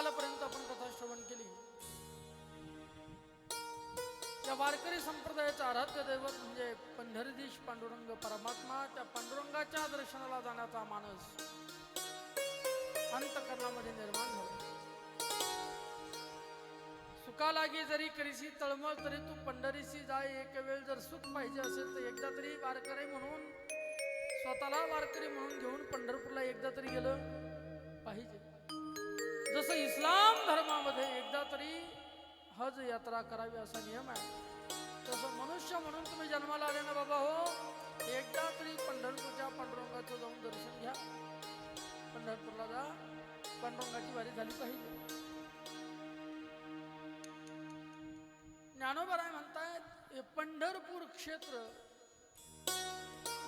कालपर्यंत आपण कथा श्रवण केली. या वारकरी संप्रदायाचा आराध्य दैवत म्हणजे पंढरीधीश पांडुरंग परमात्मा, त्या पांडुरंगाच्या दर्शनाला जाण्याचा मानस अंतःकरणामध्ये निर्माण झाला. सुखा लागी जरी करीसी तळमळ तरी तू पंढरीसी जाय, एक वेळ जर सुख पाहिजे असेल तर एकदा तरी वारकरी म्हणून स्वतःला वारकरी म्हणून घेऊन पंढरपूरला एकदा तरी गेलं पाहिजे. जसं इस्लाम धर्मामध्ये एकदा तरी हज यात्रा करावी असा नियम आहे, तसं मनुष्य म्हणून तुम्ही जन्माला आले ना बाबा हो, एकदा तरी पंढरपूरच्या पांडुरंगाचं जाऊन दर्शन घ्या. पंढरपूरला जा, पांडुरंगाची वारी झाली पाहिजे. ज्ञानोबा म्हणतायत, हे पंढरपूर क्षेत्र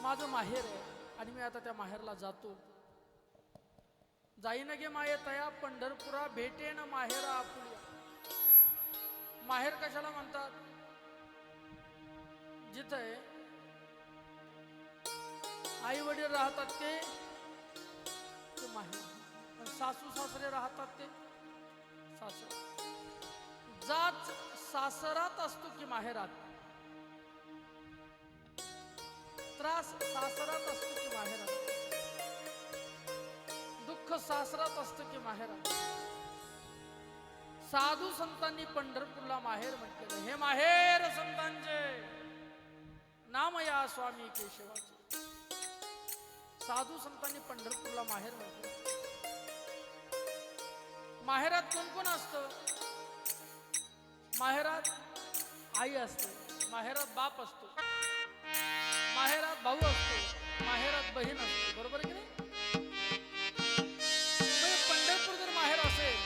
माझं माहेर आहे आणि मी आता त्या माहेरला जातो. जाईन गे माये तया पंढरपुरा, भेटेन माहेरा आपुल्या. माहेर कशाला म्हणतात? जिथे आई वडील राहतात ते माहेर, सासू सासरे राहतात ते सासर. जात सासरात असतो की माहेरात, त्रास सासरात असतो की माहेरात, दुःख सासरात असतं की माहेरात. साधू संतांनी पंढरपूरला माहेर म्हटलेलं. हे माहेर संतांचे नाम या स्वामी केशवाचे. साधू संतांनी पंढरपूरला माहेर म्हटलं. माहेरात कोण कोण असतं? माहेरात आई असते, माहेरात बाप असतो, माहेरात भाऊ असतो, माहेरात बहीण असते. बरोबर आहे की नाही? पंढरपूर जर माहेर असेल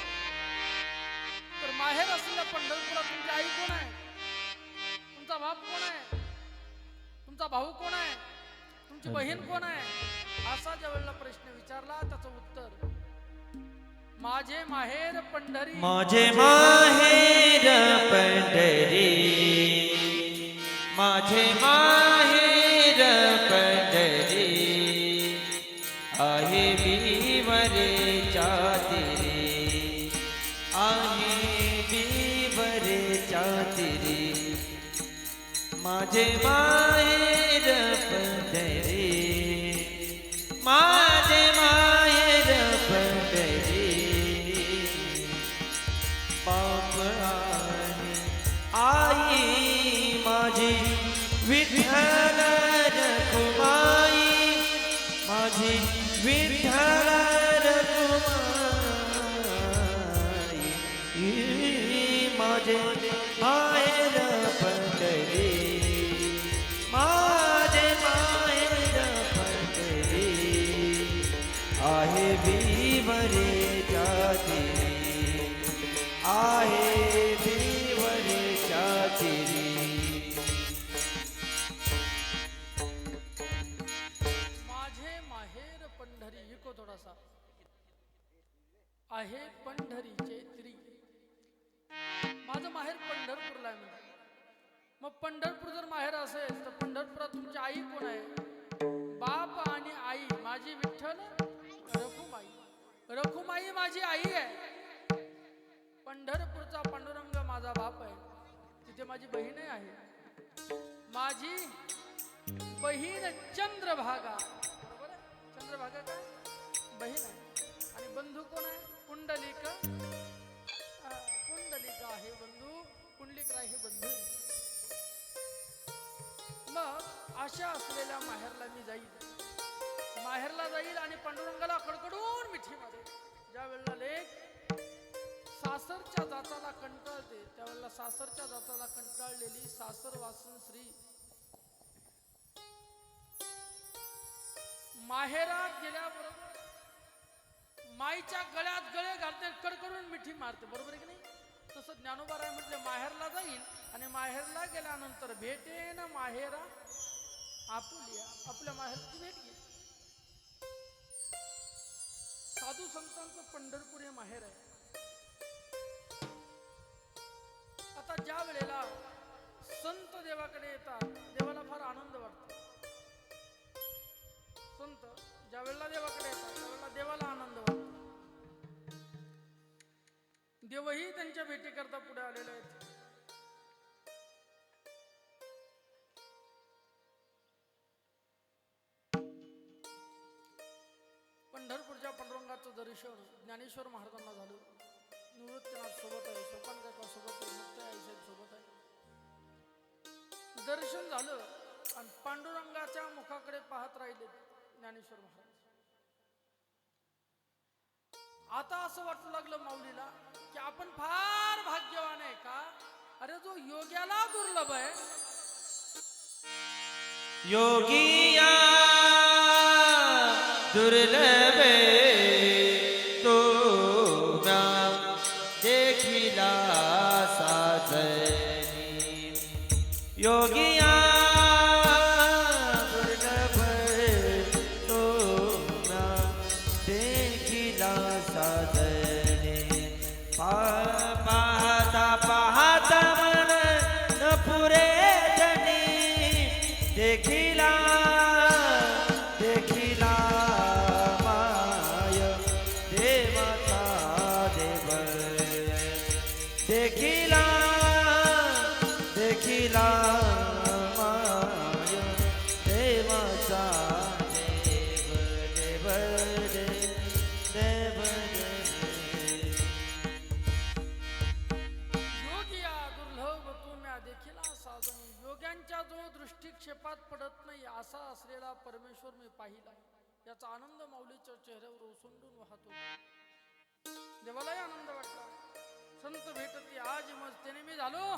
तर माहेर असलेल्या पंढरपुरात तुमची आई कोण आहे? तुमचा बाप कोण आहे? तुमचा भाऊ कोण आहे? तुमची बहीण कोण आहे? असा ज्या वेळेला प्रश्न विचारला त्याचं उत्तर, माझे माहेर पंढरी, माझे माहेर पंढरी, माझे माहेर पंढरी, आहे बीवरेच्या तिरी, आहे बीवरेच्या तिरी. माझे माहेर पंढरी, माझे माहेर पंढरी, बाप आणि आई माझी विठ्ठल रखुमाई, माझी विठ्ठल रखुमाई. माझे माहेर पंढरी, माझे माहेर पंढरी, आहे बीवरेच्या तिरी, आहे बीवरेच्या तिरी. माझे माहेर पंढरी. इको थोडासा. आहे पंढरीचे तिरी. माझं माहेर पंढरपूरला आहे म्हणजे. मग पंढरपूर जर माहेर असेल तर पंढरपुरात तुमची आई कोण आहे? बाप आणि आई. माझी विठ्ठल रखुमाई. रखुमाई माझी आई आहे. पंढरपूरचा पांडुरंग माझा बाप आहे. तिथे माझी बहीण आहे. माझी बहीण चंद्रभागा. बरोबर आहे? चंद्रभागा काय? बहीण आहे. आणि बंधू कोण आहे? पुंडलिक. पुंडलिक आहे बंधू, पुंडलिकराय हे बंधू. मग अशा असलेल्या माहेरला मी जाईल. माहेरला जाईल आणि पांडुरंगाला कडकडून मिठी मारेल. ज्या वेळेला लेक सासरच्या जाचाला कंटाळते त्यावेळेला सासरच्या जाचाला कंटाळलेली सासर वासन श्री माहेरात गेल्याबरोबर माईच्या गळ्यात गळे घालते, कडकडून मिठी मारते. बरोबर आहे की नाही? तसं ज्ञानोबा राय म्हटले, माहेरला जाईल आणि माहेरला गेल्यानंतर भेटेन माहेरा आपुलिया. आपल्या माहेरची भेट घे. साधू संतांचं पंढरपूर हे माहेर आहे. आता ज्या वेळेला संत देवाकडे येतात देवाला फार आनंद वाटतो. संत ज्या वेळेला देवाकडे येतात त्यावेळेला देवाला आनंद वाटतो. देवही त्यांच्या भेटीकरता पुढे आलेले आहेत. पंढरपूरच्या पांडुरंगाचं दर्शन ज्ञानेश्वर महाराजांना झालं. निवृत्तीनाथ सोबत आहे, सोपान काका सोबत आहे, मुक्ताई आईसाहेब सोबत आहे. दर्शन झालं आणि पांडुरंगाच्या मुखाकडे पाहत राहिले ज्ञानेश्वर महाराज. आता असं वाटू लागलं माऊलीला की आपण फार भाग्यवान आहे का. अरे जो योग्याला दुर्लभ आहे, योगिया दुर्लभ तो नाम देखिला साजनी. योगिया दुर्लभ तो नाम देखिला साजनी. पाहता पाहता मन न पुरे देखिला देखिला माय देवाचा देव. देखिला देखिला माय देवाचा देव. देव देव देव. योगिया दुर्लभ तुम्या देखिला साजन. योग्यांच्या जो दृष्टिक्षेपात पडत नाही असा असलेला परमेश्वर मी पाहिला. याचा आनंद माऊलीच्या चेहऱ्यावर ओसंडून वाहतो. देवालाही आनंद वाटला. संत भेटती आज मस्तीने मी झालो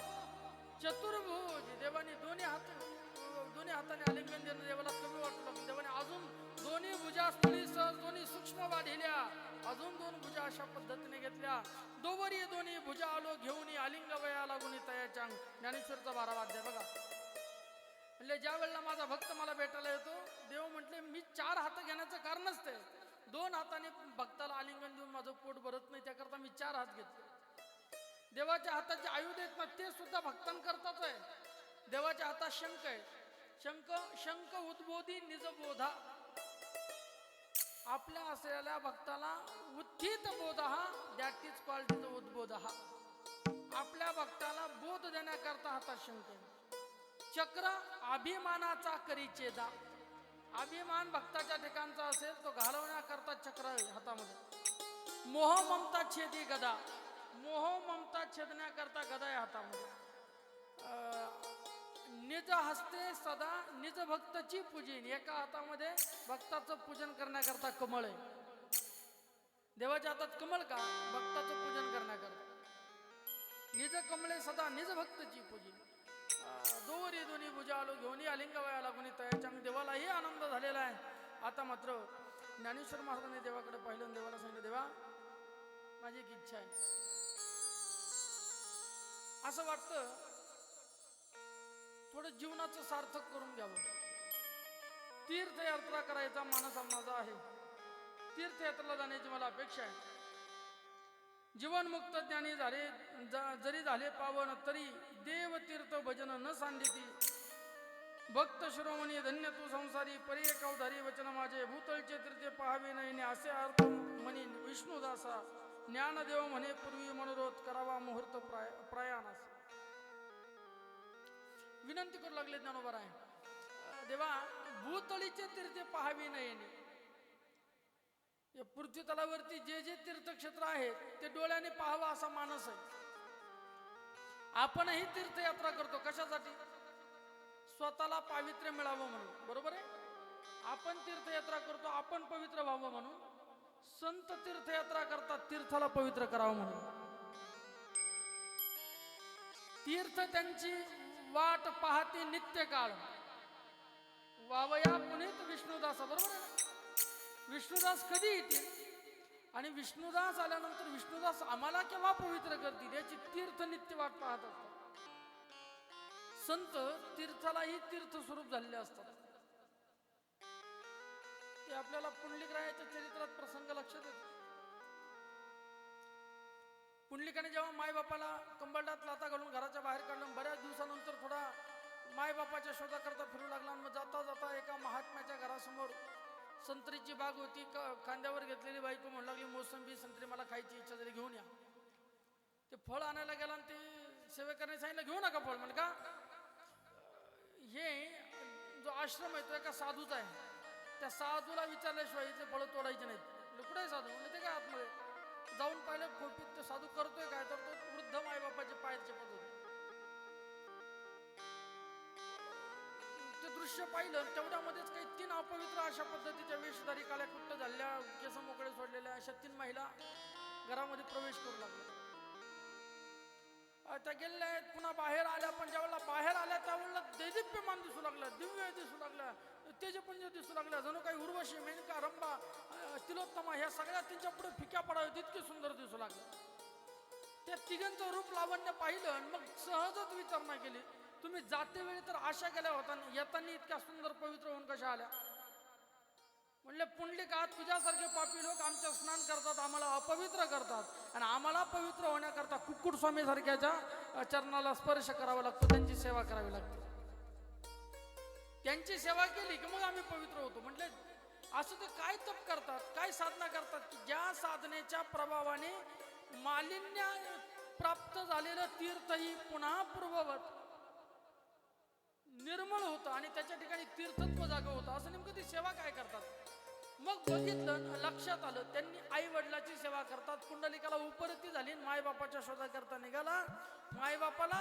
चतुर्भुज. देवाने दोन्ही हाताने आलिंगन देणं देवाला कमी वाटू लागलं. देवाने अजून दोन्ही भुजास्थळी सह दोन्ही सूक्ष्म वाढिल्या. अजून दोन भुजा अशा पद्धतीने घेतल्या. दोवरी दोन्ही भुजा आलो घेऊन आलिंग वया लागून तयाच्या. ज्ञानेश्वरचा 12 अध्याय बघा. म्हणजे ज्या वेळेला माझा भक्त मला भेटायला येतो, देव म्हटले मी 4 हात घेण्याचं कारणच ते. 2 हाताने भक्ताला आलिंगन देऊन माझं पोट भरत नाही, त्याकरता मी 4 हात घेतले. देवाच्या हातात जे आयुध आहेत ना ते सुद्धा भक्तांकरताच आहे. देवाच्या हातात शंख आहे. शंख उद्बोधी निज बोधा. आपल्या असलेल्या भक्ताला उत्थित बोध हा दॅट इज कॉल्ड उद्बोध. हा आपल्या भक्ताला बोध देण्याकरता हातात शंख आहे. चक्र अभिमानाचा करीचेदा. अभिमान भक्ताच्या ठिकाणचा असेल तो घालवण्याकरता चक्र आहे हातामध्ये. मोह ममता छेदी गदा. मोह ममता छेदण्याकरता गदा आहे हातामध्ये. निज हस्ते सदा निज भक्ताची पूजन. एका हातामध्ये भक्ताचं पूजन करण्याकरता कमळ आहे. देवाच्या हातात कमळ का? भक्ताचं पूजन करण्याकरता. निज कमळे सदा निज भक्ताची पूजन. दोरी दोन्ही भुजा आलो घेऊन आलिंग वया लागून तयाच्या. देवालाही आनंद झालेला आहे. आता मात्र ज्ञानेश्वर महाराजांनी देवाकडे पाहिलं. देवाला सांगितलं देवा माझी एक इच्छा आहे. असं वाटतं थोडं जीवनाचं सार्थक करून घ्यावं. तीर्थयात्रा करायचा मानस माझा आहे. तीर्थयात्रेला जाण्याची मला अपेक्षा आहे. जीवनमुक्त ज्ञानी झाले जरी झाले पावन तरी देव तीर्थ भजन न सांडिती. भक्त शिरोमणी धन्य तू संसारी परी एक अवधारी वचन माझे. भूतळचे तीर्थे पाहावे नाही असे अर्थ म्हणी विष्णुदासा. ज्ञानदेव म्हणे पूर्वी मनोरोध करावा मुहूर्त प्रयाणास. विनंती करू लागले ज्ञानोबा राय. देवा भूतळीचे तीर्थे पाहावी नाही. या पृथ्वी तलावरती जे जे तीर्थक्षेत्र आहेत ते डोळ्याने पाहावं असा मानस आहे. आपणही तीर्थयात्रा करतो कशासाठी? स्वतःला पावित्र्य मिळावं म्हणून. बरोबर आहे. आपण तीर्थयात्रा करतो आपण पवित्र व्हावं म्हणून. संत तीर्थयात्रा करतात तीर्थाला पवित्र करावं म्हणून. तीर्थ त्यांची वाट पाहते नित्य काळ. वावया पुनीत विष्णुदास. बरोबर आहे. विष्णुदास कधी येतील आणि विष्णुदास आल्यानंतर विष्णुदास आम्हाला केव्हा पवित्र करतील याची तीर्थ नित्य वाट पाहत असतात. संत तीर्थालाही तीर्थ स्वरूप झालेले असतात. ते आपल्याला पुंडलिकरायाच्या चरित्रात प्रसंग लक्षात येतो. पुंडलिकाने जेव्हा मायबापाला कंबरडात लाथा घालून घराच्या बाहेर काढलं, बऱ्याच दिवसानंतर थोडा मायबापाच्या शोधाकरता फिरू लागला. मग जाता जाता एका महात्म्याच्या घरासमोर संत्रीची बाग होती. खांद्यावर घेतलेली बायको म्हणू लागली मोसंबी संत्री मला खायची इच्छा झाली घेऊन या. ते फळ आणायला गेला आणि ते सेवेकरने सांगितलं घेऊ नका फळ. म्हणजे का हे जो आश्रम आहे तो एका साधूचा आहे, त्या साधूला विचारल्याशिवाय इथे फळं तोडायचे नाहीत. म्हणजे कुठे साधू? म्हणजे ते काय आतमध्ये जाऊन पाहिलं खोपीत ते साधू करतोय काय, तर तो वृद्ध मायबापाचे पाय चेपत होते. ते दृश्य पाहिलं तेवढ्यामध्येच काही 3 अपवित्र अशा पद्धतीच्या वेशधारी काळ्या कुट्ट झालेल्या केस मोकळे सोडलेल्या अशा 3 महिला घरामध्ये प्रवेश करू लागल्या. त्या गेलेल्या आहेत, पुन्हा बाहेर आल्या. पण ज्यावेळेला बाहेर आल्या त्यावेळेला दैदिप्यमान दिसू लागल्या, दिव्य दिसू लागल्या, तेजपुंज दिसू लागल्या. जणू काही उर्वशी, मेनका, रंभा, तिलोत्तमा ह्या सगळ्या त्यांच्या पुढे फिक्या पडाव्यात इतके सुंदर दिसू लागल्या. त्या तिघांचं रूप लावण्य पाहिलं आणि मग सहजच विचारणा केली, तुम्ही जाते वेळी तर आशा केल्या होता, येताना इतक्या सुंदर पवित्र होऊन कशा आल्या? म्हणले पुंडलिका, तुझ्यासारखे पापी लोक आमच्या स्नान करतात, आम्हाला अपवित्र करतात, आणि आम्हाला पवित्र होण्याकरता कुक्कुट स्वामी सारख्याच्या चरणाला स्पर्श करावा लागतो, त्यांची सेवा करावी लागते. त्यांची सेवा केली की मग आम्ही पवित्र होतो. म्हटले असं ते काय तप करतात, काय साधना करतात की ज्या साधनेच्या प्रभावाने मालिन्य प्राप्त झालेलं तीर्थही पुन्हा पूर्ववत निर्मळ होतं आणि त्याच्या ठिकाणी तीर्थत्व जागं होतं. असं नेमकं ती सेवा काय करतात? मग बघितलं, लक्षात आलं, त्यांनी आई वडिलाची सेवा करतात. पुंडलिकाला उपरती झाली, मायबापाच्या शोधाकरता निघाला, मायबापाला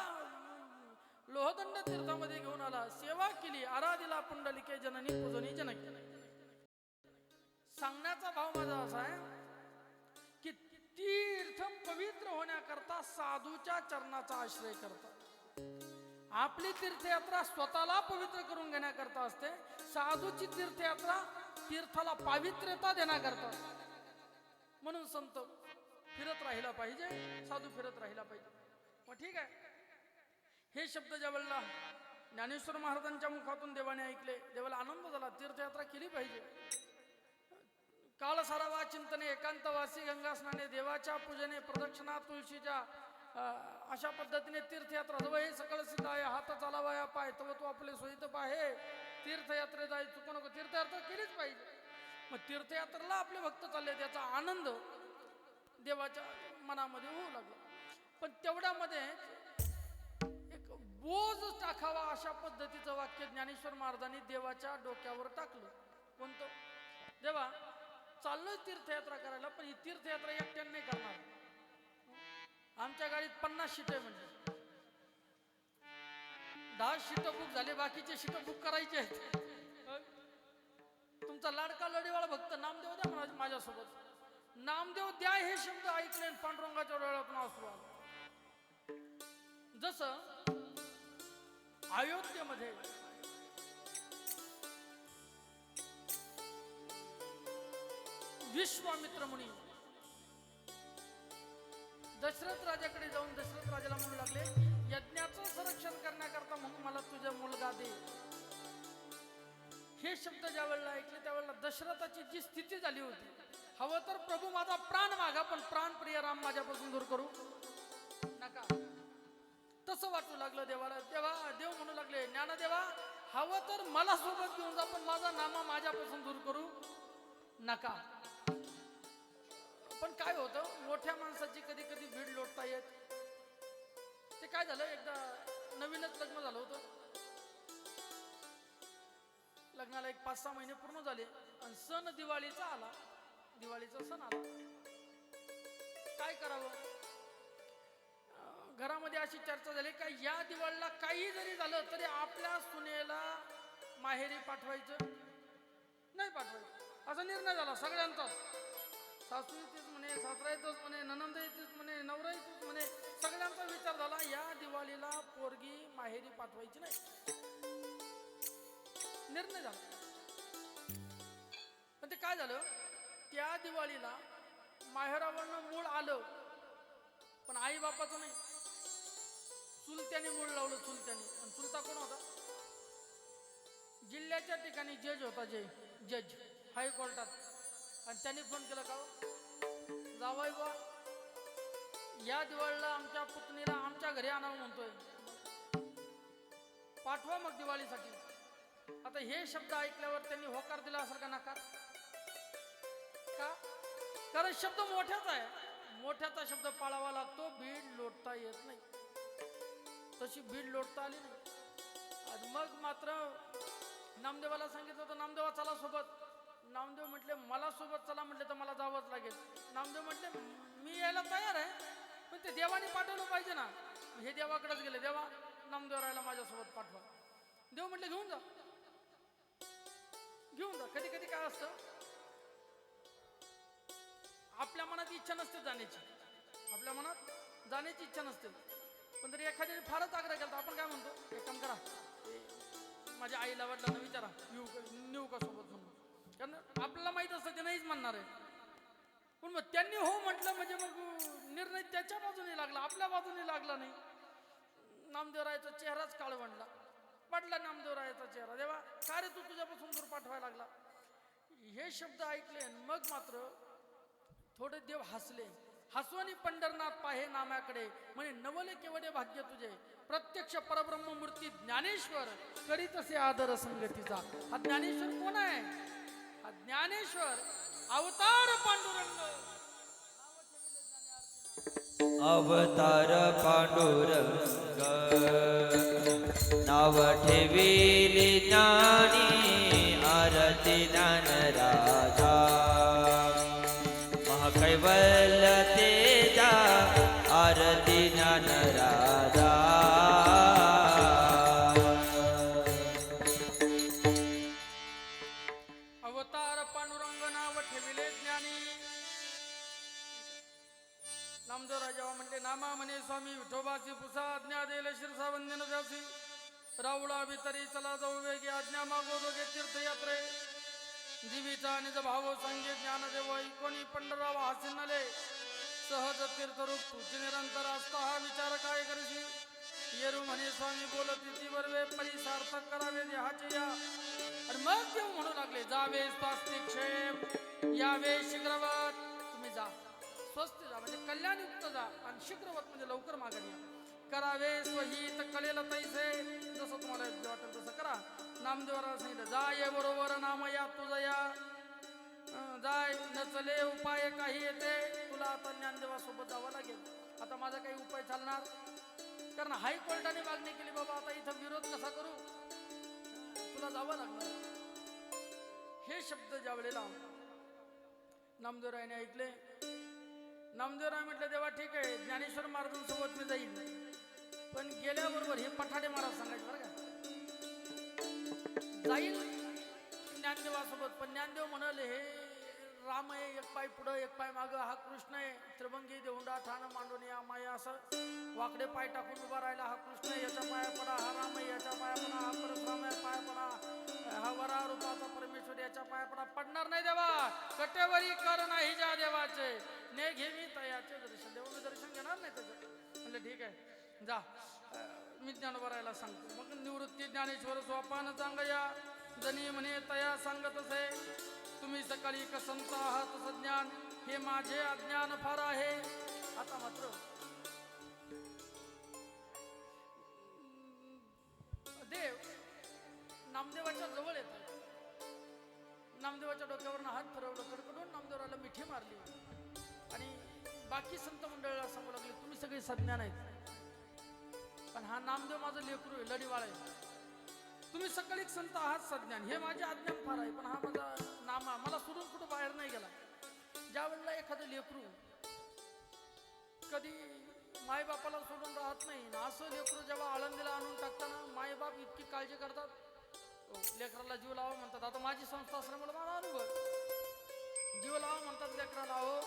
लोहदंड तीर्थामध्ये घेऊन आला, सेवा केली, आराधिला पुंडलिके जननी पूजनी जनकी. सांगण्याचा भाव माझा असा आहे की तीर्थ पवित्र होण्याकरता साधूच्या चरणाचा आश्रय करतात. आपली तीर्थयात्रा स्वतःला पवित्र करून घेण्याकरता असते, साधूची तीर्थयात्रा तीर्थाला पावित्र्यता देण्याकरता. म्हणून संत फिरत राहिला पाहिजे, साधू फिरत राहिला पाहिजे. मग ठीक आहे, हे शब्द ज्या वेळेला ज्ञानेश्वर महाराजांच्या मुखातून देवाने ऐकले, देवाला आनंद झाला. तीर्थयात्रा केली पाहिजे. काळ सारावा चिंतने, एकांतवासी गंगा स्नाने, देवाच्या पूजने, प्रदक्षिणा तुळशीच्या, अशा पद्धतीने तीर्थयात्रा. जवळ हे सकळ सिद्ध आहे, हात चालावाया पाय, तव तू आपले सोयीत पाहे, तीर्थयात्रे जाय चुकू नको. तीर्थयात्रा केलीच पाहिजे. मग तीर्थयात्रेला आपले भक्त चालले, त्याचा आनंद देवाच्या मनामध्ये होऊ लागला. पण तेवढ्यामध्ये एक बोज टाकावा अशा पद्धतीचं वाक्य ज्ञानेश्वर महाराजांनी देवाच्या डोक्यावर टाकलं. कोणतं? देवा, चाललोय तीर्थयात्रा करायला, पण ही तीर्थयात्रा एकट्याने नाही करणार. आमच्या गाडीत 50 शीट आहे, म्हणजे 10 शीट बुक झाले, बाकीचे शीट बुक करायचे आहेत. तुमचा लाडका लढीवाळा भक्त नामदेव द्या माझ्यासोबत. नामदेव द्या हे शब्द ऐकले, पांडुरंगाच्या डोळ्यातून अश्रू आले. जसं अयोध्येमध्ये विश्वामित्र मुनी दशरथ राजाकडे जाऊन दशरथ राजाला म्हणू लागले, यज्ञाचं संरक्षण करण्याकरता म्हणून मला तुझा मुलगा दे. हे शब्द ज्या वेळेला ऐकले त्यावेळेला दशरथाची जी स्थिती झाली होती, हवं तर प्रभू माझा प्राण मागा, पण प्राणप्रिय राम माझ्यापासून दूर करू नका, तसं वाटू लागलं देवाला. देव म्हणू लागले, ज्ञानदेवा, हवं तर मला सोबत घेऊन जा, पण माझा नामा माझ्यापासून दूर करू नका. पण काय होतं, मोठ्या माणसाची कधी कधी भीड लोटता येत. ते काय झालं, एकदा नवीनच लग्न झालं होतं. लग्नाला एक 5-6 महिने पूर्ण झाले आणि सण दिवाळीचा आला. दिवाळीचा सण आला, काय करावं? घरामध्ये अशी चर्चा झाली का या दिवाळीला काही जरी झालं तरी आपल्या सुनेला माहेरी पाठवायचं नाही पाठवायचं, असा निर्णय झाला सगळ्यांचाच. सासू येतेच म्हणे, सासरा येतच म्हणे, ननंद येतेच म्हणे, नवरा येतेच म्हणे, सगळ्यांचा विचार झाला या दिवाळीला पोरगी माहेरी पाठवायची नाही, निर्णय झाला. पण ते काय झालं, त्या दिवाळीला माहेरावरनं मूळ आलं, पण आई बापाचं नाही, चुलत्याने मूळ लावलं, चुलत्याने. आणि चुलता कोण होता? जिल्ह्याच्या ठिकाणी जज होता, जज हायकोर्टात. आणि त्यांनी फोन केला, का जावाई बा, या दिवाळीला आमच्या पुतणीला आमच्या घरी आणावं म्हणतोय, पाठवा मग दिवाळीसाठी. आता हे शब्द ऐकल्यावर त्यांनी होकार दिला असेल का नकार? का? कारण शब्द मोठ्याच आहे, मोठ्याचा शब्द पाळावा लागतो. बीड लोटता येत नाही. तशी बीड लोटता आली नाही. आणि मग मात्र नामदेवाला सांगितलं होतं, नामदेवा चला सोबत. नामदेव म्हटले मला सोबत चला म्हटले तर मला जावंच लागेल. नामदेव म्हटले मी यायला तयार आहे, पण ते देवाने पाठवलं पाहिजे ना. हे देवाकडेच गेले. देवा नामदेव राहायला माझ्यासोबत पाठवा. देव म्हटले घेऊन जा, घेऊन जा. कधी कधी काय असतं, आपल्या मनात इच्छा नसते जाण्याची, आपल्या मनात जाण्याची इच्छा नसते, पण जर एखाद्याने फारच आग्रह केला तर आपण काय म्हणतो, एक काम करा, माझ्या आईला वडिलांना विचारा नेऊ का सोबत म्हणून. कारण आपल्याला माहित असतं ते नाहीच म्हणणार आहे. पण मग त्यांनी हो म्हटलं म्हणजे मग निर्णय त्याच्या बाजूने लागला, आपल्या बाजूने लागला नाही. नामदेवरायाचा चेहराच काळवंडला. पडला नामदेवरायाचा चेहरा. देवा का रे तू तुझ्यापासून दूर पाठवायला लागला. हे शब्द ऐकले मग मात्र थोडे देव हसले. हसवणी पंढरनाथ पाहे नामाकडे म्हणे नवले केवढे भाग्य तुझे. प्रत्यक्ष परब्रह्म मूर्ती ज्ञानेश्वर करीत असे आदर संगतीचा. हा ज्ञानेश्वर कोण आहे. हा ज्ञानेश्वर अवतार पांडुरंग. अवतार पांडुरंग नाव ठेविली ज्ञानी आरती ज्ञान राजा. महाकैवल्य तेजा आरती ज्ञान राजा. अवतार पांडुरंग नाव ठेविले ज्ञानी. नामदेवराय जेव्हा म्हणले नामा म्हणे स्वामी विठोबाची पुसा आज्ञा देल शिरसा वंदन जासी. राऊळा भितरी चला जाऊ वेगे आज्ञा मागो दोघे तीर्थयात्रे. जीवीचा निज भाव संगे ज्ञान देव कोणी पंढरावा हासिनले. सहज तीर्थरूप तुझे निरंतर असता हा विचार काय करशी. येरू म्हणे स्वामी बोलती ती बरवे परी सार्थक करावे देहाचे या. आणि मग देव म्हणू लागले जावे स्वास्तिक क्षेम यावे शीघ्रवत. तुम्ही जा स्वस्त जा म्हणजे कल्याणयुक्त जा आणि शीघ्रवत म्हणजे लवकर माघारी या. करावे स्वहित कळेल तैसे. जसं तुम्हाला वाटेल तसं करा. नामदेवाला सांगितलं जाय बरोबर नाम या तुझा या. जाय न चले उपाय काही येते. तुला आता ज्ञानदेवासोबत जावं लागेल. आता माझा काही उपाय चालणार, कारण हायकोर्टाने मागणी केली बाबा आता इथं विरोध कसा करू, तुला जावं लागणार. हे शब्द ज्या वेळेला नामदेवरायाने ऐकले, नामदेवराय म्हटले देवा ठीक आहे ज्ञानेश्वर महाराजांसोबत मी जाईल, पण गेल्याबरोबर हे पठाडे महाराज सांगायचे बरं का. जाईल ज्ञानदेवासोबत, पण ज्ञानदेव म्हणाले हे राम आहे एक पाय पुढं एक पाय मागं, हा कृष्ण आहे त्रिभंगी देहुंडा ठाण मांडोनिया माया असं वाकडे पाय टाकून उभा राहिला. हा कृष्ण आहे याच्या पाया पडा, हा राम आहे याच्या पाया पडा, हा परशुराम आहे पाया पडा, हा वरा रूपाचा परमेश्वर याच्या पाया पडा. पडणार नाही देवा, कटेवरी कर नाही ज्या देवाचे ने घेवी तयाचे दर्शन. देवा मी दर्शन घेणार नाही त्याचं. म्हणलं ठीक आहे जा मी ज्ञानोबा राहायला सांगतो. मग निवृत्ती ज्ञानेश्वर सोपान चांगया जनी म्हणे तया सांगत असे. तुम्ही सकाळी कसंत आहात तसं ज्ञान हे माझे अज्ञान फार आहे. आता मात्र देव नामदेवाच्या जवळ येतात. नामदेवाच्या डोक्यावरून हात फिरवलं, कडकडून नामदेवाला मिठी मारली आणि बाकी संत मंडळाला सांगू लागले तुम्ही सगळे सज्ञान आहेत, पण हा नामदेव माझं लेकरू आहे लढीवाळ आहे. तुम्ही सकाळी संत आहात सज्ञान हे माझे अज्ञान फार आहे, पण हा माझा नामा मला सोडून कुठं बाहेर नाही गेला. ज्या वेळेला एखादं लेकरू कधी मायबापाला सोडून राहत नाही ना, असं लेकरू जेव्हा आळंदीला आणून टाकताना मायबाप इतकी काळजी करतात, लेकराला जीव लावा म्हणतात. आता माझी संस्था असल्यामुळे मला अनुभव, जीव लावा म्हणतात लेकराला. हो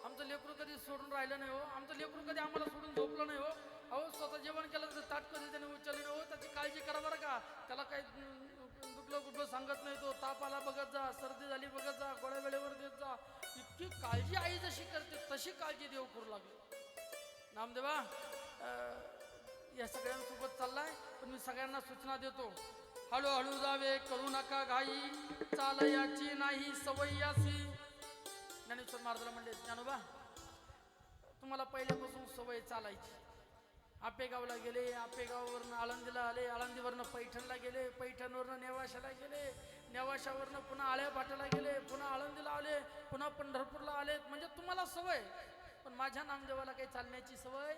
आमचं लेकरू कधी सोडून राहिलं नाही हो, आमचं लेकरू कधी आम्हाला सोडून झोपलं नाही हो. अहो स्वतः जेवण केलं तर ताट कधी त्याने उचलले हो, त्याची काळजी करा बरं का. त्याला काही दुखलं कुठलं सांगत नाही, तो ताप आला बघत जा, सर्दी झाली बघत जा, गोळ्या वेळेवर देत जा. इतकी काळजी आई जशी करते तशी काळजी देव करू लागली. नामदेवा या सगळ्यांसोबत चाललाय, पण मी सगळ्यांना सूचना देतो हळूहळू जावे करू नका घाई, चालयाची नाही सवय्यासी. ज्ञानेश्वर महाराजाला म्हणले ज्ञानोबा तुम्हाला पहिल्यापासून सवय चालायची. आपेगावला गेले, आपेगाववरनं आळंदीला आले, आळंदीवरनं पैठणला गेले, पैठणवरनं नेवाशाला गेले, नेवाशावरनं पुन्हा आळ्या फाट्याला गेले, पुन्हा आळंदीला आले, पुन्हा पंढरपूरला आले. म्हणजे तुम्हाला सवय पण माझ्या नामदेवाला काही चालण्याची सवय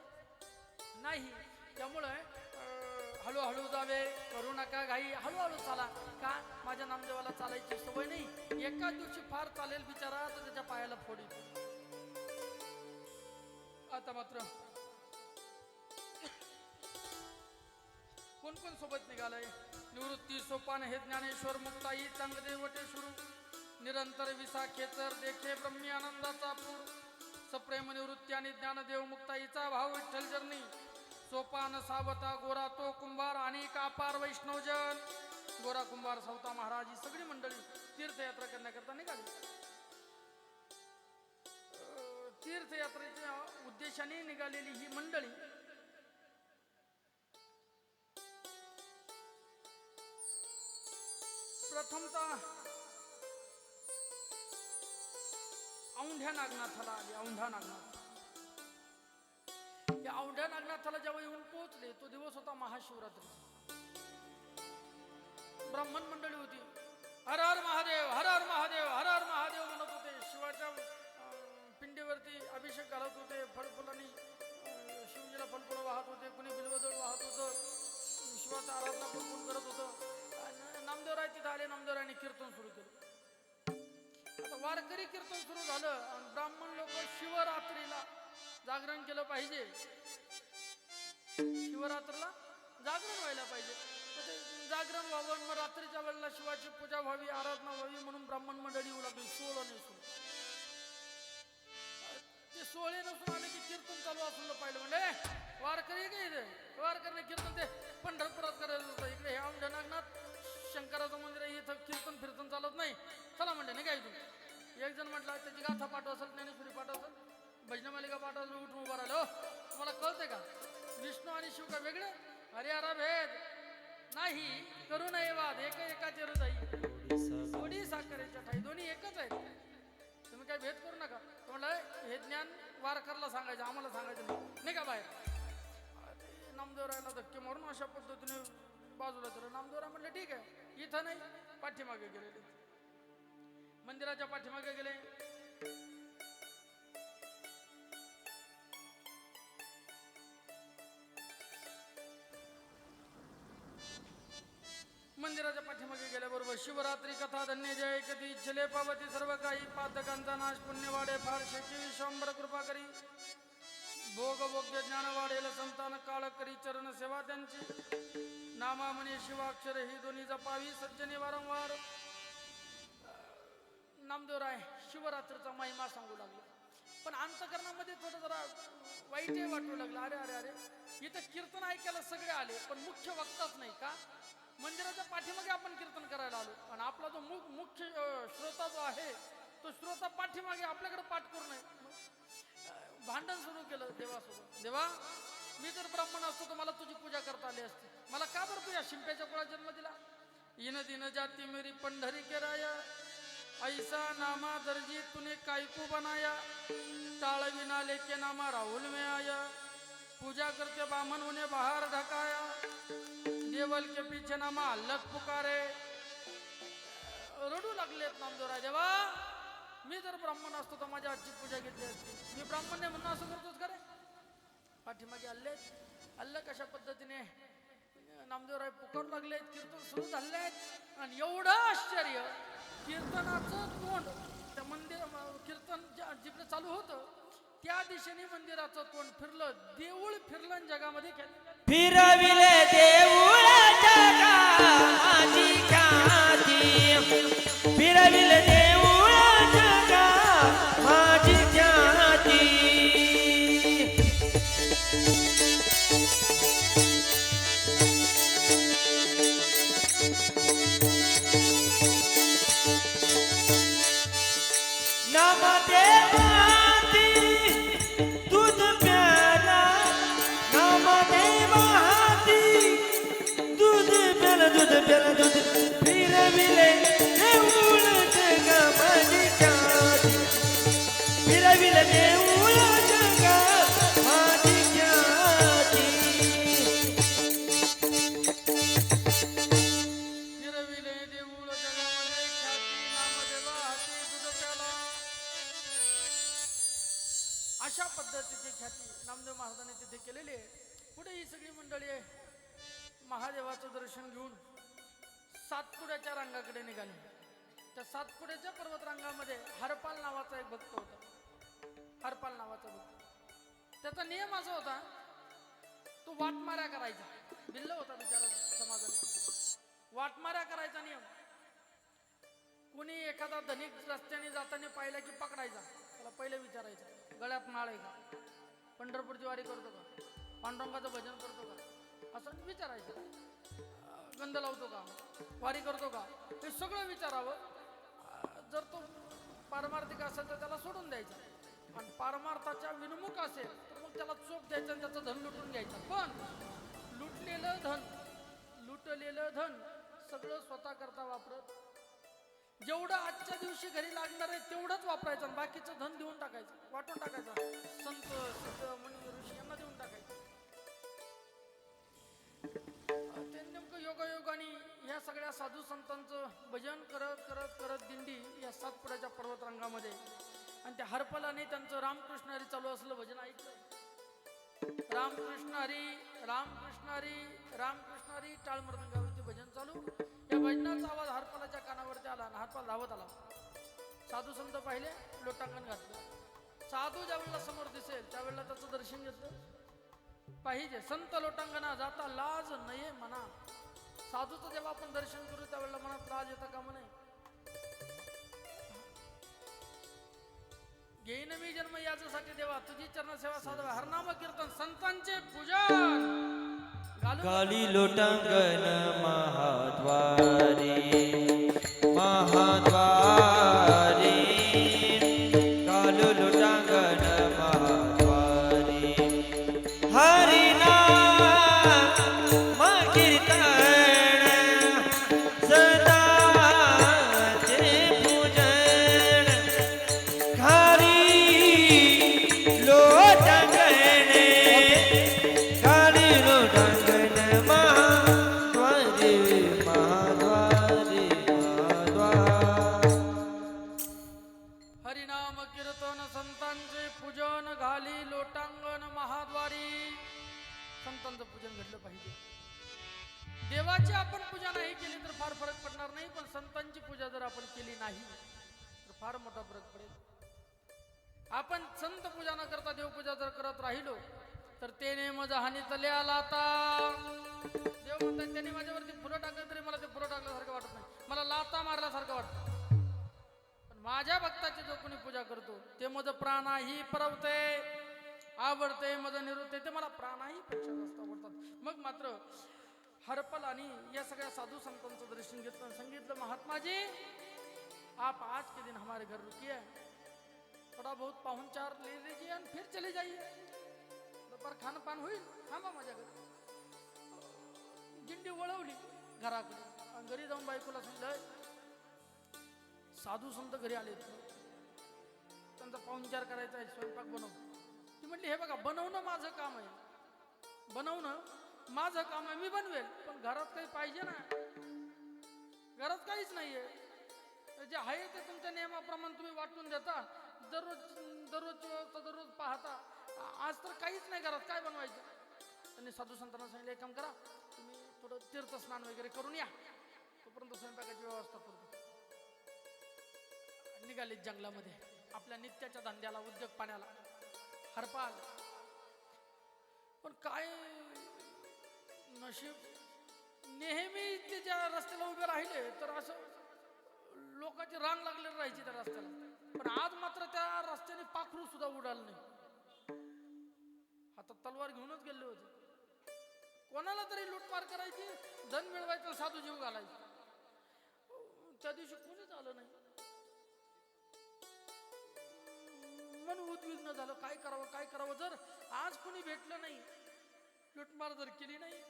नाही. त्यामुळे हळूहळू जावे, करू नका घाई, हळूहळू चाला. का? माझ्या नामदेवाला चालायची सवय नाही. एका दिवशी फार चालेल बिचारा तर त्याच्या पायाला फोड येते. आता मात्र कोण कोण सोबत निघालंय? निवृत्ती सोपान हे ज्ञानेश्वर मुक्ताई चांगदेवटे सुरू, निरंतर विसाखेतर देखे ब्रह्मी आनंदाचा पूर, सप्रेम निवृत्ती आणि ज्ञानदेव मुक्ताईचा भाव विठ्ठल चरणी, सोपान सावता गोरा तो कुंभार आणि अपार वैष्णवजन. गोरा कुंभार सावता महाराज ही सगळी मंडळी तीर्थयात्रा करण्याकरता निघाली. तीर्थयात्रेच्या उद्देशाने निघालेली ही मंडळी प्रथमतः औंढ्या नागनाथाला आली. औंढा नागनाथ, या औंढ्या नागनाथाला जेव्हा येऊन पोहोचले तो दिवस होता महाशिवरात्री. ब्राह्मण मंडळी होती. हर हर महादेव, हर हर महादेव, हर हर महादेव म्हणत होते. शिवाच्या पिंडीवरती अभिषेक घालत होते. फळफुलांनी शिवजीला फळफुलं वाहत होते. कुणी बिल्वदळ वाहत होतं. शिवाचा आराधना कोण करत होतं. नामदेवराय तिथं आले. नामदेवरायांनी कीर्तन सुरू केलं. आता वारकरी कीर्तन सुरू झालं आणि ब्राह्मण लोक शिवरात्रीला जागरण केलं पाहिजे. शिवरात्रीला जागरण व्हायला पाहिजे. जागरण व्हावं, मग रात्रीच्या वेळेला शिवाची पूजा व्हावी, आराधना व्हावी म्हणून ब्राह्मण मंडळी येऊ लागली. 16 नसून ते 16 नसून आले की कीर्तन चालू असलं पाहिलं. म्हणजे वारकरी काय इथे वारकरी कीर्तन ते पंढरपुरात करायचं होतं. इकडे हे औंढ्या नागनाथ शंकराचं मंदिर आहे, इथं कीर्तन फिरतन चालत नाही. चला म्हणते नाही काय तू. एक जण म्हटलं त्याची गाथा पाठ असेल, ज्ञानेश्वरी पाठ असेल, भजन मालिका पाठ असेल, उठून उभा राहिलो. तुम्हाला कळतंय का विष्णू आणि शिव का वेगळे? अरे अरा भेद नाही, करू नये वाद, एक एकाचे हृदय थोडी साखरेच्या ठाई, दोन्ही एकच आहेत. तुम्ही काय भेद करू नका. म्हटलं हे ज्ञान वारकरला सांगायचं, आम्हाला सांगायचं नाही का बाहेर. नामदेवरायला धक्के मारून अशा पद्धतीने बाजूला केलं. नामदेवराय म्हणले ठीक आहे, इथं नाही, पाठीमागे गेले, मंदिराच्या पाठीमागे गेले. मंदिराच्या पाठीमागे गेल्याबरोबर शिवरात्री कथा धन्य जय कधी इच्छले पावती सर्व काही, पातकांचा नाश पुण्य वाढे फार शेची विश्वंभर कृपा करी, भोग भोग्य ज्ञान वाढेल संतान काळ करी, चरण सेवा त्यांची, नामा म्हणे शिवाक्षर ही दोन्ही जपावी सज्जने वारंवार. नामदेवराय शिवरात्रीचा महिमा सांगू लागला. पण अंतकरणामध्ये थोडं जरा वाईटही वाटू लागलं. अरे अरे अरे इथं कीर्तन ऐकायला सगळे आले पण मुख्य वक्ताच नाही का. मंदिराच्या पाठीमागे आपण कीर्तन करायला आलो आणि आपला जो मुख्य श्रोता जो आहे तो श्रोता पाठीमागे आपल्याकडे पाठ करू नये. भांडण सुरू केलं देवासोबत. देवा मी जर ब्राह्मण असतो तर मला तुझी पूजा करता आली असती. मला का बरं तुझ्या शिंप्याच्या कुळात जन्म दिला. इन दिन जाती मेरी पंढरी के राया, ऐसा नामा दर्जी तूने कायकू बनाया, टाळ विना लेके नामा राहुल में आया, पूजा करते बामन उन्हें बाहर ढकाया, देवल के पीछे नामा अल्लख पुकारे. रडू लागलेत नामदेवराय. देवा मी जर ब्राह्मण असतो तर माझ्या आजची पूजा घेतली असती. मी ब्राह्मण नाही म्हणून असं करतोच का रे. पाठीमागे अल्लख कशा पद्धतीने नामदेवराय पुकारू लागलेत. कीर्तन सुरू झालेत आणि एवढं आश्चर्य कीर्तनाचं तोंड त्या मंदिर कीर्तन जिकडे चालू होतं त्या दिशेने मंदिराचं तोंड फिरलं. देऊळ फिरलं जगामध्ये फिरविले देऊळ जगा माझी ख्याती, फिरविले देऊळ जगा माझी ख्याती. नामदेवाती दूध प्याला, नामदेवाती दूध प्याला, दूध प्याला, दूध फिरविले देऊळ जगा माझी ख्याती, फिरविले देऊळ जगा माझी ख्याती. फिरविले देऊळ जगामध्ये ख्याती, नामदेवा हाती दूध प्याला. अशा पद्धतीची ख्याती नामदेव महाराजांनी तिथे केलेली आहे. पुढे ही सगळी मंडळी आहे महादेवाचं दर्शन घेऊन सातपुड्याच्या रांगाकडे निघाले. त्या सातपुड्याच्या पर्वतरांगामध्ये हरपाल नावाचा एक भक्त होता. हरपाल नावाचा भक्त, त्याचा नियम असा होता, तो वाटमाऱ्या करायचा. बिल्ल होता बिचारा समाजाने, वाटमाऱ्या करायचा नियम. कुणी एखादा धनिक रस्त्याने जाताना पाहिला की पकडायचा, त्याला पहिले विचारायचं गळ्यात माळ आहे का, पंढरपूरची वारी करतो का, पांडुरंगाचं भजन करतो का, असं विचारायचं. गंध लावतो का, वारी करतो का, हे सगळं विचारावं. जर तो पारमार्थिक असेल तर त्याला सोडून द्यायचा, आणि पारमार्थाच्या विनमुख असेल तर मग त्याला चोप द्यायचा आणि त्याचं धन लुटून घ्यायचं. पण लुटलेलं धन सगळं स्वतः करता वापरत, जेवढं आजच्या दिवशी घरी लागणार आहे तेवढंच वापरायचं, आणि बाकीचं धन देऊन टाकायचं, वाटून टाकायचं, संत सिद्ध मुनी ऋषी यांना देऊन टाकायचं. ते नेमकं योगायोगाने ह्या सगळ्या साधू संतांचं भजन करत करत करत दिंडी या सातपुड्याच्या पर्वतरांगामध्ये, आणि त्या हरपलाने त्यांचं रामकृष्ण हरी चालू असलं भजन ऐकलं. रामकृष्ण हरी रामकृष्ण हरी रामकृष्ण हरी टाळ मृदंगावरती भजन चालू. या भजनाचा आवाज हरपालाच्या कानावरती आला आणि हरपाल धावत आला. साधू संत पाहिले, लोटांगण घातलं. साधू ज्यावेळेला समोर दिसेल त्यावेळेला त्याचं दर्शन घेतलं पाहिजे. संत लोटांगणा जाता लाज नये म्हणा. साधूचं जेव्हा आपण दर्शन करू त्यावेळेला मनात लाज येता कामा नये. घेईन मी जन्म याच्यासाठी देवा, तुझी चरणसेवा साधवा, हरनाम कीर्तन संतांचे पूजन काली लोटांगण महाद्वारे महाद्वारे कालू लोटांगण महाद्वारे हरिनाम कीर्तन सदाचे पूजन खाली लोटांगणे काली लोटांगण महाद्वारे महाद्वारे महाद्वार हरिनाम कीर्तन संतांचे पूजन घाली लोटांगण महाद्वारी. संतांचं पूजन घडलं पाहिजे. देवाची आपण पूजा नाही केली तर फार फरक पडणार नाही, पण संतांची पूजा जर आपण केली नाही तर फार मोठा फरक पडेल. आपण संत पूजा न करता देवपूजा जर करत राहिलो तर ते नेम जहानी तले आला. आता देव म्हणतात त्यांनी माझ्यावरती फुलं टाकलं तरी मला ते फुलं टाकल्यासारखं वाटत नाही, मला लाता मारल्यासारखं वाटतं. पण माझ्या भक्ताची जो कोणी पूजा करतो ते मज प्राणाही परवते, आवडते, मज निरुते, ते मला प्राणाही पेक्षा जास्त आवडतात. मग मात्र हरपल आणि या सगळ्या साधू संतांचं दर्शन घेतलं, सांगितलं महात्मा जी आप आज के दिन हमारे घर रुकिए, थोड़ा बहुत पाहुणचार ले लीजिए और फिर चले जाइए, दुपार खान पान होईल, थांबा माझ्या घरी. दिंडी वळवली घराकडे, आणि घरी जाऊन बायकोला सांगितलं साधू संत घरी आले, त्यांचा पाहुणचार करायचा आहे, स्वयंपाक बनव. ती म्हटली हे बघा बनवणं माझं काम आहे, बनवणं माझं काम आहे, मी बनवेल, पण घरात काही पाहिजे ना, घरात काहीच नाहीये. जे आहे ते तुमच्या नियमाप्रमाणे तुम्ही वाटून देता, दररोज पाहता, आज तर काहीच नाही घरात, काय बनवायचं. त्यांनी साधू संतांना सांगितलं एक काम करा, तुम्ही थोडं तीर्थस्नान वगैरे करून या, तोपर्यंत स्वयंपाकाची व्यवस्था करतो. निघाले जंगलामध्ये आपल्या नित्याच्या धंद्याला, उद्योग पाण्याला. हरपाल पण काय नशीब, नेहमी ते ज्या रस्त्याला उभे राहिले तर असं लोकांची रांग लागलेली राहायची त्या रस्त्याला, पण आज मात्र त्या रस्त्याने पाखरू सुद्धा उडालं नाही. आता तलवार घेऊनच गेले होते, कोणाला तरी लूटमार करायची, धन मिळवायचं, साधू जीव घालायचे. त्या दिवशी कोणीच आलं नाही, मन उद्विग्न झालं, काय करावं काय करावं. जर आज कोणी भेटलं नाही, लूटमार जर केली नाही,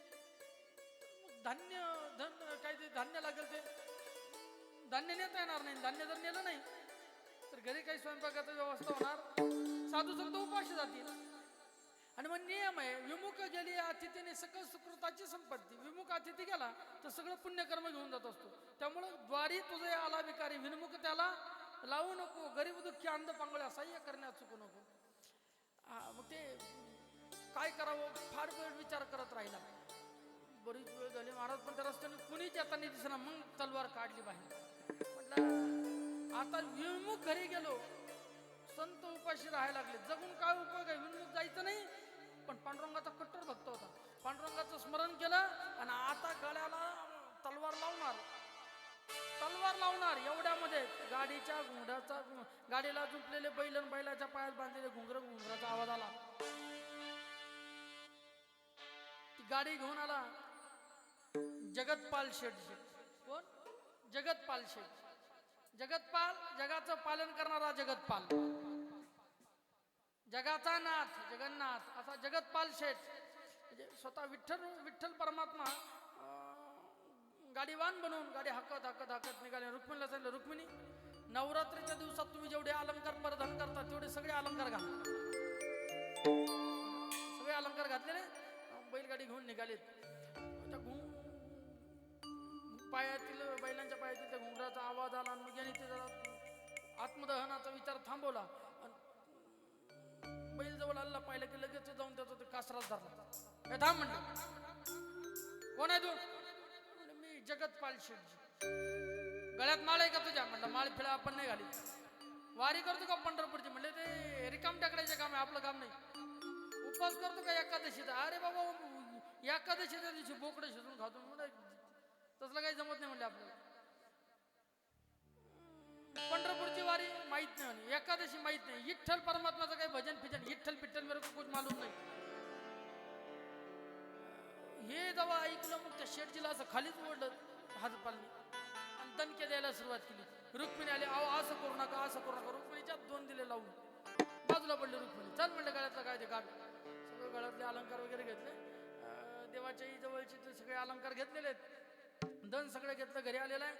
धान्य धन काय ते धान्य लागेल ते धान्य नेता येणार नाही. धान्य जर नेलं नाही तर घरी काही स्वयंपाकाची व्यवस्था होणार, साधू संत उपाशी जातील. आणि मग नियम आहे, विमुख गेली अतिथीने सकल सुकृताची संपत्ती. विमुख अतिथी गेला तर सगळं पुण्यकर्म घेऊन जात असतो. त्यामुळे द्वारी तुझे आला विकारी, विनमुख त्याला लावू नको. गरीब दुःखी अंध पांगळ्या सहाय्य करण्यात चुकू नको. मग ते काय करावं फार वेळ विचार करत राहिला. बरीच वेळ झाली महाराज पण त्या रस्त्याने कुणीच येताना दिसना. मग तलवार काढली बाहेर. म्हटलं आता विमुख घरी गेलो, संत उपाशी राहायला लागले, जगून काय उपयोग आहे, विमुख जायचं नाही. पण पांडुरंगाचा कट्टर भक्त होता, पांडुरंगाचं स्मरण केलं आणि आता गळ्याला तलवार लावणार, तलवार लावणार. एवढ्यामध्ये गाडीच्या घुंगराचा, गाडीला जुंपलेले बैल आणि बैलाच्या पायात बांधलेले घुंगराचा आवाज आला. ती गाडी घेऊन आला जगतपाल शेठ. कोण? जगतपाल शेठ. जगतपाल, जगाचं पालन करणारा जगतपाल, जगाचा नाथ जगन्नाथ असा जगतपाल शेठ. म्हणजे स्वतः विठ्ठल परमात्मा गाडीवान बनवून गाडी हाकत हाकत हाकत निघाले. रुक्मिणीला सांगितलं, रुक्मिणी नवरात्रीच्या दिवसात तुम्ही जेवढे अलंकार परिधान करता तेवढे सगळे अलंकार घाला. सगळे अलंकार घातलेले बैलगाडी घेऊन निघालेत. त्या पायातील बैलांच्या पायातील त्या घुंगराचा आवाज आला आणि मग यांनी ते जरा आत्मदहनाचा विचार थांबवला. बैल जवळ आला, पाहिलं की लगेच जाऊन त्याचा ते कासराच धरला. हे थांब म्हणलं, कोण आहे तू? मी जगतपाल शेठजी. गळ्यात माळ आहे का तुझ्या? म्हटलं माळ फिळा आपण नाही घाली. वारी करतो का पंढरपूरची? म्हणले ते रिकाम टाकण्याचे काम आहे, आपलं काम नाही. उपवास करतो का एकादशीचा? अरे बाबा एकादशीच्या दिवशी बोकडे शिजून खातो. म्हणजे तसलं काही जमत नाही म्हणले आपल्याला. पंढरपूरची वारी माहित नाही म्हणे, एकादशी माहित नाही, विठ्ठल परमात्माचं काही भजन फिजन, विठ्ठल पिठ्ठल मेरे को कुछ मालूम नाही. हे जेव्हा ऐकलं मग त्या शेठजीला असं खालीच ओढलं हातपालनी आणि दणके द्यायला सुरुवात केली. रुक्मिणी आली, अहो असं करू नका, असं करू नका. रुक्मिणीच्या 2 दिले लावून बाजूला पडले. रुक्मिणी चल म्हणलं गळ्यातलं काय ते काढ. सगळं गळ्यातले अलंकार वगैरे घेतले, देवाच्याही जवळचे ते सगळे अलंकार घेतलेले आहेत, दन सगळं घेतलं. घरी आलेलं आहे,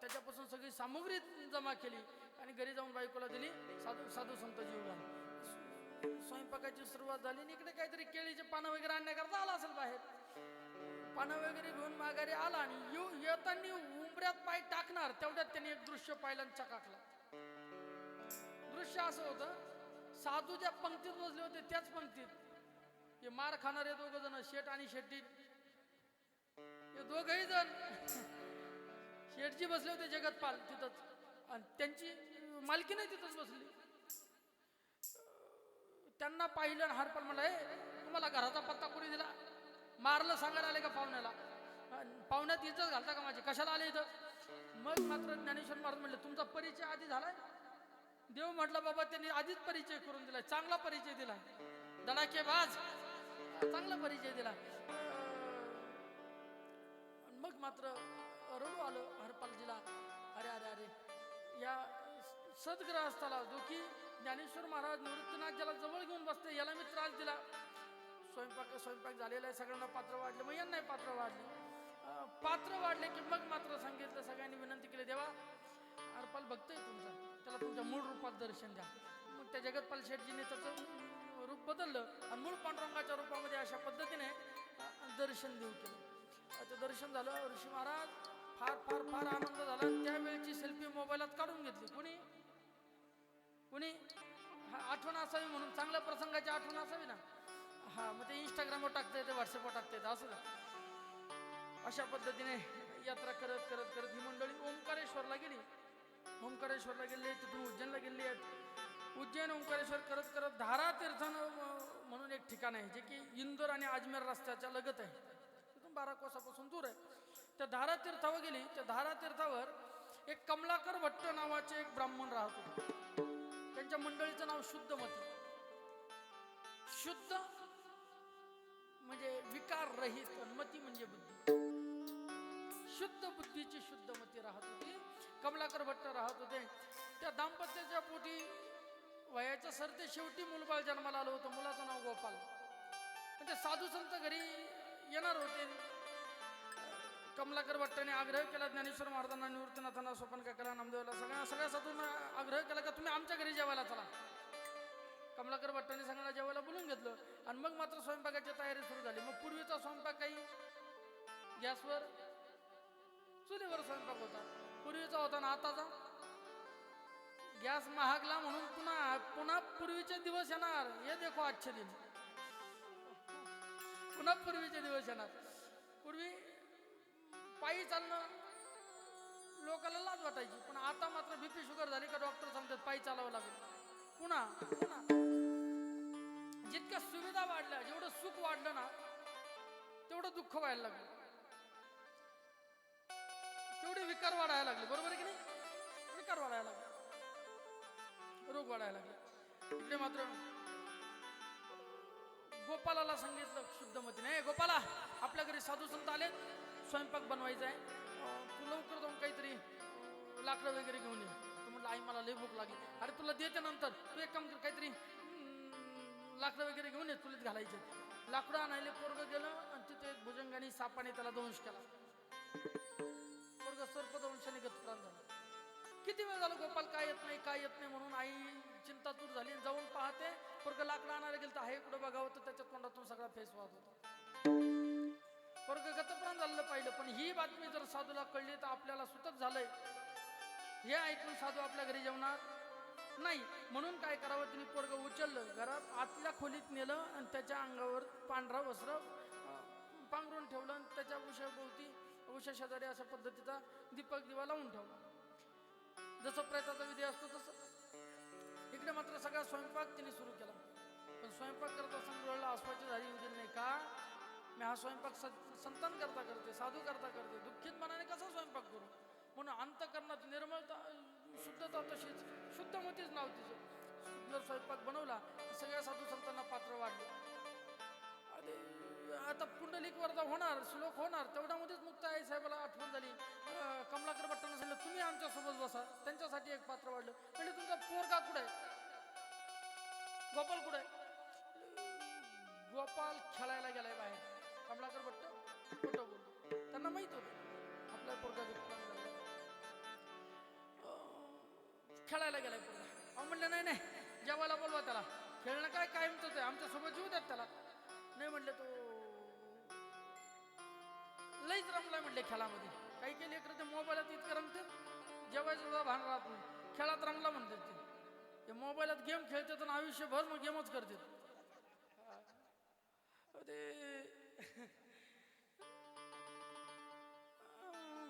त्याच्यापासून सगळी सामुग्री जमा केली आणि घरी जाऊन बायकोला दिली. साधू संत जीव स्वयंपाकाची सुरुवात झाली आणि इकडे काहीतरी केळीचे पानं वगैरे आणण्याकरता आला असेल बाहेर. पानं वगैरे घेऊन माघारी आला आणि येताना उंबऱ्यात पाय टाकणार तेवढ्यात त्यांनी एक दृश्य पाहिलं आणि चकाकला. दृश्य असं होतं, साधू ज्या पंक्तीत बसले होते त्याच पंक्तीत हे मार खाणारे 2 जण, शेठ आणि शेट्टी, हे 2घही जण शेठजी बसले होते जगतपाल तिथंच आणि त्यांची मालकी नाही तिथंच बसली. त्यांना पाहिलं आणि हरपाल म्हणला, हे तुम्हाला घराचा पत्ता कोणी दिला? मारलं सांगायला आले का पाहुण्याला? पाहुण्यात इज्जत घालता का माझी? कशाला आले इथं? मग मात्र ज्ञानेश्वर महाराज म्हणले, तुमचा परिचय आधी झालाय? देव म्हटलं, बाबा त्यांनी आधीच परिचय करून दिलाय, चांगला परिचय दिला, धडाकेबाज चांगला परिचय दिला. मग मात्र रडू आलं हरपालजीला. अरे अरे अरे, या सद्ग्रहस्थाला जो की ज्ञानेश्वर महाराज निवृत्तीनाथ ज्याला जवळ घेऊन बसते, याला मी त्रास दिला. स्वयंपाक झालेला आहे, सगळ्यांना पात्र वाढले, मग यांनाही पात्र वाढले. पात्र वाढले की मग मात्र सांगितलं, सगळ्यांनी विनंती केली, देवा हरपाल भक्त आहे तुमचा, त्याला तुमच्या मूळ रूपात दर्शन द्या. मग त्या जगतपाल शेठजीने त्याचं रूप बदललं आणि मूळ पांडुरंगाच्या रूपामध्ये अशा पद्धतीने दर्शन देऊ केलं. ते दर्शन झालं. ऋषी महाराज फार फार फार आनंद झाला. त्यावेळेची सेल्फी मोबाईलात काढून घेतली. कुणी आठवण असावी म्हणून, चांगल्या प्रसंगाची आठवण असावी ना. हा, मग ते इंस्टाग्रामवर टाकता येते, व्हॉट्सअपवर टाकता येते, असं ना. अशा पद्धतीने यात्रा करत करत करत ही मंडळी ओंकारेश्वरला गेली. ओंकारेश्वरला गेले, तिथून उज्जैनला गेली आहेत. उज्जैन ओंकारेश्वर करत करत धारातीर्थ म्हणून एक ठिकाण आहे, जे की इंदोर आणि अजमेर रस्त्याच्या लगत आहे, 12 कोसापासून दूर आहे. त्या धारातीर्थावर गेली. त्या धारातीर्थावर एक कमलाकर भट्ट नावाचे एक ब्राह्मण राहत होते. त्यांच्या मंडळीचं नाव शुद्धमती. शुद्ध म्हणजे विकार रहित, मती म्हणजे बुद्धी. शुद्ध बुद्धीची शुद्धमती राहत होती. कमलाकर भट्ट राहत होते. त्या दाम्पत्याच्या पोटी वयाच्या सरते शेवटी मूलबाळ जन्माला आलं होतं. मुलाचं नाव गोपाल. म्हणजे साधू संत घरी येणार होते. कमलाकर भट्टाने आग्रह केला ज्ञानेश्वर महाराजांना, निवृत्तीनाथांना, स्वपन काकाला, नामदेवाला, सगळ्या साधूंना आग्रह केला का तुम्ही आमच्या घरी जेवायला चला. कमलाकर भट्टाने सगळ्यांना जेवायला बोलून घेतलं आणि मग मात्र स्वयंपाकाची तयारी सुरू झाली. मग पूर्वीचा स्वयंपाक काही गॅसवर, चुलीवर स्वयंपाक होता. पूर्वीचा होता ना आताचा गॅस महागला म्हणून पुन्हा पुन्हा पूर्वीचे दिवस येणार. हे देखो आजचे दिन, पुन्हा पूर्वीचे दिवस येणार. पूर्वी पायी चालणं लोकांना लाज वाटायची, पण आता मात्र बीपी शुगर झाली का डॉक्टर सांगतात पायी चालावं लागेल. पुन्हा पुन्हा जितक्या सुविधा वाढल्या, जेवढं सुख वाढलं ना तेवढं दुःख व्हायला लागलं, तेवढे विकार वाढायला लागले. बरोबर आहे की नाही? विकार वाढायला लागले, रोग वाढायला लागले. इकडे मात्र गोपालाला सांगितलं शुद्धमतीने, गोपाला आपल्या घरी साधू संत आलेत, स्वयंपाक बनवायचा आहे, तू लवकर जाऊन काहीतरी लाकडं वगैरे घेऊन ये. तू म्हटलं आई मला लई भूक लागली. अरे तुला देते नंतर, तू एक काम कर, काहीतरी लाकडं वगैरे घेऊन ये, चुलीत घालायचे. लाकडं आणायला पोरगं गेलं आणि तिथे एक भुजंगाने सापाने त्याला दंश केला. पोरगं सर्पदंशाने गतप्राण झाला. किती वेळ झाला गोपाल काय येत नाही काय येत नाही म्हणून आई चिंतातूर झाली. जाऊन पाहते पोरगं लाकडं आणायला गेलं तर आहे इकडं बघावं तर त्याच्या तोंडातून सगळा फेस वाहत होता. पोरगं गतप्राण झालेलं पाहिलं, पण ही बातमी जर साधूला कळली तर आपल्याला सुतक झालंय. हे ऐकून साधू आपल्या घरी जेवणार नाही, म्हणून काय करावं, तिने पोरगं उचललं, घरात आतल्या खोलीत नेलं आणि त्याच्या अंगावर पांढरा वस्त्र पांघरून ठेवलं आणि त्याच्या उशाभोवती उशा शेजारी अशा पद्धतीचा दीपक दिवा लावून ठेवला. जसं प्रेताचा विधी असतो तसं. इकडे मात्र सगळा स्वयंपाक तिने सुरू केला. पण स्वयंपाक करत असताना आसपासची झाली होती नाही का, मी हा स्वयंपाक संतान करता करते, साधू करता करते, दुःखित मनाने कसा स्वयंपाक करू. म्हणून अंतकरणात निर्मळता शुद्धता तशीच शुद्धमतीच नाव तिचं. सुंदर स्वयंपाक बनवला, सगळ्या साधू संतांना पात्र वाढले. आता पुंडलिक वरदा होणार, श्लोक होणार, तेवढ्यामध्येच मुक्ताई साहेबाला आठवण झाली. कमलाकर भट्टांना सांगितलं तुम्ही आमच्या सोबत बसा, त्यांच्यासाठी एक पात्र वाढलं. म्हणजे तुमचा पोरगा कुठे आहे, गोपाल कुठे आहे? गोपाल खेळायला गेलाय बाहेर. कमलाकर भट्ट खोटं बोलतो, त्यांना माहित होतं आपला पोरगा खेळायला गेलाय पोरगा. अहो म्हणलं नाही नाही जेवायला बोलवा त्याला, खेळणं काय कायमच आहे, आमच्या सोबत येऊ द्यात त्याला. नाही म्हणले तो लईच रमलाय म्हणले खेळामध्ये. काही काही लेकरं ते मोबाईलात इतकं रमते, जेवायचं सुद्धा भान राहत नाही, खेळात रमला म्हणतात ते मोबाईलात गेम खेळतात आणि आयुष्यभर मग गेमच करतात. ते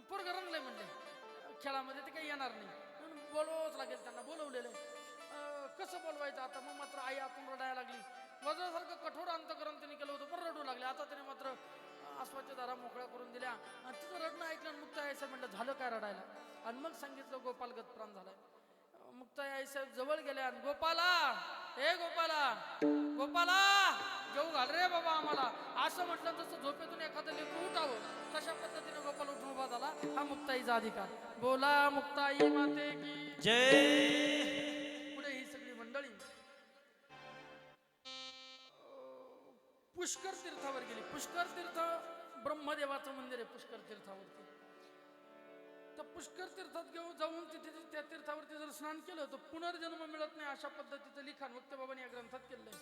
पोरगं रंगलंय म्हणले खेळामध्ये, ते काही येणार नाही म्हणून बोलवावंच लागेल. त्यांना बोलवलेलं आहे. कसं बोलवायचं आता? मग मात्र आई आतून रडायला लागली. वज्रासारखं कठोर अंतकरण त्यांनी केलं होतं, पण रडू लागले. आता त्याने मात्र आसपासच्या दारा मोकळ्या करून दिल्या आणि तिचं रडणं ऐकलं. मुक्ताई आई साहेब म्हटलं झालं काय रडायला? आणि मग सांगितलं गोपाल गतप्राण झालाय. मुक्ताई आई साहेब जवळ गेल्या आणि गोपाला, हे गोपाला, गोपाला जेऊ घाल रे बाबा आम्हाला, असं म्हटलं. जसं झोपेतून एखादं लेकरू उठावं तशा पद्धतीने गोपाल उठून उभा झाला. हा मुक्ताईचा अधिकार. बोला मुक्ताई माते की जय. पुढे ही सगळी मंडळी पुष्कर तीर्थावर गेली. पुष्कर तीर्थ ब्रह्मदेवाचं मंदिर आहे. पुष्कर तीर्थावरती तर पुष्कर तीर्थात घेऊन जाऊन तिथे त्या तीर्थावरती जर स्नान केलं तर पुनर्जन्म मिळत नाही, अशा पद्धतीचं लिखाण वक्तबाबांनी या ग्रंथात केलं आहे.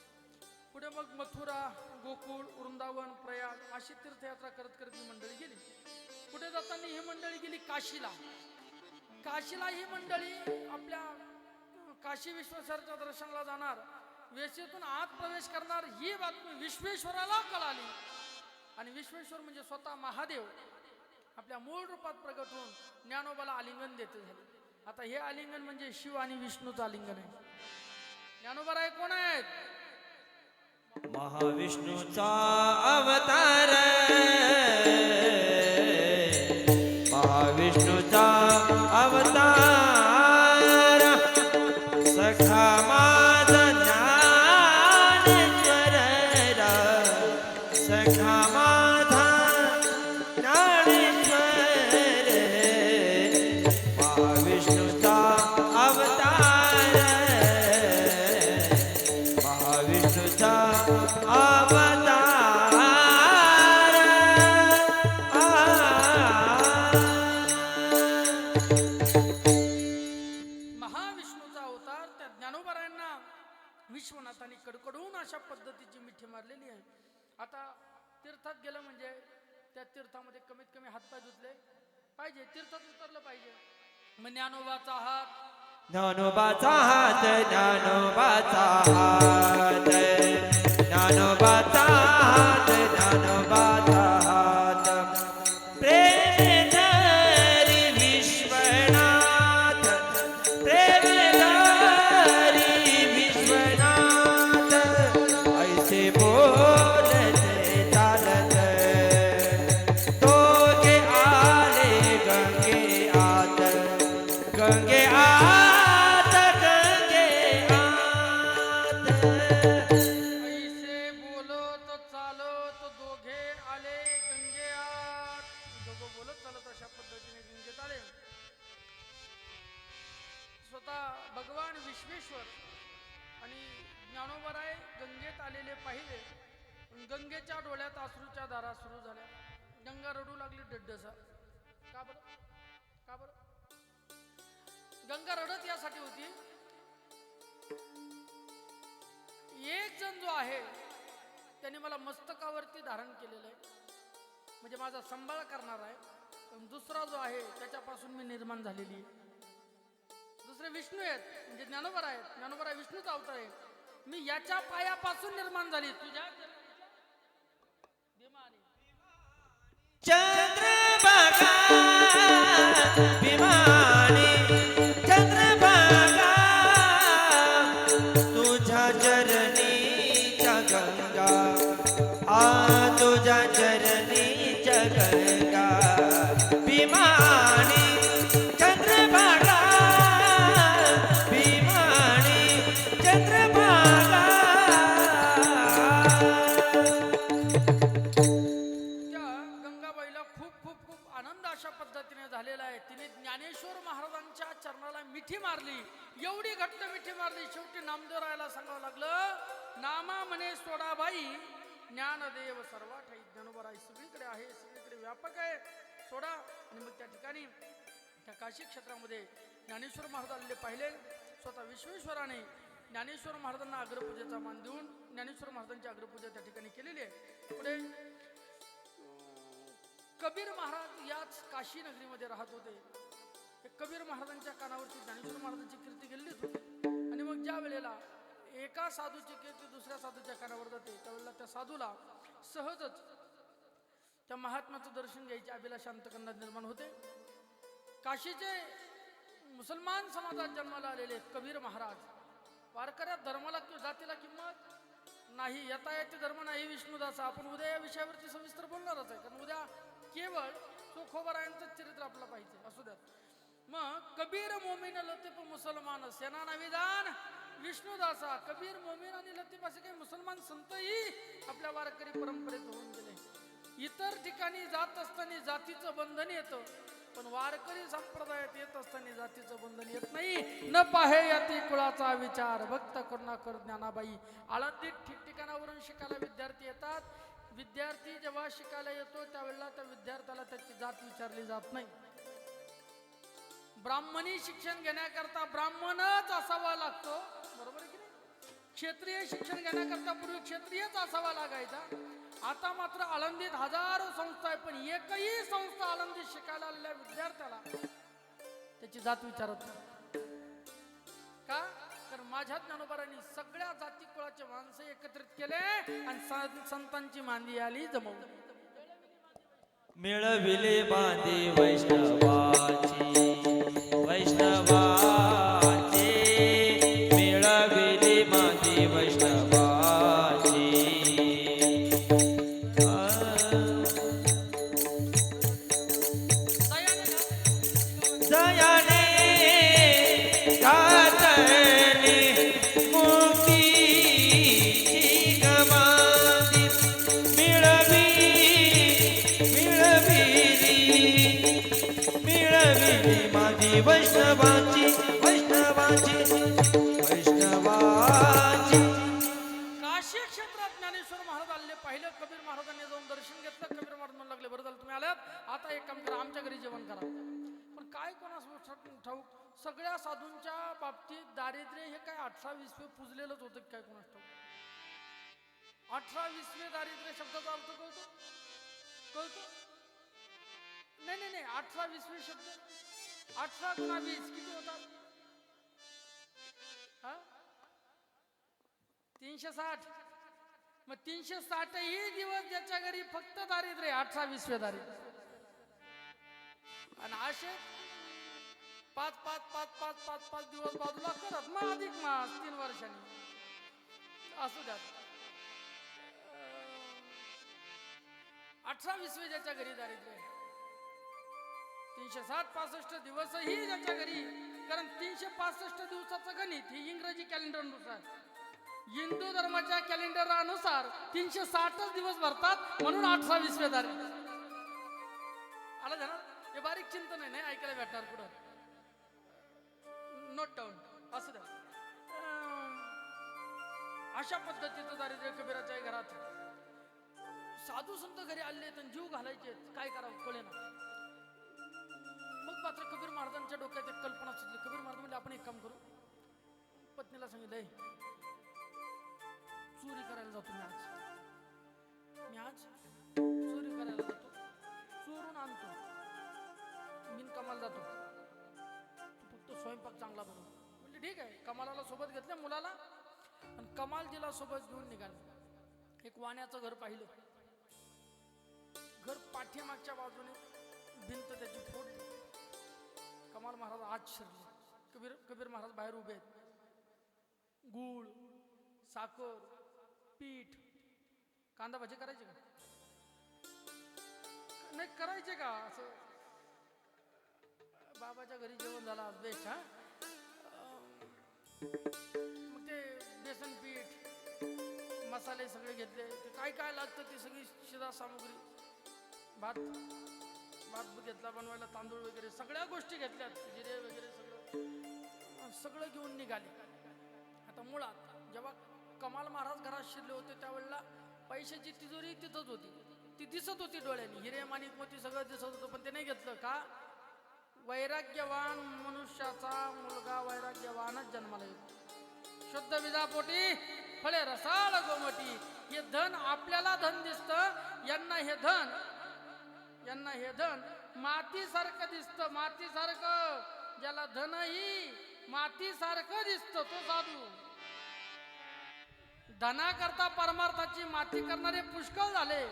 पुढे मग मथुरा, गोकुळ, वृंदावन, प्रयाग अशी तीर्थयात्रा करत करत ही मंडळी गेली. पुढे जाताना ही मंडळी गेली काशीला. काशीला ही मंडळी आपल्या काशी विश्वेश्वराच्या दर्शनाला जाणार, वेशीतून आत प्रवेश करणार. ही बातमी विश्वेश्वराला कळाली आणि विश्वेश्वर म्हणजे स्वतः महादेव आपल्या मूळ रूपात प्रगट होऊन ज्ञानोबाला आलिंगन देते झाले. आता हे आलिंगन म्हणजे शिव आणि विष्णूचं आलिंगन आहे. ज्ञानोबा कोण आहेत? महाविष्णूचा अवतार, महाविष्णूचा अवतार, सखा माझा ज्ञानेश्वर, सखा माझा ज्ञानेश्वर, महाविष्णूचा अवतार, महाविष्णूचा अवतार. महाविष्णूचा अवतार त्या ज्ञानोबारायांना विश्वनाथांनी कडकडून अशा पद्धतीची मिठी मारलेली आहे. आता तीर्थात गेलं म्हणजे त्या तीर्थामध्ये कमीत कमी हातपाय धुतले पाहिजे, तीर्थात उतरलं पाहिजे. मग ज्ञानोबाचा हात ज्ञानोबाचा हात ज्ञानोबाचा हात ज्ञानोबाचा हात ज्ञानोबाचा हात प्रेम धरी विश्वनाथ प्रेम धरी विश्वनाथ ऐसे बोलते चालत दोघे आले गंगे आत गंगे आत गंगे आत ऐसे बोलत चालत दोघे आले गंगेआत. दोघं बोलत चालत अशा पद्धतीने गंगेत आले. स्वतः भगवान विश्वेश्वर आणि ज्ञानोबराय गंगेत आलेले पाहिले. गंगेच्या डोळ्यात अश्रूच्या धारा सुरू झाल्या. गंगा रडू लागली डड्डसा. का बरं? का बरं? गंगा रडत यासाठी होती, एक जण जो आहे त्याने मला मस्तकावरती धारण केलेलं आहे, म्हणजे माझा सांभाळ करणार आहे. पण दुसरा जो आहे त्याच्यापासून मी निर्माण झालेली आहे. दुसरे विष्णू आहेत, म्हणजे ज्ञानोबा आहेत. ज्ञानोबा विष्णूचा अवतार आहे. मी याच्या पायापासून निर्माण झाली. तुझ्या चंद्रभागा विमानी चंद्रभागा तुझ्या चरणीच्या गंगा आ तुझ्या चरणीच्या गंगा विमानी चंद्रभागा विमानी चंद्रभागा आनंद अशा पद्धतीने झालेला आहे. तिने ज्ञानेश्वर महाराजांच्या चरणाला मिठी मारली. एवढी घट्ट मिठी मारली, शेवटी नामदेवरायाला सांगावं लागलं, नामा म्हणे सोडाबाई ज्ञानदेव सर्वा ठाई. ज्ञानोबराय सगळीकडे आहे, सगळीकडे व्यापक आहे, सोडा. आणि मग त्या ठिकाणी त्या काशी क्षेत्रामध्ये ज्ञानेश्वर महाराज आलेले पाहिले. स्वतः विश्वेश्वराने ज्ञानेश्वर महाराजांना अग्रपूजेचा मान देऊन ज्ञानेश्वर महाराजांची अग्रपूजा त्या ठिकाणी केलेली आहे. पुढे कबीर महाराज याच काशी नगरीमध्ये राहत होते. कबीर महाराजांच्या कानावरती ज्ञानेश्वर महाराजांची कीर्ती गेलेलीच होती. आणि मग ज्या वेळेला एका साधूची कीर्ती दुसऱ्या साधूच्या कानावर जाते, त्यावेळेला त्या साधूला सहजच त्या महात्म्याचं दर्शन घ्यायची अभिलाषा अंतकरणात निर्माण होते. काशीचे मुसलमान समाजात जन्माला आलेले कबीर महाराज वारकऱ्यात धर्माला जातीला किंमत नाही, यथायती धर्म नाही विष्णुदासा. आपण उद्या या विषयावरती सविस्तर बोलणारच आहे, कारण उद्या केवळ चोखोबरायांचं चरित्र आपलं पाहिजे. असू द्यात. मग कबीर मोमीन लतीफ मुसलमान सेना नाविदान विष्णुदासा. कबीर मोमीन आणि लतीफ असे काही मुसलमान संतही आपल्या वारकरी परंपरेत होऊन गेले. इतर ठिकाणी जात असताना जातीचं बंधन येतं, पण वारकरी संप्रदायात येत असताना जातीचं बंधन येत नाही. न पाहे याती कुळाचा विचार भक्त करुणाकर ज्ञानाबाई. आळंदीत ठिकठिकाणावरून शिकायला विद्यार्थी येतात. विद्यार्थी जेव्हा शिकायला येतो त्यावेळेला त्या विद्यार्थ्याला त्याची जात विचारली जात नाही. ब्राह्मणी शिक्षण घेण्याकरता ब्राह्मणच असावा लागतो, बरोबर आहे की नाही? क्षत्रिय शिक्षण घेण्याकरता पूर्वी क्षत्रियच असावा लागायचा. आता मात्र आळंदीत हजारो संस्था आहे, पण एकही संस्था आळंदीत शिकायला आलेल्या विद्यार्थ्याला त्याची जात विचारत नाही. का? कारण माझ्या ज्ञानोबारांनी सगळ्या जाती कुळाचे माणसं एकत्रित केले आणि संतांची मांदी आली जमवली. मिळविले बांधे वैष्णवाची वैष्णवाची मिळविले बांधे वैष्णवाची दयाने घातली मुक्तीची गमांदी मिळविली माझी वैष्णवाची वैष्णवाची वैष्णवाची. काशी क्षेत्रात ज्ञानेश्वर महाराज आले पाहिलं. कबीर महाराजांनी जाऊन दर्शन घेतलं. कबीर महाराज म्हणू लागले, बरं झालं तुम्ही आलात, आता एक काम करा, आमच्या घरी जेवण करा. पण काय कोणास ठाऊक सगळ्या साधूंच्या बाबतीत दारिद्र्य हे काय 18-20 पुजलेलंच होतं काय कोणास ठाऊक. 18-20 दारिद्र्य शब्दाचा अर्थ कळतो? कळतो? नाही 18-20 शब्द. 18 गुणा 20 किती होतात? 360. मग 360ही दिवस ज्याच्या घरी फक्त दारिद्र्य 18-20 दारिद्र्य. आणि असे 5 दिवस बाजूला करत मग अधिक मास 3 वर्षांनी असू द्या. 18-20 ज्याच्या घरी दारिद्र्य 360-65 दिवसही ज्याच्या घरी. कारण 365 दिवसाचं गणित ही इंग्रजी कॅलेंडरनुसार, हिंदू धर्माच्या कॅलेंडरानुसार 360 दिवस भरतात म्हणून 18-20 दारिद्र्य. आला झाला. हे बारीक चिंतन आहे, नाही ऐकायला भेटणार पुढं. नोट डाऊन असू द्या. अशा पद्धतीचं दारिद्र्य कबीराच्या घरात. साधू संत घरी आले तर जीव घालायचे, काय करावं कळेना. मग मात्र कबीर महाराजांच्या डोक्यात एक कल्पना सुचली. कबीर महाराज म्हणजे आपण एक काम करू. पत्नीला सांगितलंय चोरी करायला जातो मी आज चोरी करायला जातो, चोरून आणतो, मी कमाल जातो, तू फक्त स्वयंपाक चांगला बनव. म्हणजे ठीक आहे. कमालाला सोबत घेतल्या मुलाला आणि कमालजीला सोबत घेऊन निघाले. एक वाण्याचं घर पाहिलं. घर पाठीमागच्या बाजूने भिंत त्याची फोडली. कमाल महाराज आत शिरले. कबीर महाराज बाहेर उभे आहेत. गूळ, साखर, पीठ, कांदा भाजी करायचे का? नाही करायचे का? असं बाबाच्या घरी जेवण झालं आज बेस्ट. हा मग ते बेसन पीठ, मसाले सगळे घेतले. ते काय काय लागतं ते सगळी शिधा सामुग्री, भात घेतला बनवायला, तांदूळ वगैरे सगळ्या गोष्टी घेतल्यात, जिरे वगैरे सगळं घेऊन निघाले. आता मुळात जेव्हा कमाल महाराज घरात शिरले होते त्यावेळेला पैशाची तिजोरी तिथंच होती. ती दिसत होती डोळ्यांनी, हिरे माणिक मोती सगळं दिसत होतं, पण ते नाही घेतलं का? वैराग्यवान मनुष्याचा मुलगा वैराग्यवानच जन्माला येतो. शुद्ध विजापोटी फळे रसाळ गोमटी. हे धन आपल्याला धन दिसतं, यांना हे धन मातीसारखं दिसतं. मातीसारखं. ज्याला धनही मातीसारखं दिसतं तो साधू. धनाकरता परमार्थाची माती करणारे पुष्कळ झाले,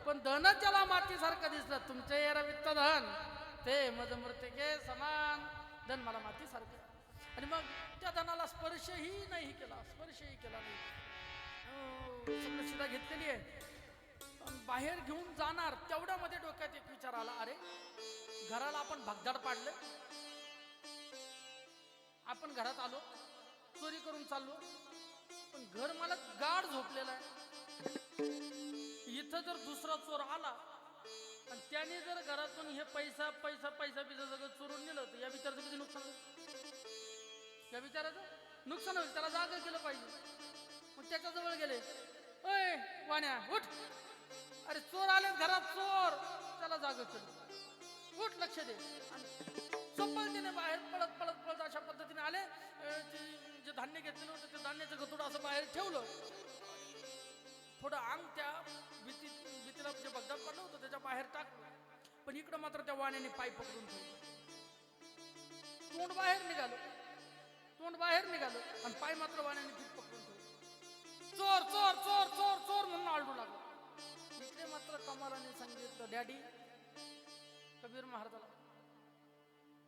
पण धनच ज्याला मातीसारखं दिसलं. तुमचे वित्त धन ते मजमृतिके समान. धन मला मातीसारखं. आणि मग त्या धनाला स्पर्शही नाही केला नाही. सगळं शिदा घेतलेली आहे. बाहेर घेऊन जाणार तेवढ्यामध्ये डोक्यात एक विचार आला. अरे घराला आपण भगदाड पाडलं. आपण घरात आलो, चोरी करून चाललो, पण घर मला गाढ झोपलेला आहे. इथं जर दुसरा चोर आला आणि त्याने जर घरातून हे पैसा सगळं चोरून नेलं तर या विचाराचं किती नुकसान होईल? या विचाराचं नुकसान होईल. त्याला जागा केलं पाहिजे. मग त्याच्याजवळ गेले. ओय वाण्या उठ. अरे चोर आले घरात, चोर. त्याला जागा केलं. उठ, लक्ष दे. आणि चपलतीने बाहेर पळत अशा पद्धतीने आले. जे धान्य घेतलेलं होतं ते धान्याचं गतुडं असं बाहेर ठेवलं. थोडं अंग त्या भीतीला जे बगदाद पडलं होतं त्याच्या बाहेर टाकलं. पण इकडं मात्र त्या वाण्याने पाय पकडून ठेवलं. तोंड बाहेर निघालं आणि पाय मात्र वाण्याने फिट पकडून ठेवलं. चोर चोर चोर चोर चोर म्हणून आळडू लागला. इकडे मात्र कमालाने सांगितलं, डॅडी कबीर महाराजाला,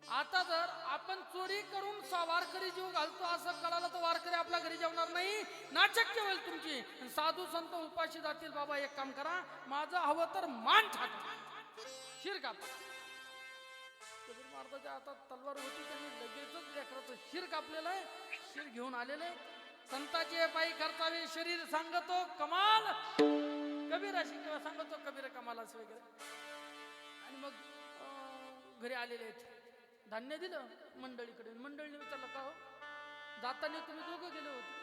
आता जर आपण चोरी करून वारकरी जीव घालतो असं कळालं तर वारकरी आपल्या घरी जेवणार नाही, नाचक्य होईल तुमची. साधू संत उपाशी जातील. बाबा एक काम करा, माझं हवं तर मान छाट, शिर कापा. कबीर महाराजाच्या हातात तलवार होती. त्यांनी लगेचच लेकराचं शिर कापलेलं आहे. शिर घेऊन आलेलं आहे. संताची पायी खर्चावे शरीर सांगतो कमाल कबीर अशी, किंवा सांगतो कबीर कमाल असं वगैरे. आणि मग घरी आलेले आहेत. धान्य दिलं मंडळीकडे. मंडळीने विचारलं, का हो जाताना तुम्ही दोघं गेले होते,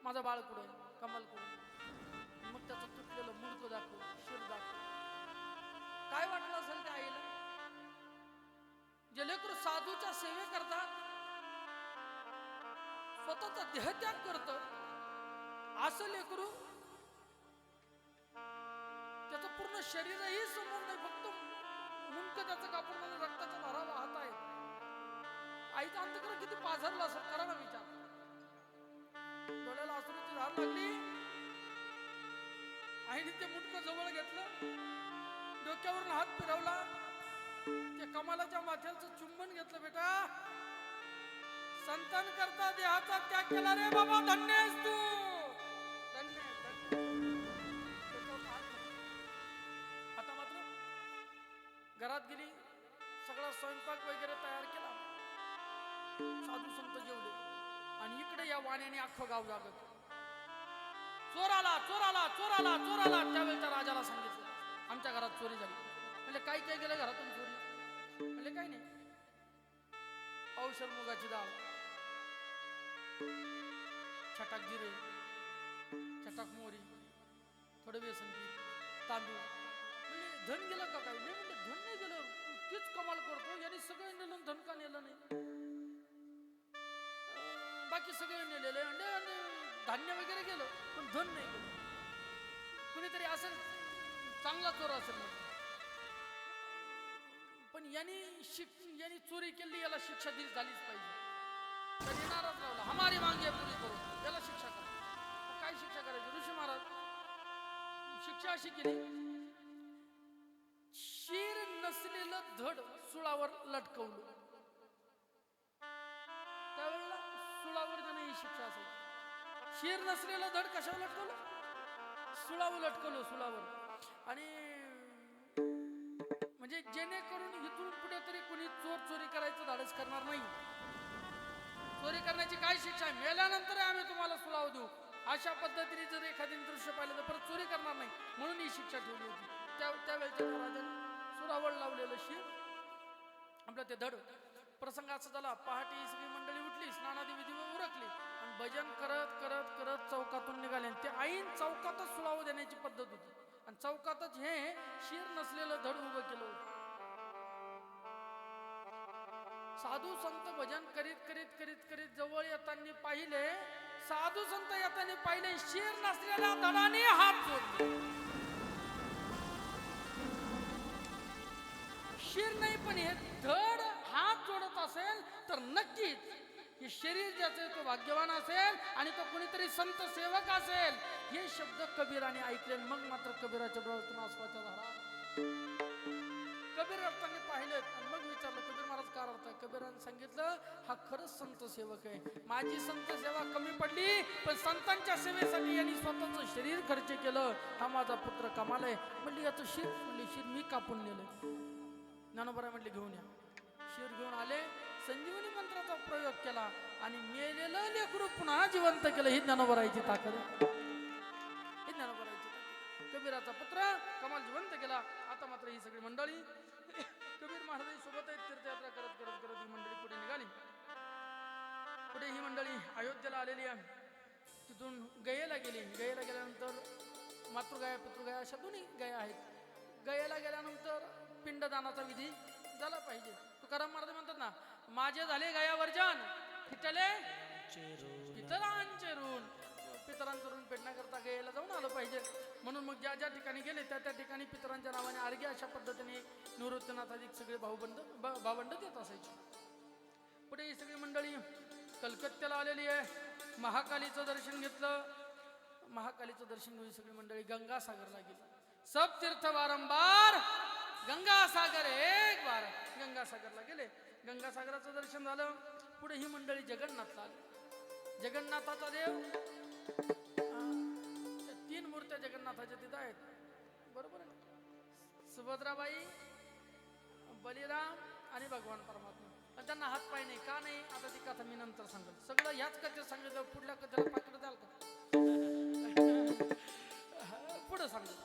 माझा बाळ कुठे, कमाल कुठे? मग त्याचं तुटलेलं मुडकं दाखवलं, शिर दाखवलं. काय वाटलं असेल त्या आईला? जे लेकरू साधूच्या सेवे करतात, स्वतःचा देहत्याग करत, असं लेकरू त्याचं पूर्ण शरीरही समोर नाही, फक्त मुंडकं त्याचं कापून म्हणजे रक्ताच्या धारा वाहत आहेत. आईचं अंतःकरण किती पाझरलं असेल, करा ना विचार. धार लागली. आईने ते मुटकं जवळ घेतलं, डोक्यावरून हात फिरवला, त्या कमालाच्या माथ्याचं चुंबन घेतलं. बेटा, संतान करता देहाचा त्याग केला रे बाबा, धन्य आहेस तू, धन्य धन्य. आता मात्र घरात गेली, सगळा स्वयंपाक वगैरे तयार केला. साधू संत जेवले आणि इकडे या वाण्याने अख्खं गाव जागत. चोर आला, चोर आला, चोर आला, चोर आला. त्यावेळेच्या राजाला सांगितलं आमच्या घरात चोरी झाली. म्हणजे काय काय गेलं घरातून चोरी? म्हणजे काय नाही, औषध मुगाची डाळ, छटाक जिरे, छटाक मोरी, थोडं बेसन पीठ, तांदूळ. म्हणजे धन गेलं का काय? नाही म्हणजे धन नाही गेलं, तीच कमाल करतो. यांनी सगळं नेलं, धन का नेलं नाही? बाकी सगळे नेलेले अंडे धान्य वगैरे गेलं, पण धन नाही गेलं. कुणीतरी असेल, चांगला चोर असेल, पण यांनी चोरी केली, याला शिक्षा दिली झालीच पाहिजे. तर नाराज राहिला, हमारी मांगे पुरी करू, याला शिक्षा करा. काय शिक्षा करायची? ऋषी महाराज शिक्षा अशी केली, शीर नसलेलं धड सुळावर लटकवलं. त्यावेळेला सुळावर त्याने ही शिक्षा असायची. शीर नसलेलं धड कशावर लटकवलं? सुळावर लटकवलं, सुळावर. आणि म्हणजे जेणेकरून इथून पुढे तरी कुणी चोरी करायचं धाडस करणार नाही. चोरी करण्याची काय शिक्षा आहे? मेल्यानंतर आम्ही तुम्हाला सुळाव देऊ, अशा पद्धतीने जर एखादी दृश्य पाहिलं तर परत चोरी करणार नाही, म्हणून ही शिक्षा ठेवली होती. त्यावेळेच्या राजाने सुळावर लावलेलं शीर आपलं ते धड. प्रसंग असा झाला, पहाटे ही सगळी मंडळी उठली, स्नानादी विधी उरकली आणि भजन करत करत करत चौकातून निघाले. ते ऐन चौकातच सुळाव देण्याची पद्धत होती आणि चौकातच हे शीर नसलेलं धड उभं केलं होतं. साधू संत भजन करीत करीत करीत करीत जवळ येताना पाहिले, साधू संत येताना पाहिले, शीर नसलेल्या धडाने हात जोडले. शीर नाही, पण हे धड हात जोडत असेल तर नक्कीच हे शरीर ज्याचे तो भाग्यवान असेल आणि तो कुणीतरी संत सेवक असेल. हे शब्द कबीराने ऐकले. मग मात्र कबीराच्या डोळ्यातून आसवाच्या धारा. कबीर अर्थाने पाहिलं आणि मग विचारलं, कबीर महाराज काय अर्थ आहे? कबीराने सांगितलं, हा खरंच संत सेवक आहे. माझी संत सेवा कमी पडली, पण संतांच्या सेवेसाठी यांनी स्वतःचं शरीर खर्च केलं. हा माझा पुत्र कमाल आहे. म्हणली याचं शीर, म्हणली शीर मी कापून नेलं. ज्ञानोबा म्हटले घेऊन या. शीर घेऊन आले, संजीवनी मंत्राचा प्रयोग केला आणि मेलेलं लेकरू पुन्हा जिवंत केलं. ही ज्ञानोबाईची ताकद आहे. ही ज्ञानोबाईची ताकद. कबीराचा पुत्र कमाल जिवंत केला. आता मात्र ही सगळी मंडळी कबीर महाराज सोबत तीर्थयात्रा करत करत करत ही मंडळी पुढे निघाली. पुढे ही मंडळी अयोध्येला आलेली आहे. तिथून गयेला गेली. गयेला गेल्यानंतर मातृगाया पितृगाया अशा दोन्ही गाया आहेत. गयेला गेल्यानंतर पिंडदानाचा विधी झाला पाहिजे. तुकाराम महाराज म्हणतात ना, माझे झाले गाया वर्जन, फिटले पितरांचे ऋण. पितरांचं ऋण पेटण्याकरता गयेला जाऊन आलं पाहिजे. म्हणून मग ज्या ज्या ठिकाणी गेले त्या त्या ठिकाणी पितरांच्या नावाने अर्घ्य अशा पद्धतीने निवृत्तीनाथाधिक सगळे भावंड देत असायचे. पुढे ही सगळी मंडळी कलकत्त्याला आलेली आहे. महाकालीचं दर्शन घेतलं. महाकालीचं दर्शन घेऊन सगळी मंडळी गंगासागरला गेली. सब तीर्थ वारंवार, गंगासागर एक बार. गंगासागरला गेले. गंगासागराचं दर्शन झालं. पुढे ही मंडळी जगन्नाथला आली. जगन्नाथाचा देव, 3 मूर्त्या जगन्नाथाच्या तिथं आहेत, बरोबर आहे. सुभद्राबाई, बलिराम आणि भगवान परमात्मा. त्यांना हात पाय नाही. का नाही? आता ती कथा मी नंतर सांगेल. सगळं ह्याच कथेत सांगितलं. पुढल्या कथेला पाकिट द्याल का? पुढं सांगेल.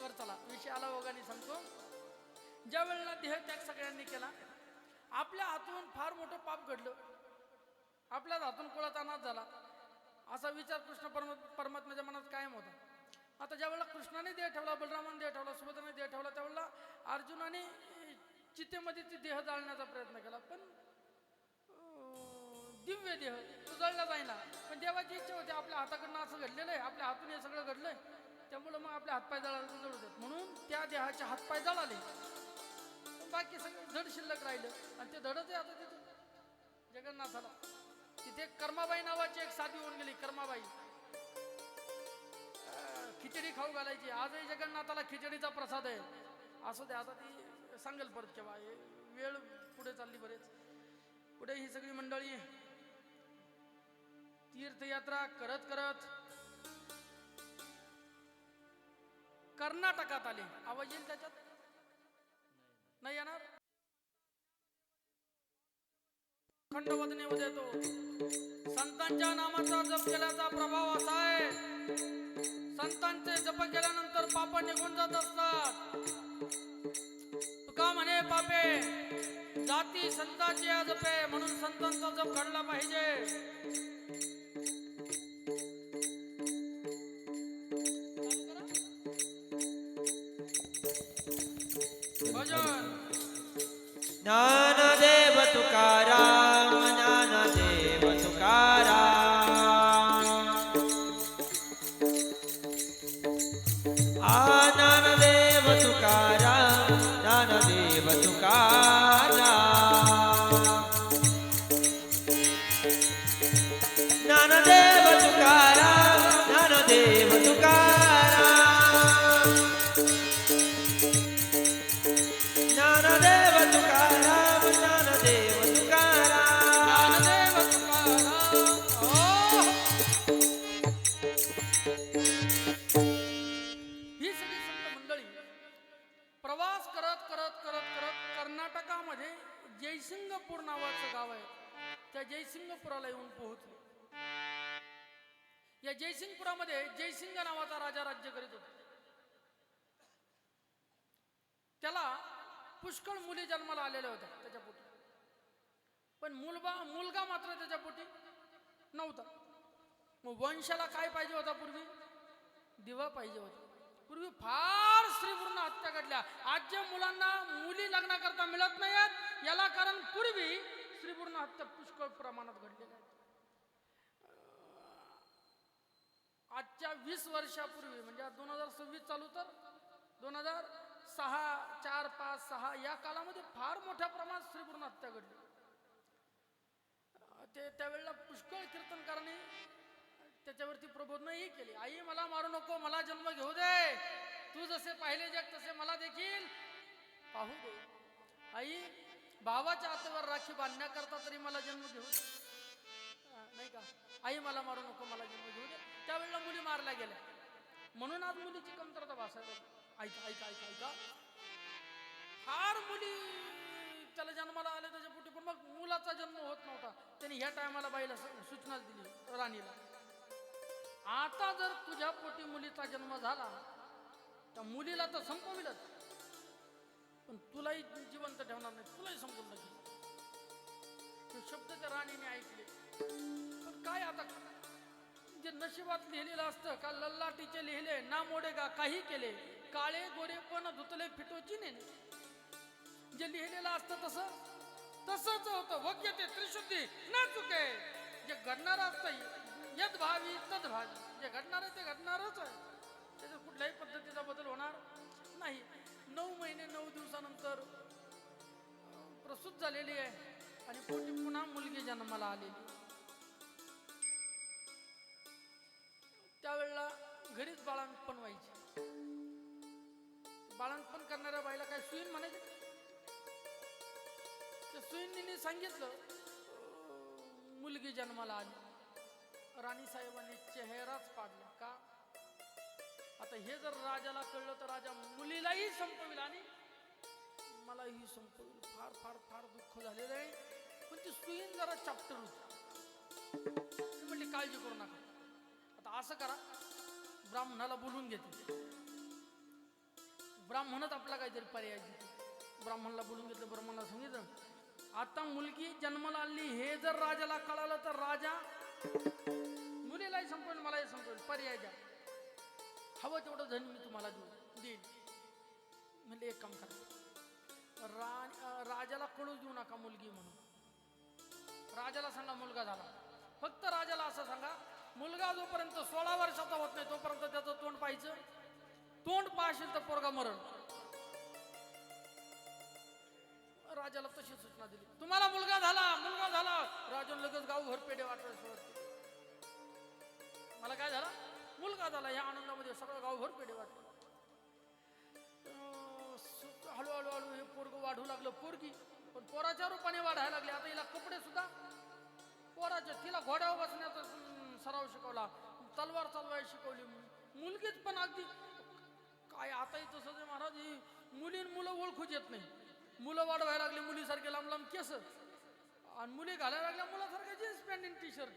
वर चला, विषय आला ओघाने सांगतो. ज्या वेळेला देहत्याग सगळ्यांनी केला, आपल्या हातून फार मोठं पाप घडलं. आपल्याच हातून कुळाचा नाश झाला असा विचार कृष्ण परमात्म्याच्या मनात कायम होता. आता ज्या वेळेला कृष्णाने देह ठेवला, बलरामाने देह ठेवला, सुभद्राने देह ठेवला, त्यावेळेला अर्जुनाने चितेमध्ये ती देह जाळण्याचा प्रयत्न केला. पण दिव्य देह तो जळला जाईना. पण देवाची इच्छा होती, आपल्या हाताकडनं असं घडलेलं आहे, आपल्या हातून हे सगळं घडलंय, त्यामुळं मग आपले हातपाय जळायला जळू देत. म्हणून त्या देहाचे हातपाय जळाले. बाकी सगळं धड शिल्लक राहिलं आणि ते धडच आहे आता तिथं जगन्नाथाला. तिथे कर्माबाई नावाची एक साधी होऊन गेली. कर्माबाई खिचडी खाऊ घालायची. आजही जगन्नाथाला खिचडीचा प्रसाद आहे. असं दे, आता ती सांगेल परत केव्हा. वेळ पुढे चालली बरेच. पुढे ही सगळी मंडळी तीर्थयात्रा करत करत कर्नाटकात आले. आवाज येईल त्याच्यात? नाही येणार? खंडवदनेमध्ये येतो. संतांच्या नामाचा जप केल्याचा प्रभाव असा आहे, संतांचे जप केल्यानंतर पाप निघून जात असतात. तुका म्हणे पापे जाती संतांची जपे, म्हणून संतांचा जप घडला पाहिजे. भजन ज्ञानदेव तुकाराम, ज्ञानदेव तुकाराम. ज्ञानदेव तुकाराम, ज्ञानदेव तुकाराम. ज्ञानदेव तुकाराम, ज्ञानदेव तुकाराम. ज्ञानदेव तुकाराम, ज्ञानदेव तुकाराम. ज्ञानदेव तुकाराम. ही सगळी संत मंडळी प्रवास करत करत करत करत कर्नाटकामध्ये जयसिंगपूर नावाचं गाव आहे, त्या जयसिंगपुराला येऊन पोहोचले. या जयसिंगपुरामध्ये जयसिंग नावाचा राजा राज्य करीत होता. त्याला पुष्कळ मुली जन्माला आलेल्या होत्या त्याच्या पोटी, पण मुलगा मात्र त्याच्या पोटी नव्हता. मग वंशाला काय पाहिजे होता? पूर्वी दिवा पाहिजे होता. पूर्वी फार स्त्रीपूर्ण हत्या घडल्या. आज ज्या मुलांना मुली लग्न करता मिळत नाहीत, याला कारण पूर्वी स्त्रीपूर्ण हत्या पुष्कळ प्रमाणात घडलेल्या आहेत. आजच्या 20 वर्षापूर्वी, म्हणजे 2026 चालू तर 2006, 4, 5, 6 या काळामध्ये फार मोठ्या प्रमाणात स्त्रीपूर्ण हत्या घडली. त्यावेळेला पुष्कळ कीर्तनकारांनी त्याच्यावरती प्रबोधनही केली. आई मला मारू नको, मला जन्म घेऊ दे, तू जसे पाहिले जग तसे मला देखील पाहू दे. आई भावाच्या हातावर राखी बांधण्याकरता तरी मला जन्म घेऊ दे, नाही का? आई मला मारू नको, मला जन्म घेऊ दे. त्यावेळेला मुली मारल्या गेल्या, म्हणून आज मुलीची कमतरता भासायला. ऐका ऐका ऐका ऐका, फार मुली त्याला जन्माला आले त्याच्या पोटी, पण मग मुलाचा जन्म होत नव्हता. त्यांनी ह्या टायमाला बाईला सूचना दिली, राणीला, आता जर तुझ्या पोटी मुलीचा जन्म झाला त्या मुलीला तर संपविलच, पण तुलाही जिवंत ठेवणार नाही, तुलाही संपून टाकेल. हे शब्द त्या राणीने ऐकले. पण काय आता, जे नशिबात लिहिलेलं असतं का, लल्लाटीचे लिहिले ना मोडे का काही केले, काळे गोरे पण धुतले फिटोची ने. जे लिहिलेलं असतं तसंच होतं. वग्य ते त्रिशुद्धी न चुके. जे घडणार असतं यद भावी तद भावी, जे घडणार आहे ते घडणारच आहे, त्याच्यात कुठल्याही पद्धतीचा बदल होणार नाही. 9 महिने 9 दिवसानंतर प्रसूत झालेली आहे आणि पोटी पुन्हा मुलगी जन्माला आलेली. त्यावेळेला घरीच बाळंतपण व्हायचे. बाळंतपण करणाऱ्या बाईला काय सुईन म्हणायचे? त्या सुईनीने सांगितलं मुलगी जन्माला आली. राणी साहेबांनी चेहराच पाडला. का? आता हे जर राजाला कळलं तर राजा मुलीलाही संपविल आणि मलाही संपविल. फार फार फार दुःख झालेलं आहे. पण ती सुईन जरा चॅप्टर होती. म्हणली काळजी करू नका, आता असं करा, ब्राह्मणाला बोलून घेते. ब्राह्मणच आपला काहीतरी पर्याय देते. ब्राह्मणाला बोलून घेतलं. ब्राह्मणाला सांगितलं, आता मुलगी जन्माला आली हे जर राजाला कळालं तर राजा मुलीलाही संपवेल, मलाही संपवेल, पर्याय द्या. हवं तेवढं धन मी तुम्हाला देईन. म्हणजे एक काम करा, राजाला कळू देऊ नका मुलगी म्हणून. राजाला सांगा मुलगा झाला. फक्त राजाला असं सांगा, मुलगा जोपर्यंत 16 वर्षाचा होत नाही तोपर्यंत त्याचं तोंड पाहायचं. तोंड पाहशील तर पोरगा मरण. राजाला तशी सूचना दिली. तुम्हाला मुलगा झाला, मुलगा झाला. राजाने लगेच गावभर पेढे वाटायला सुरुवात केली. मला काय झाला? मुलगा मुलगा झाला या आनंदामध्ये सगळं गावभर पेढे वाटले. हळूहळू हळू हे पोरग वाढू लागलं. पोरगी पण पोराच्या रूपाने वाढायला लागले. आता हिला कपडे सुद्धा पोराचे. तिला घोड्यावर बसण्याचा सराव शिकवला, तलवार चालवायला शिकवली. मुलगीच पण अगदी काय आता तसं जे महाराज ही मुलं ओळखूच येत नाही. मुलं वाढवायला लागली मुलीसारखे लांब लांब केस आणि मुली घालायला लागल्या मुलासारखे जीन्स पॅन्ट आणि टी शर्ट.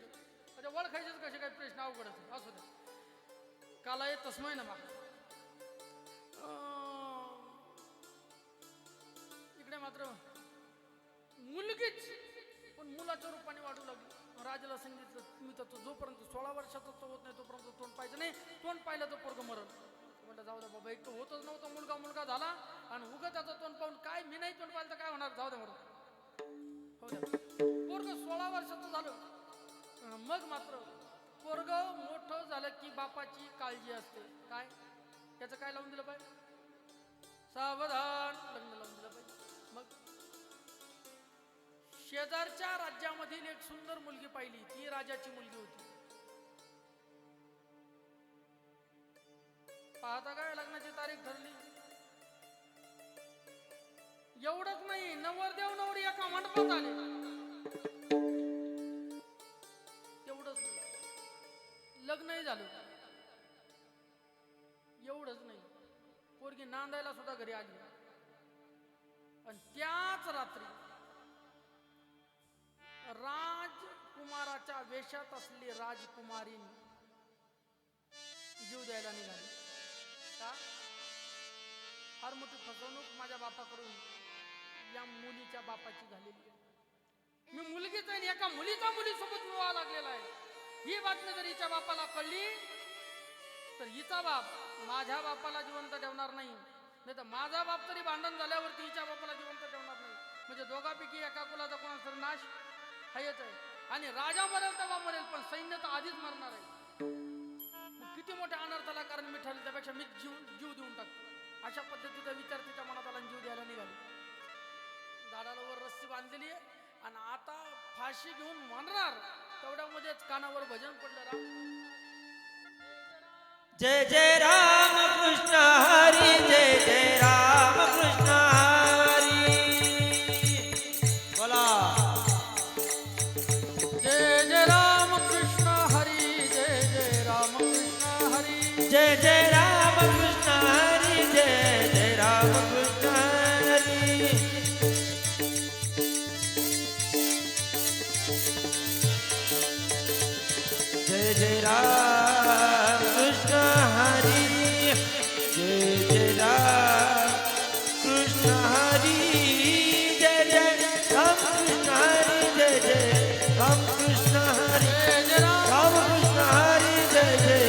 म्हणजे ओळखायचेच कसे काही प्रश्न अवघडच असू दे. काला येतच नाही ना मग. इकडे मात्र मुलगीच पण मुलाच्या रूपाने वाढू लागली. राजाला सांगितलं तुम्ही तर जोपर्यंत 16 वर्षाचा होत नाही तोपर्यंत तोंड पाहिजे नाही. तोंड पाहिलं तर पोरग मरण. म्हटलं जाऊ दे बाबा, एक तर होतच नव्हतं. मुलगा झाला आणि उगा त्याचं तोंड पाहून काय मी नाही तोंड पाहिलं तर काय होणार. जाऊ दे मरून. हो द्या. पोरग 16 वर्षाचं झालं. मग मात्र पोरग मोठं झालं की बापाची काळजी असते. काय त्याचं काय लावून दिलं पाहिजे. सावधान लग्न लावून दिलं पाहिजे. मग शेजारच्या राज्यामधील एक सुंदर मुलगी पाहिली. ती राजाची मुलगी होती. पाहता काय लग्नाची तारीख ठरली. एवढंच नाही, नवरदेव नवरी एका मंडपात आले. एवढंच नाही, लग्नही झालं. एवढंच नाही, पोरगी नांदायला सुद्धा घरी आली. आणि त्याच रात्री राजकुमाराच्या वेशात असलेली राजकुमारी जीव द्यायला निघाली. का? फार मोठी फसवणूक माझ्या बापाकडून या मुलीच्या बापाची झालेली आहे. मी मुलगीच आहे, एका मुलीचा मुलीसोबत विवाह लागलेला आहे. ही बातमी जर हिच्या बापाला कळली तर हिचा बाप माझ्या बापाला जिवंत ठेवणार नाही, नाही तर माझा बाप तरी भांडण झाल्यावरती हिच्या बापाला जिवंत ठेवणार नाही. म्हणजे दोघापैकी एका कुलाचा कोणाचा तरी नाश हायच आहे. आणि राजा मरेल तेव्हा मरेल, पण सैन्य तर आधीच मरणार आहे. किती मोठ्या अनर्थाला कारण मी ठरलं, त्यापेक्षा मी जीव देऊन टाकतो. अशा पद्धतीचा विचार तिच्या मनात आला, जीव द्यायला निघाली. झाडाला वर रस्सी बांधलेली आहे आणि आता फाशी घेऊन म्हणणार तेवढ्यामध्येच कानावर भजन पडलं. जय जय राम कृष्ण हरी, जय जय राम कृष्ण हरी. बोला जय जय राम कृष्ण हरी, जय जय राम कृष्ण हरी. जय जय राम कृष्ण हरी, जय जय राम कृष्ण हरी. जय जय राम कृष्ण हरी, जय जय राम कृष्ण हरी. जय जय राम कृष्ण हरी, जय जय राम कृष्ण हरी. जय जय राम कृष्ण हरी, जय जय.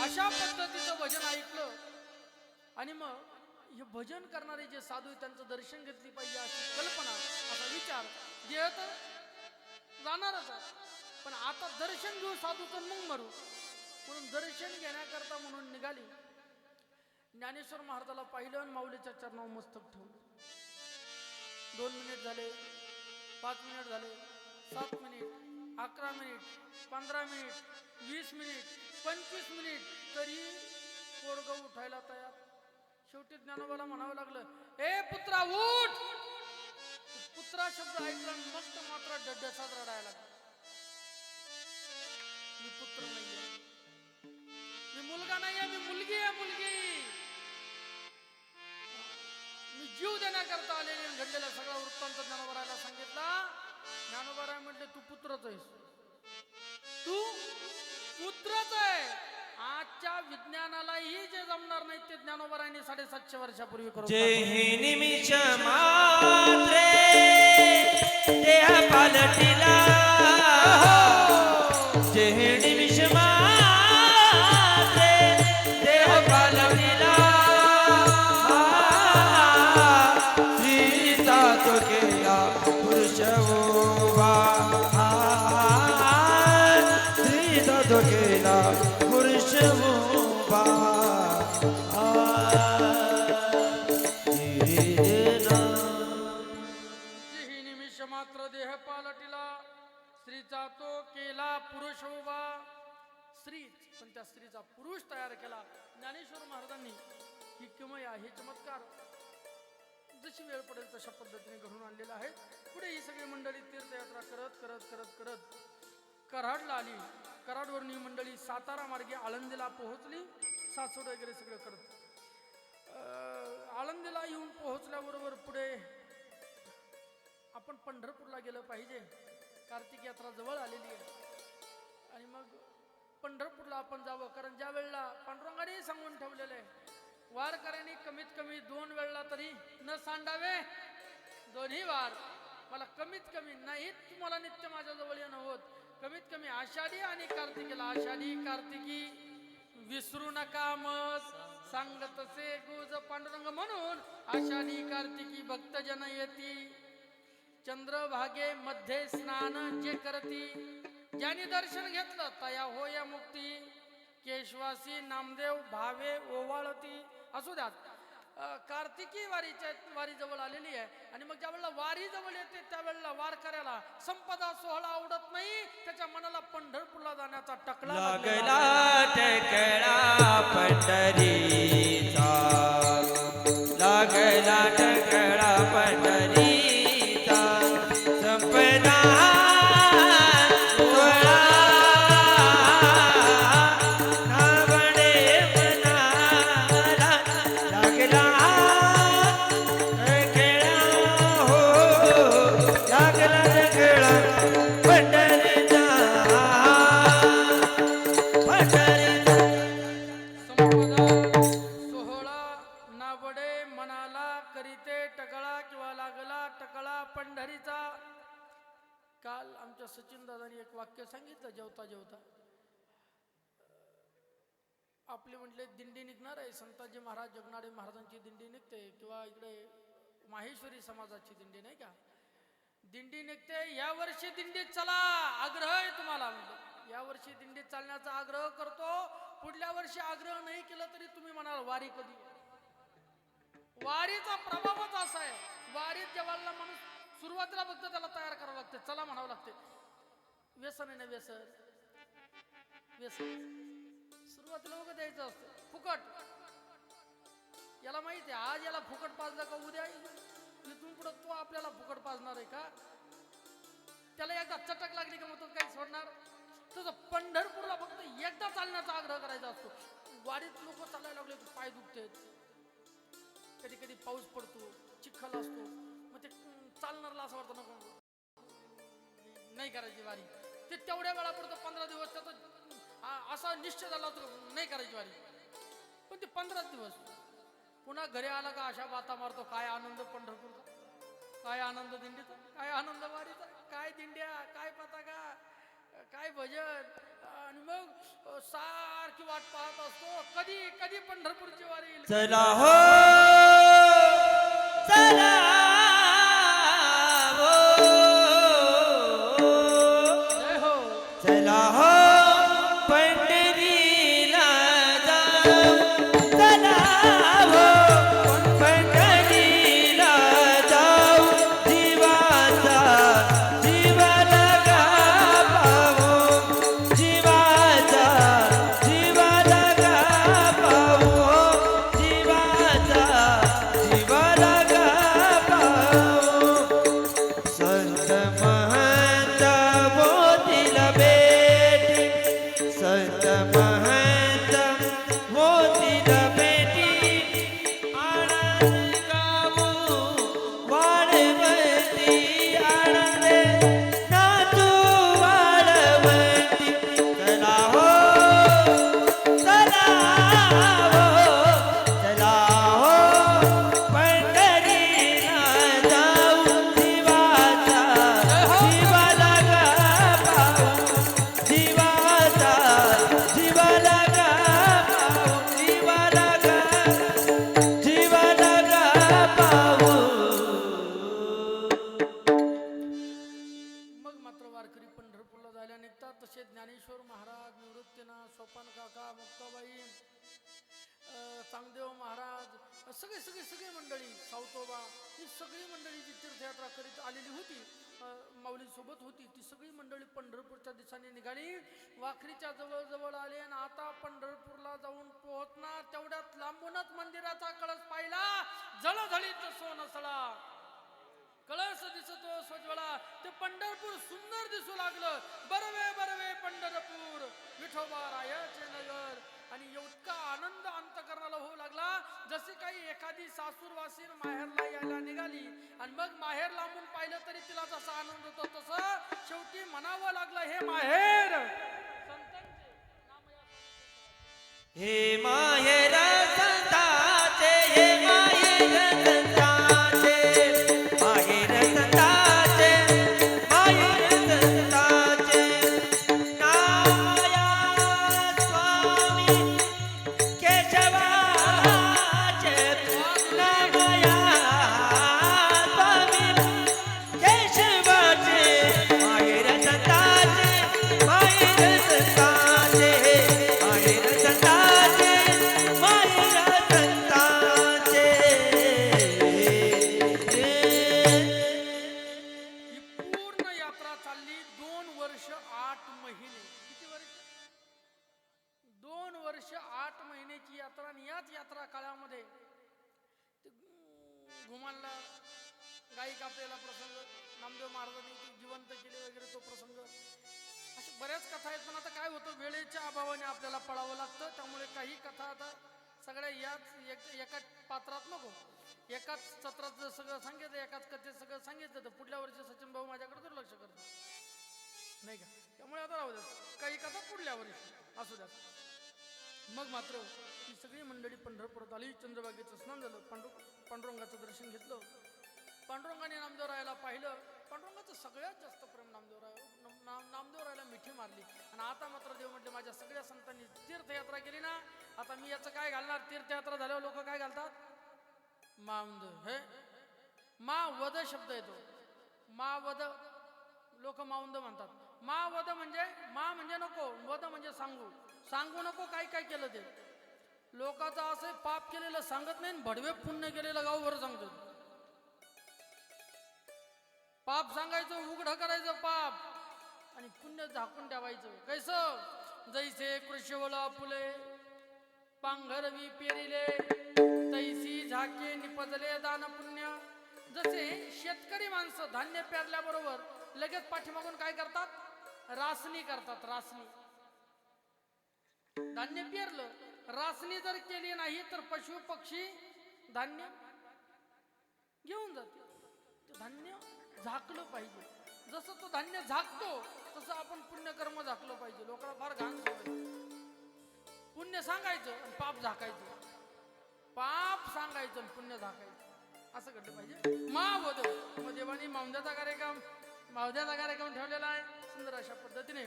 अशा पद्धतीचं भजन ऐकलं आणि मग हे भजन करणारे जे साधू आहेत त्यांचं दर्शन घेतली पाहिजे अशी कल्पना, असा विचार जे तर जाणारच आहे. पण आता दर्शन घेऊ साधू तर मग मरू, म्हणून दर्शन घेण्याकरता म्हणून निघाली. ज्ञानेश्वर महाराजाला पाहिलं आणि माऊलीच्या चरणावर मस्तक ठेवलं. 2 मिनिट झाले, 5 मिनिट झाले, 7 minute, 11 minute, 15 minute, 20 minute, 25 minute, तरी पोरग उठायला तयार. शेवटी ज्ञानोबाला म्हणावं लागलं, ए पुत्रा उठ. पुत्रा शब्द ऐकला मग तर मात्र डड्याचाच रडायला लागला. मी पुत्र नाहीये, मी मुलगा नाहीये, मी मुलगी आहे. मी जीव देण्याकरता आलेले घडलेला सगळा वृत्तांत ज्ञानोबारायला सांगितला. ज्ञानोबाराय म्हटले तू पुत्रच आहेस, तू पुत्रच आहे. आजच्या विज्ञानालाही जे जमणार नाही ते ज्ञानोबारायने 750 वर्षापूर्वी करून. जय हे निमिष मात्रे देह पालटिला. जय हे निमिष मात्रे देह पालटिला. सीता तो केला पुरुष उभा. सीता तो केला पुरुष उभा. मात्र देह पालटिला. स्त्रीचा तो केला पुरुष उभा, स्त्री पण त्या स्त्रीचा पुरुष तयार केला ज्ञानेश्वर महाराजांनी. ही किमया हे चमत्कार जशी वेळ पडेल तशा पद्धतीने घडून आणलेला आहे. पुढे ही सगळी मंडळी तीर्थयात्रा करत करत करत करत कराडला आली. कराडवरून ही मंडळी सातारा मार्गे आळंदीला पोहोचली. सासवड वगैरे सगळं करत आळंदीला येऊन पोहोचल्याबरोबर पुढे आपण पंढरपूरला गेलं पाहिजे. कार्तिक यात्रा जवळ आलेली आहे आणि मग पंढरपूरला आपण जावं. कारण ज्या वेळेला पांडुरंगाने सांगून ठेवलेलं आहे वारकऱ्यांनी कमीत कमी 2 वेळेला तरी न सांडावे दोन्ही वार. मला कमीत कमी नाही तुम्हाला नित्य माझ्याजवळ येणं होत, कमीत कमी आषाढी आणि कार्तिकीला आषाढी कार्तिकी विसरू नका मत सांगतसे गुज पांडुरंग. म्हणून आषाढी कार्तिकी भक्तजन येती, चंद्रभागे मध्ये स्नान जे करती, ज्याने दर्शन घेतलं तया होय मुक्ती, केशवासी नामदेव भावे ओवाळती. असू द्यात कार्तिकी वारी जवळ आलेली आहे आणि मग ज्या वेळेला वारी जवळ येते त्यावेळेला वारकऱ्याला संपदा सोहळा आवडत नाही. त्याच्या मनाला पंढरपूरला जाण्याचा टकला लागला टकळा पंढरीचा, लागला टकळा पंढरीचा, संपदा सोहळा नावडे मनाला, लागला टकळा हो, लागला टकळा पंढरीचा, पंढरीचा. संपदा सोहळा नावडे मनाला, करीते टकळा किंवा लागला टकळा पंढरीचा. काल आमच्या सचिन दादांनी एक वाक्य सांगितलं जेवता जेवता. आपले म्हटले दिंडी निघणार आहे, संताजी महाराज जगनाडे महाराजांची दिंडी निघते किंवा इकडे माहेश्वरी समाजाची दिंडी नाही का, दिंडी निघते. या वर्षी दिंडीत चला, आग्रह आहे तुम्हाला. म्हणजे या वर्षी दिंडीत चालण्याचा आग्रह करतो. पुढल्या वर्षी आग्रह नाही केलं तरी तुम्ही म्हणाल वारी कधी. वारीचा प्रभावच असा आहे. वारीत जेव्हा माणूस सुरुवातीला फक्त त्याला तयार करावं लागते, चला म्हणावं लागते. व्यसन आहे ना, व्यसन व्यसन सुरुवातीला बघा द्यायचं असतं फुकट. याला माहिती आहे आज याला फुकट पाजलं का उद्या इथून पुढे तो आपल्याला फुकट पाजणार आहे का. त्याला एकदा चटक लागली का मग तो काही सोडणार. तसं पंढरपूरला फक्त एकदा चालण्याचा आग्रह करायचा असतो. वारीत लोक चालायला लागले की पाय दुखतात, कधी कधी पाऊस पडतो, चिखल असतो, मग ते चालणारला असं वाटतं नको नाही करायची वारी. ते तेवढ्या वेळा पडतो 15 दिवस त्याचा असा निश्चय झाला होतो नाही करायची वारी. पण ते 15 दिवस पुन्हा घरी आला का अशा बाता मारतो. काय आनंद पंढरपूरचा, काय आनंद दिंडीचा, काय आनंद वारीचा, काय दिंड्या, काय पताका, काय भजन. आणि मग सारखी वाट पाहत असतो कधी कधी पंढरपूरची वारी येईल. चला हो, चला हो, जय हो. चला हो पंढरीला जाऊ, चला हो पंढरीला जाऊ, जीवाचा जीव लगा पाहू, जीवाचा जीव लगा पाहू, जीवाचा जीव लगा पाहू. संत महंत मोतील बेटी, संत महंत मोतील बेटी, आनंद गाऊ वाळवंती, आनंद नाचू वाळवंती. चला हो, चला हो, चला हो पंढरीला जाऊ, जीवाचा जीव लगा पाहू, जीवाचा जीव लगा पाहू, जीव लगा जीव लगा पाहू. मग मात्र वारकरी पंढरपूरला जायला निघतात. तसे ज्ञानेश्वर महाराज, निवृत्तीनाथ, सोपान काका, मुक्ताबाई, चांगदेव महाराज, सगळे सगळे सगळे मंडळी, सावतोबा, ही सगळी मंडळी जी तीर्थयात्रा करीत आलेली होती. माऊली सोबत होती ती सगळी मंडळी पंढरपूरच्या दिशेने निघाली. वाखरीच्या जवळ जवळ आले आणि आता पंढरपूरला जाऊन पोहोचणार तेवढ्यात लांबूनच मंदिराचा कळस पाहिला. जळझळीत सोनं सळा कळस दिसतो सोज्वळा. ते पंढरपूर सुंदर दिसू लागलं. बरवे बरवे पंढरपूर विठोबा रायाचे नगर. आणि इतका आनंद अंतकरणाला होऊ लागला जसे काही एखादी सासूरवासीन माहेरला यायला निघाली आणि मग माहेर लांबून पाहिलं तरी तिला जसा आनंद होतो तसं शेवटी म्हणावं लागलं हे माहेर संतांचे नाम या हे माहेर संताचे, हे माहेर संताचे, माहेर संताचे, माहेर संताचे. नामया स्वामी केशवाचे, नामया स्वामी केशवाचे. माहेर संताचे, माहेर संताचे, माहेर संताचे, माहेर संताचे. ही पूर्ण यात्रा चालली 2 वर्ष 8 महिने. किती वर्ष? 2 वर्ष 8 महिन्याची यात्रा. आणि याच यात्रा काळामध्ये ते घुमानला गायी कापलेला प्रसंग, नामदेव महाराजांनी ते जिवंत केले वगैरे तो प्रसंग, अशा बऱ्याच कथा आहेत. पण आता काय होतं वेळेच्या अभावाने आपल्याला पळावं लागतं. त्यामुळे काही कथा आता सगळ्या याच एकाच पात्रात नको, एकाच सत्रात जर सगळं सांगितलं, एकाच कथेत सगळं सांगितलं तर पुढल्या वर्षी सचिन भाऊ माझ्याकडे दुर्लक्ष करतात नाही का. त्यामुळे आता राहू द्या, काही कथा पुढल्या वर्षी असू द्या. मग मात्र ही सगळी मंडळी पंढरपुरात आली. चंद्रभागेचं स्नान झालं. पांडुरंगाचं दर्शन घेतलं. पांडुरंगाने नामदेवरायाला पाहिलं. पांडुरंगाचं सगळ्यात जास्त प्रेम नामदेवरायाला मिठी मारली. आणि आता मात्र देव म्हटले माझ्या सगळ्या संतांनी तीर्थयात्रा केली ना, आता मी याचं काय घालणार. तीर्थयात्रा झाल्यावर लोक काय घालतात, मावंद. हे मावद शब्द येतो. मावद लोक मावंद म्हणतात. मावद म्हणजे मा म्हणजे नको, वद म्हणजे सांगू. सांगू नको काय काय केलं ते. लोकांचं असं पाप केलेलं सांगत नाही, भडवे पुण्य केलेलं गावभर सांगतो. पाप सांगायचं, उघड करायचं पाप, आणि पुण्य झाकून ठेवायचं. कैसं जैसे कृष्णवला फुले पांघरवी पेरिले, तैसी झाके निपजले दान पुण्य. जसे शेतकरी माणसं धान्य पेरल्याबरोबर लगेच पाठीमागून काय करतात, रासनी करतात. रासनी, धान्य पेरलं, रासनी जर केली नाही तर पशु पक्षी धान्य घेऊन जाते. धान्य झाकलं पाहिजे. जसं तो धान्य झाकतो तसं आपण पुण्यकर्म झाकलं पाहिजे. लोकांना फार घाण सवय, पुण्य सांगायचं आणि पाप झाकायचं, पाप सांगायचं आणि पुण्य झाकायचं, असं घडलं पाहिजे. मावद मग देवानी मावद्याचा कार्यक्रम ठेवलेला आहे. सुंदर अशा पद्धतीने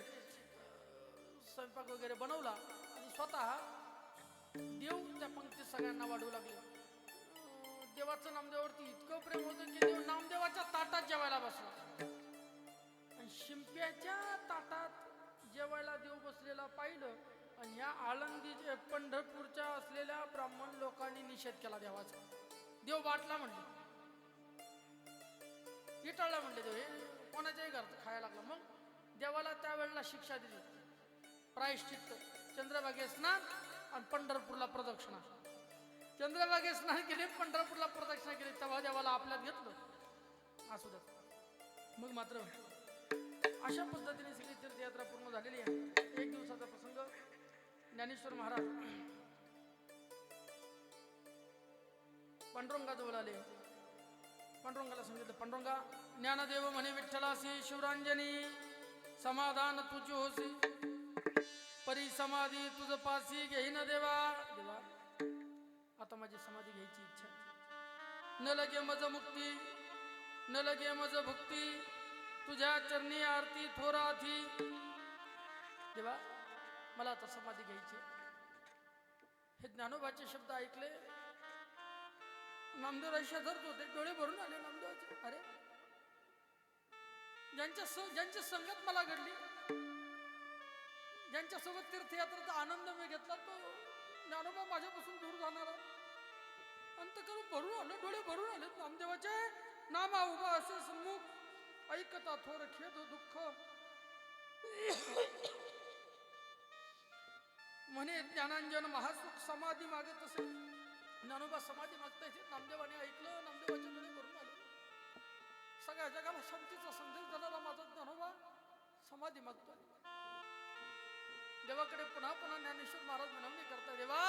स्वयंपाक वगैरे बनवला आणि स्वतः देव त्या पंक्तीत सगळ्यांना वाढवू लागले. देवाचं नामदेवावरती इतकं प्रेम होतं की देव नामदेवाच्या ताटात जेवायला बसला. आणि शिंप्याच्या ताटात जेवायला देव बसलेला पाहिलं. आणि या आळंदी पंढरपूरच्या असलेल्या ब्राह्मण लोकांनी निषेध केला देवाचा. देव वाटला म्हणले, इटाळला म्हणले देव, हे कोणाच्याही घरात खायला लागला. मग देवाला त्यावेळेला शिक्षा दिली, प्रायश्चित्त. चंद्रभागे स्नान आणि पंढरपूरला प्रदक्षिणा. चंद्रभागे स्नान केले, पंढरपूरला प्रदक्षिणा केली, तेव्हा देवाला आपल्यात घेतलं. असू द्या. मग मात्र अशा पद्धतीने सगळी तीर्थयात्रा पूर्ण झालेली आहे. एक दिवसाचा प्रसंग. ज्ञानेश्वर महाराज पांडुरंगाजवळ आले. पांडुरंगाला सांगितलं, पांडुरंगा, ज्ञानदेव म्हणे विठ्ठलासी शिवरांजनी, समाधान तुझी होसी, परी समाधी तुझ पासी घेईन देवा. देवा, आता माझी समाधी घ्यायची इच्छा आहे. न लगे मज मुक्ती, न लगे मज भक्ती, तुझ्या चरणी आरती थोराथी. देवा, मला आता समाधी घ्यायची. हे ज्ञानोबाचे शब्द ऐकले. नामदेवराय धरत होते, डोळे भरून आले नामदेवाचे. अरे, ज्यांची संगत मला घडली, ज्यांच्यासोबत तीर्थयात्रेचा आनंद मी घेतला, तो ज्ञानोबा माझ्यापासून दूर जाणारा. अंतकरण भरून आलं, डोळे भरून आले. नामदेवाचे नामा उभा असे सम्मुख ऐकता थोर खेद दुःख म्हणे ज्ञानांजन महासुख समाधी मागत असे. ज्ञानोबा समाधी मागताय. नामदेवाने ऐकलं, नामदेवाच्या डोळे भरून आले. सगळ्या जगाला शांतीचा संदेश देणारा माझा ज्ञानोबा समाधी मागतोय. देवाकडे पुन्हा पुन्हा ज्ञानेश्वर महाराज विनवणी करतात, देवा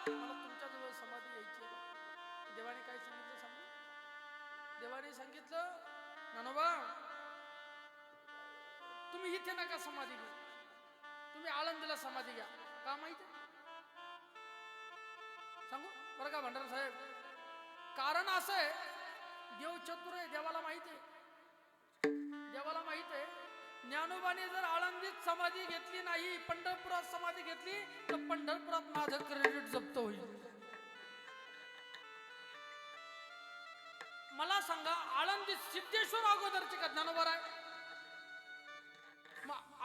मला तुमच्या जवळ समाधी यायची आहे. देवाने काय सांगितलं सांगू? देवाने सांगितलं, ज्ञानोबा तुम्ही इथे नका समाधी घ्या, तुम्ही आळंदीला समाधी घ्या. का माहिती सांगू बरं का भंडार साहेब? कारण असं आहे, देव चतुर आहे. देवाला माहिती आहे, देवाला माहित आहे ज्ञानोबाने जर आळंदीत समाधी घेतली नाही, पंढरपुरात समाधी घेतली तर पंढरपुरात माझं क्रेडिट जप्त होईल. मला सांगा, आळंदीत सिद्धेश्वर अगोदरचे का ज्ञानोबा आहे?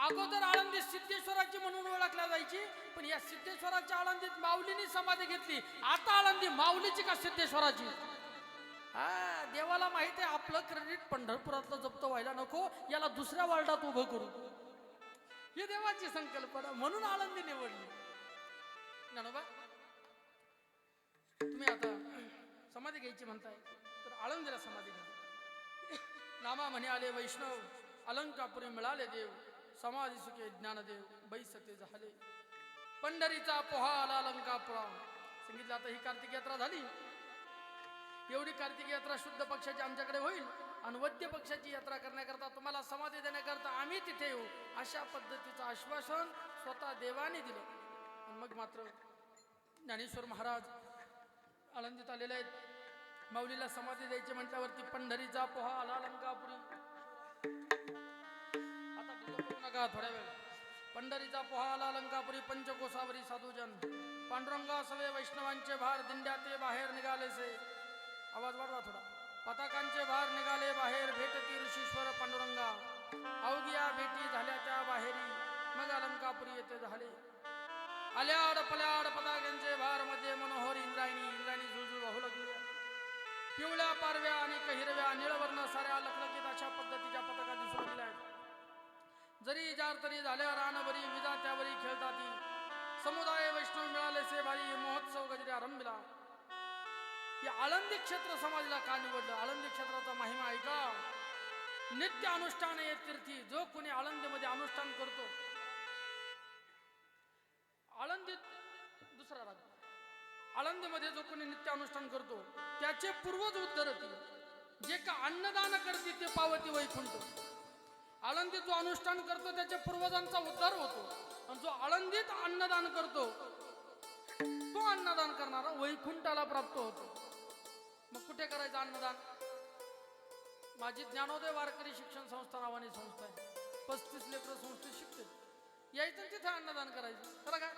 अगोदर आळंदीत सिद्धेश्वराची म्हणून ओळखल्या जायची, पण या सिद्धेश्वराच्या आळंदीत माऊलीनी समाधी घेतली. आता आळंदी माऊलीची का सिद्धेश्वराची? हा, देवाला माहित आहे आपलं क्रेडिट पंढरपुरातलं जप्त व्हायला नको, याला दुसऱ्या वार्डात उभं करू. ही देवाची संकल्पना, म्हणून आळंदी निवडली. ज्ञानोबा तुम्ही आता समाधी घ्यायची म्हणताय तर आळंदीला समाधी घ्या. नामा म्हणे आले वैष्णव, अलंकापुरी मिळाले देव, समाधी सुखे ज्ञानदेव, बैसते झाले. पंढरीचा पोहा आला अलंकापुरा. सांगितलं आता ही कार्तिक यात्रा झाली. एवढी कार्तिक यात्रा शुद्ध पक्षाची आमच्याकडे होईल आणि वद्य पक्षाची यात्रा करण्याकरता, तुम्हाला समाधी देण्याकरता आम्ही तिथे येऊ, अशा पद्धतीचं आश्वासन स्वतः देवाने दिलं. आणि मग मात्र ज्ञानेश्वर महाराज आळंदीत आलेले आहेत. माऊलीला समाधी द्यायची म्हटल्यावरती पंढरीचा पोहा आला अलंकापुरी. आता करू नका थोड्या वेळ. पंढरीचा पोहा आला अलंकापुरी, पंचकोसावरी साधूजन, पांडुरंगा सवे वैष्णवांचे भार, दिंड्या ते बाहेर निघालेसे. आवाज वाढवा थोडा. पताकांचे भार निघाले बाहेर, भेटती ऋषीश्वर पांडुरंगा, अवघिया भेटी झाल्या त्या बाहेरी, मग अलंकापुरी येथे झाले. आल्याड पल्याड पताकांचे भार, मध्ये मनोहर इंद्रायणी, इंद्रायणी झुळझुळ वाहू लागली. पिवळ्या पारव्या आणि हिरव्या निळवर्ण साऱ्या लखलखीत अशा पद्धतीच्या पताका दिसून लागल्या. जरी जार तरी झाल्या रानभरी, विजा त्यावरी खेळताती. समुदाय वैष्णव मिळाले से भारी, महोत्सव गजरे आरंभिला. या आळंदी क्षेत्र समाजाला का निवडलं? आळंदी क्षेत्राचा महिमा ऐका. नित्य अनुष्ठान ये तीर्थी, जो कोणी आळंदीमध्ये अनुष्ठान करतो. आळंदीत दुसरा राग, आळंदीमध्ये जो कोणी नित्य अनुष्ठान करतो त्याचे पूर्वज उद्धरती. जे का अन्नदान करते ते पावती वैकुंठ. आळंदीत जो अनुष्ठान करतो त्याच्या पूर्वजांचा उद्धार होतो. आणि जो आळंदीत अन्नदान करतो तो अन्नदान करणारा वैकुंठाला प्राप्त होतो. मग कुठे करायचं अन्नदान? माझी ज्ञानोदय वारकरी शिक्षण संस्था नावाने संस्था आहे. 35 लेकरं संस्थेत शिकतात. यायचं तिथे अन्नदान करायचं. खरं काय?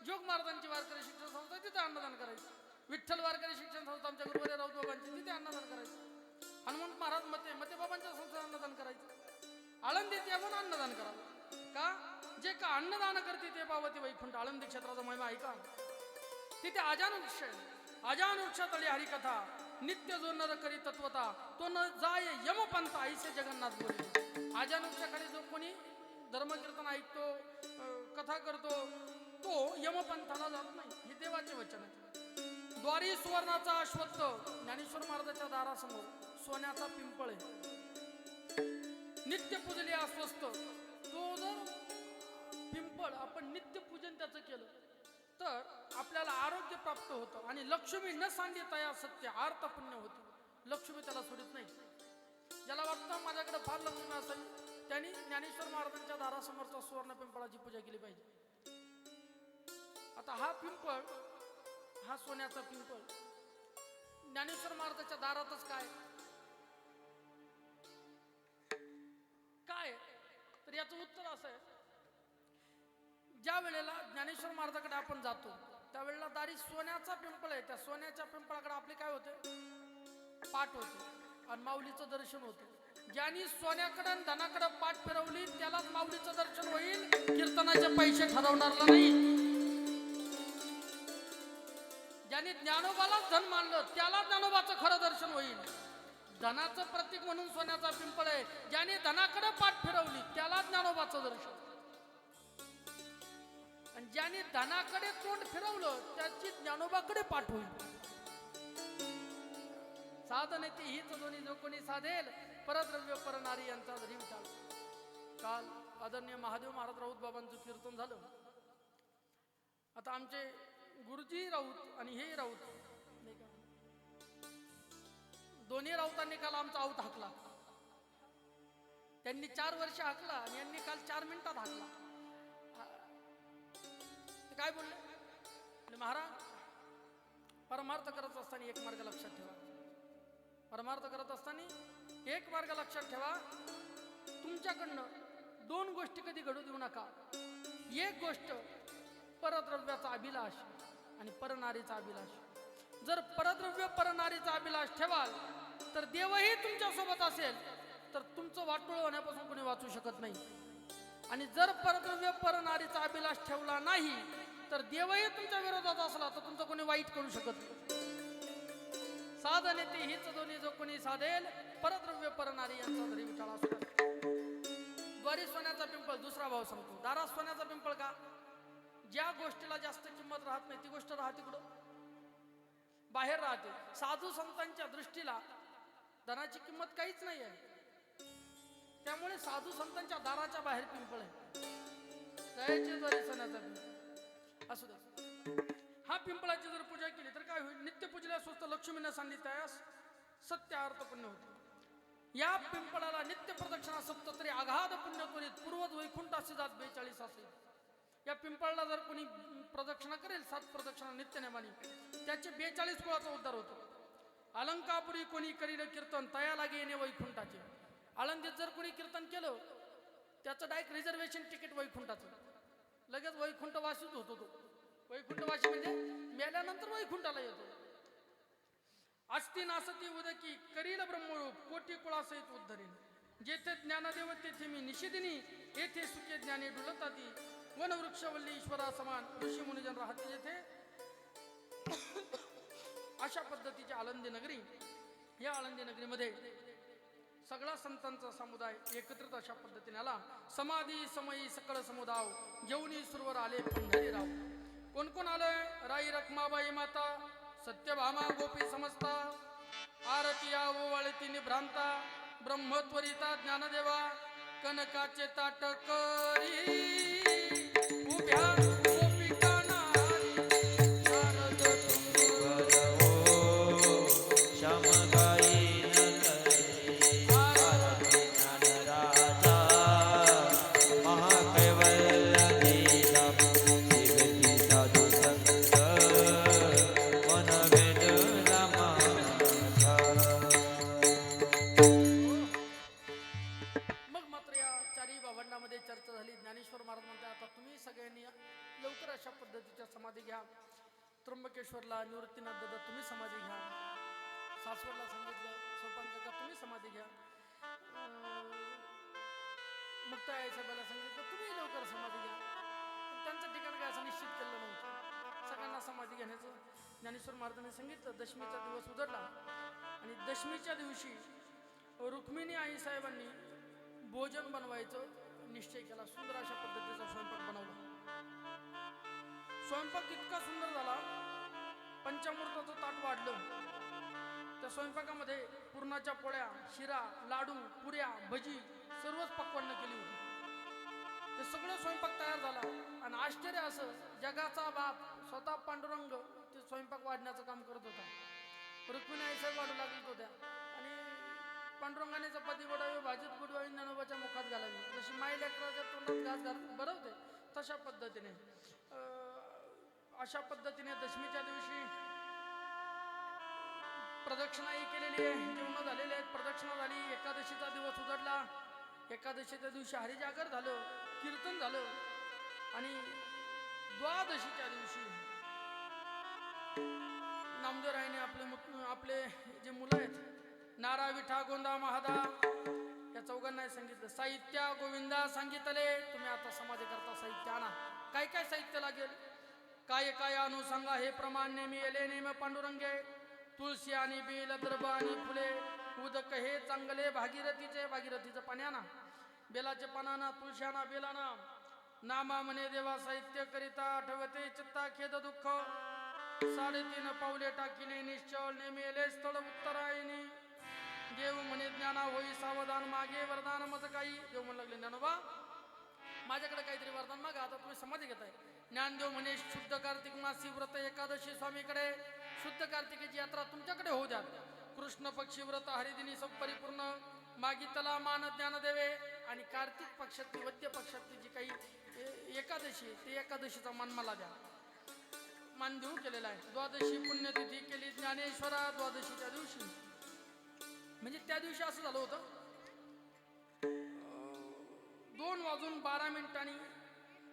जोग महाराजांची वारकरी शिक्षण संस्था तिथे अन्नदान करायचं. विठ्ठल वारकरी शिक्षण संस्था आमच्या गुरुवारी राऊत बाबांची, तिथे अन्नदान करायचं. हनुमंत महाराज मते बाबांच्या संस्थेत अन्नदान करायचं. आळंदीत येऊन अन्नदान करावं. का? जे का अन्नदान करते ते पावती वैकुंठ. आळंदी क्षेत्राचा महिमा ऐका. तिथे आजान वृक्ष, आजान वृक्षातळी हरिकथा, नित्य जो नर करी तत्वता, तो न जाय यमपंथ ऐसे जगन्नाथ बोले. आजान वृक्षाखाली जो कोणी धर्मकीर्तन ऐकतो, कथा करतो, तो यमपंथाला जात नाही. हे देवाचे वचन आहे. द्वारी सुवर्णाचा अश्वत्थ, ज्ञानेश्वर महाराजाच्या दारासमोर सोन्याचा पिंपळ आहे. नित्य पूजले अस्वस्थ. तो जर पिंपळ आपण नित्य पूजन त्याचं केलं तर आपल्याला आरोग्य प्राप्त होतं. आणि लक्ष्मी न सांगे तया सत्य, आर्त पुण्य होते. लक्ष्मी त्याला सोडित नाही. ज्याला वाटतं माझ्याकडे फार लक्ष्मी असेल, त्यांनी ज्ञानेश्वर महाराजांच्या दारासमोरचा सुवर्ण पिंपळाची पूजा केली पाहिजे. आता हा पिंपळ, हा सोन्याचा पिंपळ ज्ञानेश्वर महाराजांच्या दारातच काय काय तर याचं उत्तर असं आहे, ज्या वेळेला ज्ञानेश्वर महाराजाकडे आपण जातो त्यावेळेला दारी सोन्याचा पिंपळ आहे. त्या सोन्याच्या पिंपळाकडे आपले काय होते? पाठ होते आणि माऊलीचं दर्शन होते. ज्यांनी सोन्याकडे आणि धनाकडे पाठ फिरवली त्यालाच माऊलीचं दर्शन होईल. कीर्तनाचे पैसे ठरवणारला नाही. ज्यांनी ज्ञानोबालाच धन मानलं त्याला ज्ञानोबाचं खरं दर्शन होईल. धनाचं प्रतीक म्हणून सोन्याचा पिंपळ आहे. ज्याने धनाकडे पाठ फिरवली त्याला ज्ञानोबाचं दर्शन, आणि ज्याने धनाकडे तोंड फिरवलं त्याची ज्ञानोबाकडे पाठ होईल. साधन ते हीच दोन्ही जो कोणी साधेल, परद्रव्य परनारी यांचा धरी विचार. काल आदरणीय महादेव महाराज राऊत बाबांचं कीर्तन झालं. आता आमचे गुरुजी राऊत आणि हे राऊत नाही का, दोन्ही राऊतांनी काल आमचा आऊत हाकला. त्यांनी 4 वर्ष हाकला आणि यांनी काल 4 मिनिटात हाकला. ते काय बोलले? महाराज, परमार्थ करत असताना एक मार्ग लक्षात ठेवा. परमार्थ करत असताना एक मार्ग लक्षात ठेवा. तुमच्याकडनं 2 गोष्टी कधी घडू देऊ नका. एक गोष्ट परद्रव्याचा अभिलाष आणि परनारीचा अभिलाष. जर परद्रव्य परनारीचा अभिलाष ठेवाल तर देवही तुमच्या सोबत असेल, तर तुमचं वाटोळ होण्यापासून कोणी वाचू शकत नाही. आणि जर परद्रव्य परनारीचा अभिलाष ठेवला नाही तर देवही तुमच्या विरोधात असला तर तुमचं कोणी वाईट करू शकत नाही. साधने ते हीच दोन्ही जो कोणी साधेल, परद्रव्य परनारी यांचा धरी विचार असतो. द्वारी सोन्याचा पिंपळ. दुसरा भाव सांगतो. दारात सोन्याचा पिंपळ का? ज्या गोष्टीला जास्त किंमत राहत नाही ती गोष्ट राहते कुठं? बाहेर राहते. साधू संतांच्या दृष्टीला धनाची किंमत काहीच नाही आहे. त्यामुळे साधू संतांच्या दाराच्या बाहेर पिंपळ आहे. दयाचे द्वारे सोन्याचा पिंपळ असू दे. हा पिंपळाची जर पूजा केली तर काय होईल? नित्य पूजेला स्वस्त लक्ष्मीने सांगितल्यास सत्य अर्थ पुण्य होते. या पिंपळाला नित्य प्रदक्षिणा 77 आघाद पुण्य करीत पूर्वज वैकुंठासी जात 42 असेल. या पिंपळाला जर कोणी प्रदक्षिणा करेल 7 प्रदक्षिणा नित्य नेमाने, त्याचे 42 कुळाचा उद्धार होतो. अलंकापुरी कोणी करील कीर्तन तया लागे येणे वैकुंठाचे. आळंदीत जर कोणी कीर्तन केलं त्याचं डायरेक्ट रिझर्वेशन तिकीट वैकुंठाचं, लगेच वैकुंठवासीच होतो तो. वैकुंठवासी म्हणजे मेल्यानंतर वैकुंठाला येतो. अस्ति नासती उदकी करील ब्रह्मरूप कोटी कुळासहित उद्धरीन. जेथे ज्ञानदेव तेथे मी निषेधिनी, येथे सुखे ज्ञानी डुलताती. वनवृक्षवल्ली ईश्वरा समान ऋषी मुनिजन राहते जेथे. अशा पद्धतीची आळंदी नगरी. या आळंदी नगरीमध्ये सगळा संतांचा समुदाय एकत्रित अशा पद्धतीने आला. समाधी समयी सकळ समुदाव जेवणी सुरवर आले पंढरीराव. कोण कोण आलंय? राई रखमाबाई माता, सत्यभामा गोपी समजता, आरती ओवाळती निभ्रांता, ब्रह्मत्वरिता ज्ञानदेवा, कनकाचे ताटकरी उभ्या गोपिका नारी. नारद तुंगर हो श्यामगाई नगरी, आरती ज्ञानराजा महाकैवल्य दिला. जीवती साधू संत मन वेदना माझा. मग मात्र या 4ही भावंडामध्ये चर्चा झाली. ज्ञानेश्वर महाराज म्हणतात आता तुम्ही सगळ्यांनी लवकर अशा पद्धतीच्या समाधी घ्या. त्र्यंबकेश्वरला निवृत्तीनाथ दादा तुम्ही समाधी घ्या. सासवडला सांगितलं सोपान काका तुम्ही समाधी घ्या. मुक्ताई साहेबाला सांगितलं तुम्ही लवकर समाधी घ्या. पण त्यांचं ठिकाण काय असं निश्चित केलं नव्हतं. सगळ्यांना समाधी घेण्याचं ज्ञानेश्वर महाराजांनी सांगितलं. दशमीचा दिवस उजडला आणि दशमीच्या दिवशी रुक्मिणी आई साहेबांनी भोजन बनवायचं निश्चय केला. सुंदर अशा पद्धतीचा स्वयंपाक बनवला. स्वयंपाक इतका सुंदर झाला, पंचामृताचं ताट वाढलं. त्या स्वयंपाकामध्ये पुरणाच्या पोळ्या, शिरा, लाडू, पुऱ्या, भजी सर्वच पक्वान्न केली होती. ते सगळं स्वयंपाक तयार झाला आणि आश्चर्य असं जगाचा बाप स्वतः पांडुरंग ते स्वयंपाक वाढण्याचं काम करत होता. रुक्मिणी आई साहेब वाढू लागत होत्या आणि पांडुरंगाने चपाती बनवावी, भाजीत बुडवावी, ज्ञानोबाच्या मुखात घालावी. जशी माई लेकराच्या तोंडात घास भरवते तशा पद्धतीने अशा पद्धतीने दशमीच्या दिवशी प्रदक्षिणाही केलेली आहे. जेवण झालेले आहेत. प्रदक्षिणा झाली. एकादशीचा दिवस उजडला. एकादशीच्या दिवशी हरिजागर झालं, कीर्तन झालं आणि द्वादशीच्या दिवशी नामदेवरायने आपले जे मुलं आहेत नारा विठा गोंदा महादा या चौघांना सांगितलं साहित्या गोविंदा सांगितले तुम्ही आता समाधी करता साहित्य आणा. काय काय साहित्य लागेल? काय काय अनुसंगा हे प्रमाण नेहमी येले नेम पांडुरंगे तुळशी आणि बेल दर्भ आणि फुले उदक हे चांगले भागीरथीचे पाण्याना बेलाचे पानाना तुळशाना बेलाना नामा म्हणे देवा साहित्य करिता आठवते चित्ता खेद दुःख 3.5 पावले टाकिले निश्चळ नेमेले स्थळ उत्तरायणी देव म्हणे ज्ञाना होई सावधान मागे वरदान मज काही देव म्हणू लागले ज्ञानोबा माझ्याकडे काहीतरी वरदान मागा आता तुम्ही समाधी घेताय ज्ञानदेव म्हणे शुद्ध कार्तिक मासी व्रत एकादशी स्वामीकडे शुद्ध कार्तिकेची यात्रा तुमच्याकडे होऊ द्या कृष्ण पक्षी व्रत हरिदिनी सब परिपूर्ण मागितला मान ज्ञान देवे आणि कार्तिक पक्षातली वद्य पक्षातली जी काही एकादशी ते एकादशीचा मान मला द्या मान देऊ केलेला आहे द्वादशी पुण्यतिथी केली ज्ञानेश्वरा द्वादशीच्या दिवशी म्हणजे त्या दिवशी असं झालं होतं 2:12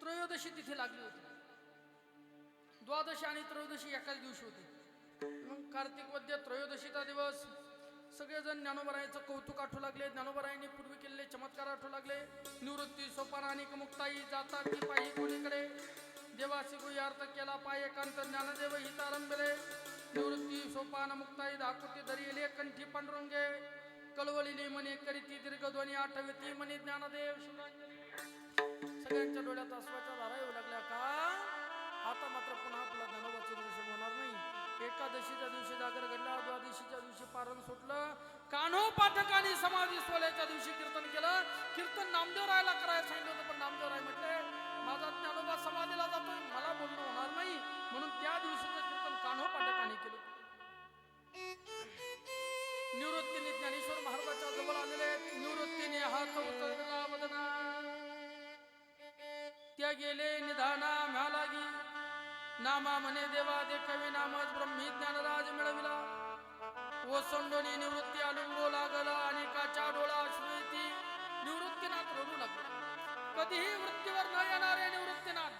त्रयोदशी तिथी लागली होती द्वादशी आणि त्रयोदशी एकाच दिवशी होती मग कार्तिक वद्य त्रयोदशीचा दिवस सगळेजण ज्ञानोबरायांचं कौतुक आठवू लागले ज्ञानोबरायांनी पूर्वी केलेले चमत्कार आठवू लागले निवृत्ती सोपान आणि मुक्ताई जातात ती पायी कोणीकडे देवासी गुह्यार्थ केला पाय एकांत ज्ञानदेव हित आरंभले निवृत्ती सोपान मुक्ताई धाकुती धरिले कंठी पांडुरंगे कळवळीने मने करीती दीर्घध्वनी आठवती मने ज्ञानदेव शिवांजली सगळ्यांच्या डोळ्यात अश्वाच्या धारा येऊ लागल्या का आता मात्र पुन्हा आपला ज्ञानोबाचं दर्शन होणार नाही एकादशीच्या दिवशी जागर घडला द्वादशीच्या दिवशी पारण सुटलं कान्हो पाठकाने समाधी सोहळ्याच्या दिवशी कीर्तन केलं कीर्तन नामदेवरायला करायला सांगितलं होतं पण नामदेवराय म्हटले माझा ज्ञानोबा समाधीला जातोय मला बोलणं होणार नाही म्हणून त्या दिवशीचं कीर्तन कान्हो पाठकाने केलं निवृत्तीने ज्ञानेश्वर महाराजाच्या जवळ आलेले निवृत्तीने हात उचलला वदना त्या गेले निधाना म्या लागी नामा म्हणे देवा देखावी नामच ब्रह्मी ज्ञानराज मिळविला ओसंडोनी निवृत्ती अलुंगो लागला अनेकाच्या डोळा अश्वेती निवृत्तीनाथ रडू लागला कधीही वृत्तीवर न येणारे निवृत्तीनाथ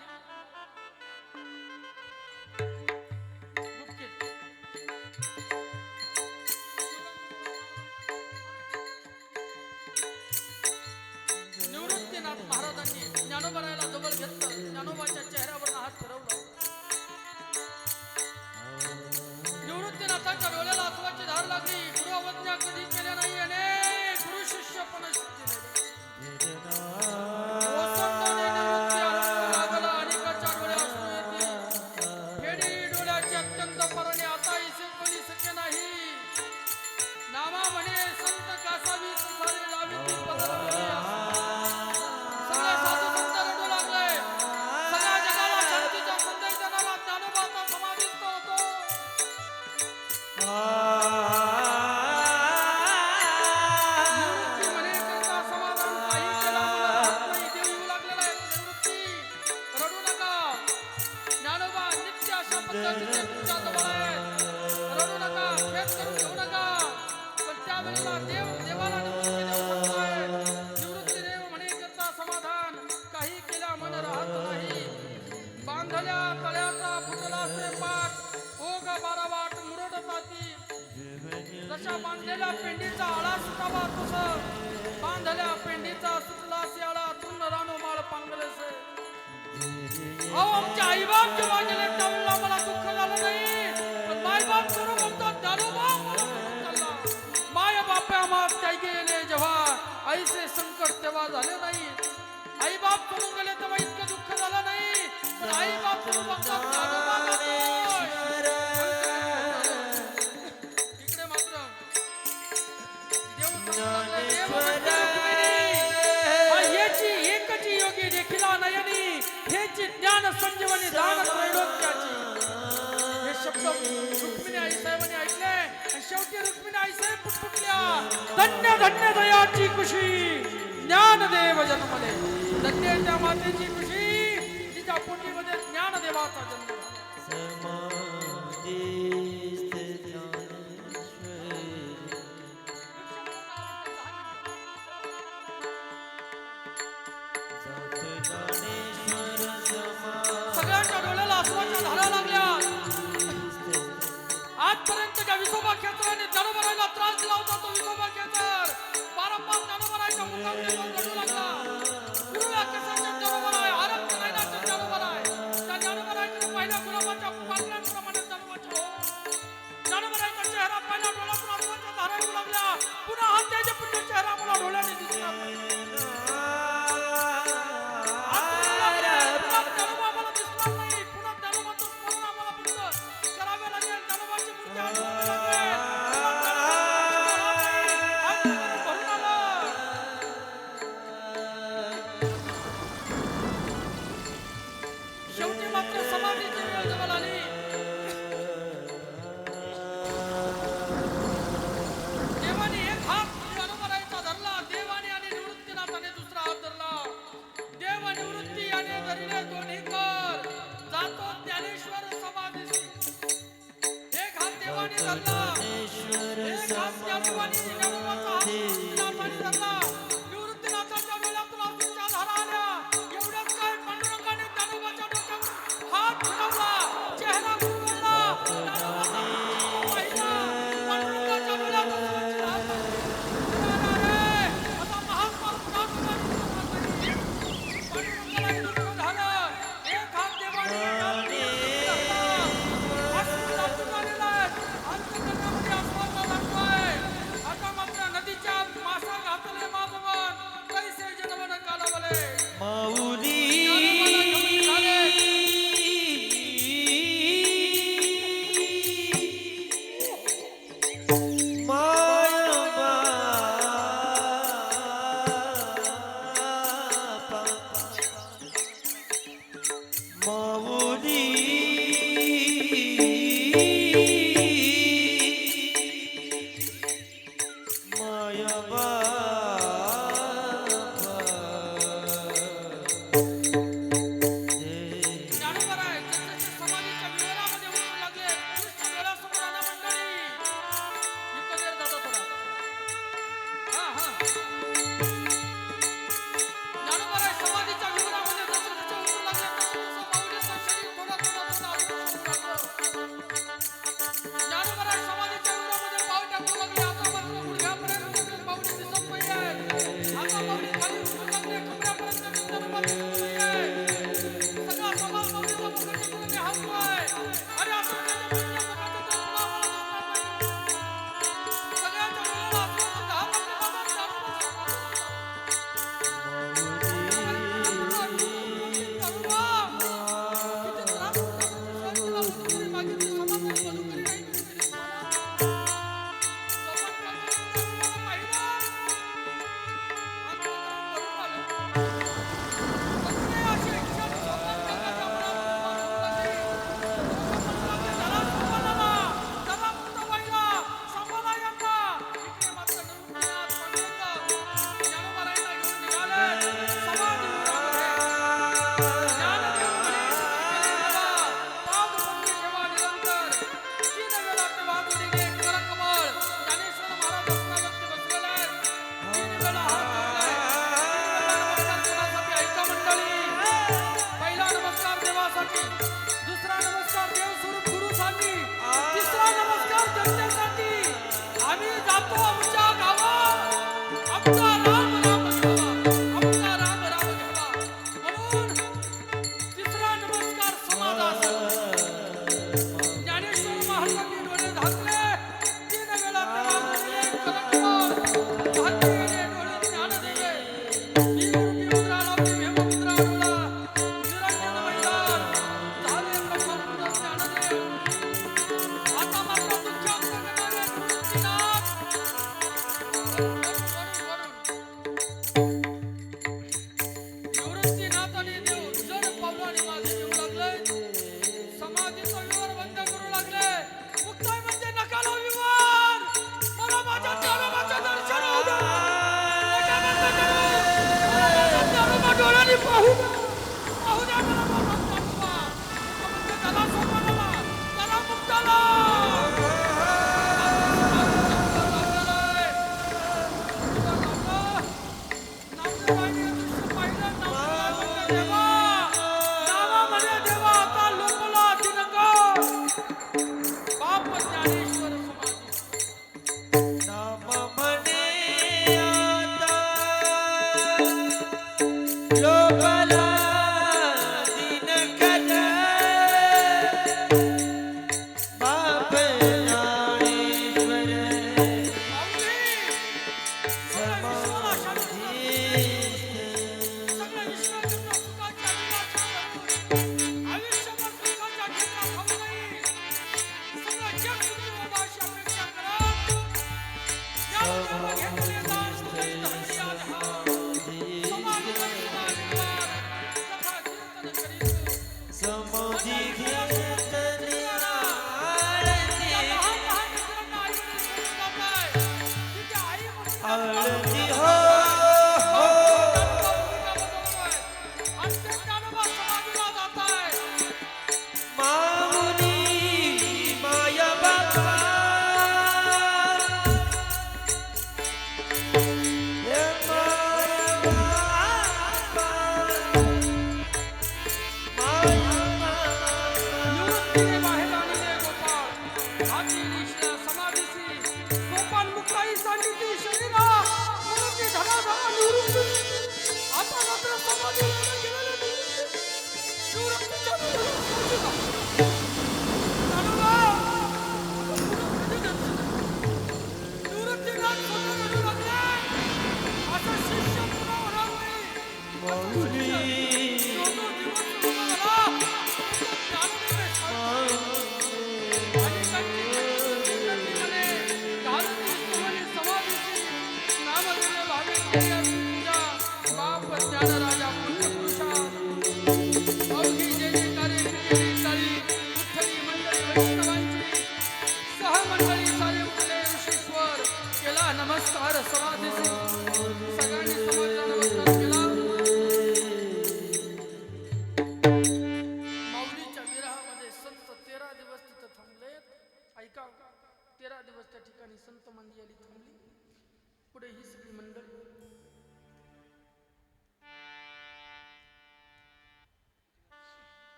निवृत्तीनाथ महाराजांनी ज्ञानोबरायला जवळ घेतलं ज्ञानोबाच्या चेहऱ्यावर हात फिरवला निवृत्तीनाथाच्या डोळ्याला अश्वाची धार लागली गुरु अवज्ञा कधी केल्या नाही अनेक गुरु शिष्य पण अनेकाच्या डोळ्या अश्रू येतील फेडी डोळ्याची अत्यंत परणे आता इसे कोणी सके नाही नामा म्हणे संत कासावी सुखारी लावी ती पदरावली सगळे साधू संत रडू लागले सगळ्या जगाला शांतीच्या संदेश देणारा ज्ञानोबाचा समाविष्ट होतो निवृत्ती म्हणे करता समाधान काही केला मला राहत नाही देव येऊ लागलेला आहे निवृत्ती रडू नका ज्ञानोबा नित्य अशा पद्धतीने तुमच्या जवळ आहेत रडू नका खेद करून घेऊ नका पण त्यावेळेला देवाला निवृत्ती देव सांगतोय निवृत्ती देव म्हणे करता समाधान काही केल्या मन राहत नाही बांधल्या तळ्याचा फुटला से पाठ ओग बारावाट मुरडताती जशा बांधलेल्या पेंडीचा आळा सुटावा तसं बांधल्या पेंडीचा सुटला आळा तृण रानो माळ पांगलेसे अहो आमचे आईबाप जेव्हा गेले त्यावेळेला मला दुःख झालं नाही पण मायबाप करू म्हणतात ज्ञानोबा मला दुःख झाला माय बाप आम्हाला त्या गेले जेव्हा आईचे संकट तेव्हा झाले नाही आई बाप करून गेले तेव्हा इतकं दुःख झालं नाही पण आई बाप करून म्हणतात ज्ञानोबा इकडे मात्र याची एकची योगी देखील नयनी हेची ज्ञान संजीवनी दान त्रैलोक्याची हे शब्द रुक्मिणी आई साहेबांनी ऐकले आणि शेवटी रुक्मिणी आई साहेब पुटपुटल्या धन्य धन्य दयाची खुशी ज्ञानदेव जन्मले धन्य त्या मातेची खुशी तिच्या पोटीमध्ये ज्ञानदेवाचा जन्म सगळ्यांच्या डोळ्याला अश्वाच्या धारा लागल्या आजपर्यंत ज्या विसोबा खेचराने ज्ञानोबरायला त्रास दिला होता तो विसोबा खेचर वारंवार ज्ञानोबरायच्या मुखामध्ये रडू लागला गुरुला केसाच्या ज्ञानोबराय आरक्त नयनाच्या ज्ञानोबराय त्या ज्ञानोबरायकडे पहिल्या गुलाबाच्या पाकळ्यांप्रमाणे ज्ञानोबाचे माऊली माऊली माया ज्ञानोबा आहे, जसजसे समाधीच्या विवरामध्ये उतरू लागले, कृष्ण डोळ्यासमोर आला मंडळी. इथं जर जाता थोडा. हा, हा. ज्ञानोबा आहे, समाधीच्या विवरामध्ये जसजसे उतरू लागले, तसतसं माऊलीचं शरीर थोडं थोडं थोडं अजून लागलं. ज्ञानोबा आहे, समाधीच्या विवरामध्ये पाय टाकू लागले. आता मात्र गुडघ्यापर्यंत माऊली दिसत नाहीये. आता माऊली खाली उतरू लागले, कमरेपर्यंत ज्ञानोबा दिसत नाहीये. सगळा समाज माऊलीचा मुखाच्याकडे हसतोय. अरे असं त्याच्या मुखाच्या मुखाचं तर पुन्हा मला दिसणार नाही. सगळ्यांच्या डोळ्याला हसू हसू दहा मिनिटं बाबा ज्ञानोबा समोर होता. दुसरा नमस्कार देव स्वरूप गुरुसाठी, तिसरा नमस्कार जनतेसाठी. आम्ही जातो आमच्या गावात, आमचा राम राम घ्यावा, आमचा राम राम घ्यावा. म्हणून तिसरा नमस्कार समाजासाठी. ज्ञानेश्वर महाराजांनी डोळे झाकले, 3 वेळा तेव्हा बोलले कलंकवार, हाती गेले डोळे ज्ञान दिले. भीमरूपी मुद्रा लावली, भीममुद्रा डोळा, निरंजन मैदान झाले ब्रह्मपुत्र ज्ञानदेव. आता मात्र तुमच्या अंतर्गताने निवृत्तीनाथ. निवृत्तीनाथ आणि देव जड पावलाने माझे येऊ लागले. समाधीचा विवार बंद करू लागले. मुक्ताई म्हणजे नकालो विवार. मला माझ्या ज्ञानोबाचं दर्शन होऊ द्या. डोळे बंद करू. मला माझ्या ज्ञानोबा डोळ्यांनी पाहू द्या. पाहू द्या मला माझा ज्ञानोबा. म्हणजे त्याला सोपानाला, त्याला मुक्ताला. नामदेवाने हे दृश्य पाहिलं. नामदेव म्हणजे देवा. नावामध्ये देवा आता लोकला दिनकर. बाप ज्ञानेश्वर समाधी. नाम म्हणे आता लोकला दिनकर बाप ज्ञानेश्वर माऊली, सगळ्या विश्वाला शांती. सगळ्या विश्वाच्या सुखाच्या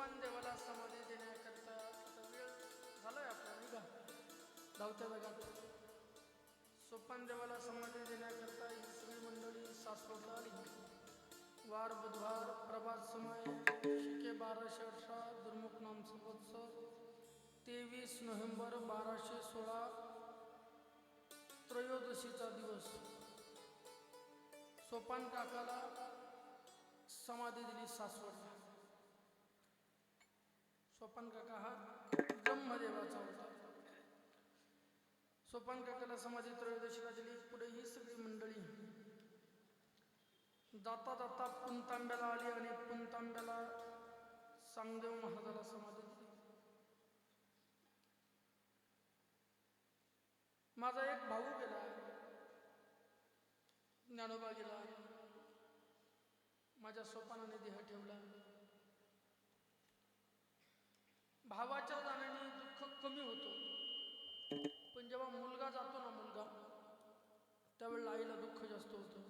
सोपान देवाला समाधी देण्याकरता आता वेळ झालाय आपला नाही का धावत्या वेगात. सोपान देवाला समाधी देण्याकरता ही सगळी मंडळी सासवडला आली. वार बुधवार प्रभात समय शिके 1218 दुर्मुख नाम संवत्सर 23 नोव्हेंबर 1216 त्रयोदशीचा दिवस. सोपान काकाला समाधी दिली सासवडला. सोपान काका हा ब्रह्मदेवाचा होता. सोपान काकाला समाधी त्रयोदशीला दिली. पुढे ही सगळी मंडळी जाता जाता पुणतांब्याला आली आणि पुणतांब्याला सांगदेव महाराजाला समाधी दिली. माझा एक भाऊ गेला, ज्ञानोबा गेला, माझ्या सोपानाने देह ठेवला. भावाच्या जाण्याने दुःख कमी होतो, पण जेव्हा मुलगा जातो ना मुलगा त्यावेळेला आईला दुःख जास्त होतं.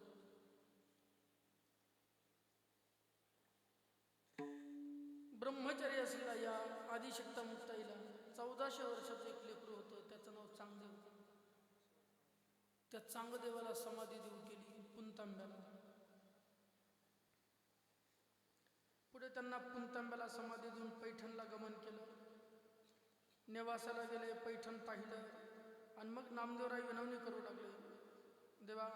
ब्रह्मचर्य असलेला या आदिशक्ता मुक्ताईला 1400 वर्षाचं एक लेकरू होतं, त्याचं नाव चांगदेव. त्या चांगदेवाला समाधी देऊ केली पुणतांब्याला. पुढे त्यांना पुणतांब्याला समाधी देऊन पैठणला गमन केलं. नेवासाला गेले, पैठण पाहिलं आणि मग नामदेवराय विनवणी करू लागले, देवा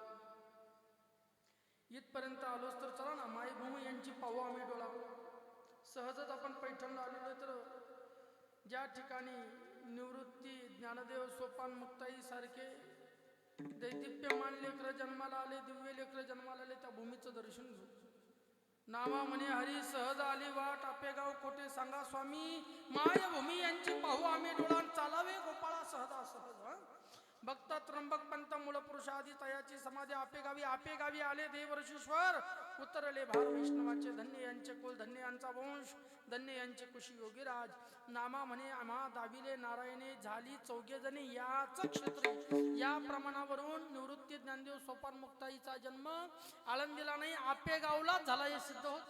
इथपर्यंत आलोच तर चला ना, मायभूमी यांची पाहू आम्ही डोळा. सहजच आपण पैठणला आलेलो तर ज्या ठिकाणी निवृत्ती ज्ञानदेव सोपान मुक्ताई सारखे दैदिप्यमान लेकर जन्माला आले, दिव्य लेकर जन्माला आले, त्या भूमीचं दर्शन घेऊ. नामा म्हणे हरी सहज आली वाट, आपेगाव कोठे सांगा स्वामी, मायभूमी यांची पाहू आम्ही डोळा, चालावे गोपाळा सहजा सहज. भक्त त्र्यंबक पंत मूळ पुरुष आदी तयाची समाधी आपेगावी. आपेगावी आले देव ऋषीश्वर, उतरले भार वैष्णवाचे. धन्य यांचे कुल, धन्य यांचा वंश, धन्य यांचे कुशी योगीराज. नामा म्हणे आम्हा दाविले नारायणे, झाली चौघे जणी याच क्षेत्र. या प्रमाणावरून निवृत्ती ज्ञानदेव सोपान मुक्ताईचा जन्म आळंदीला नाही आपेगावला झाला हे सिद्ध होत.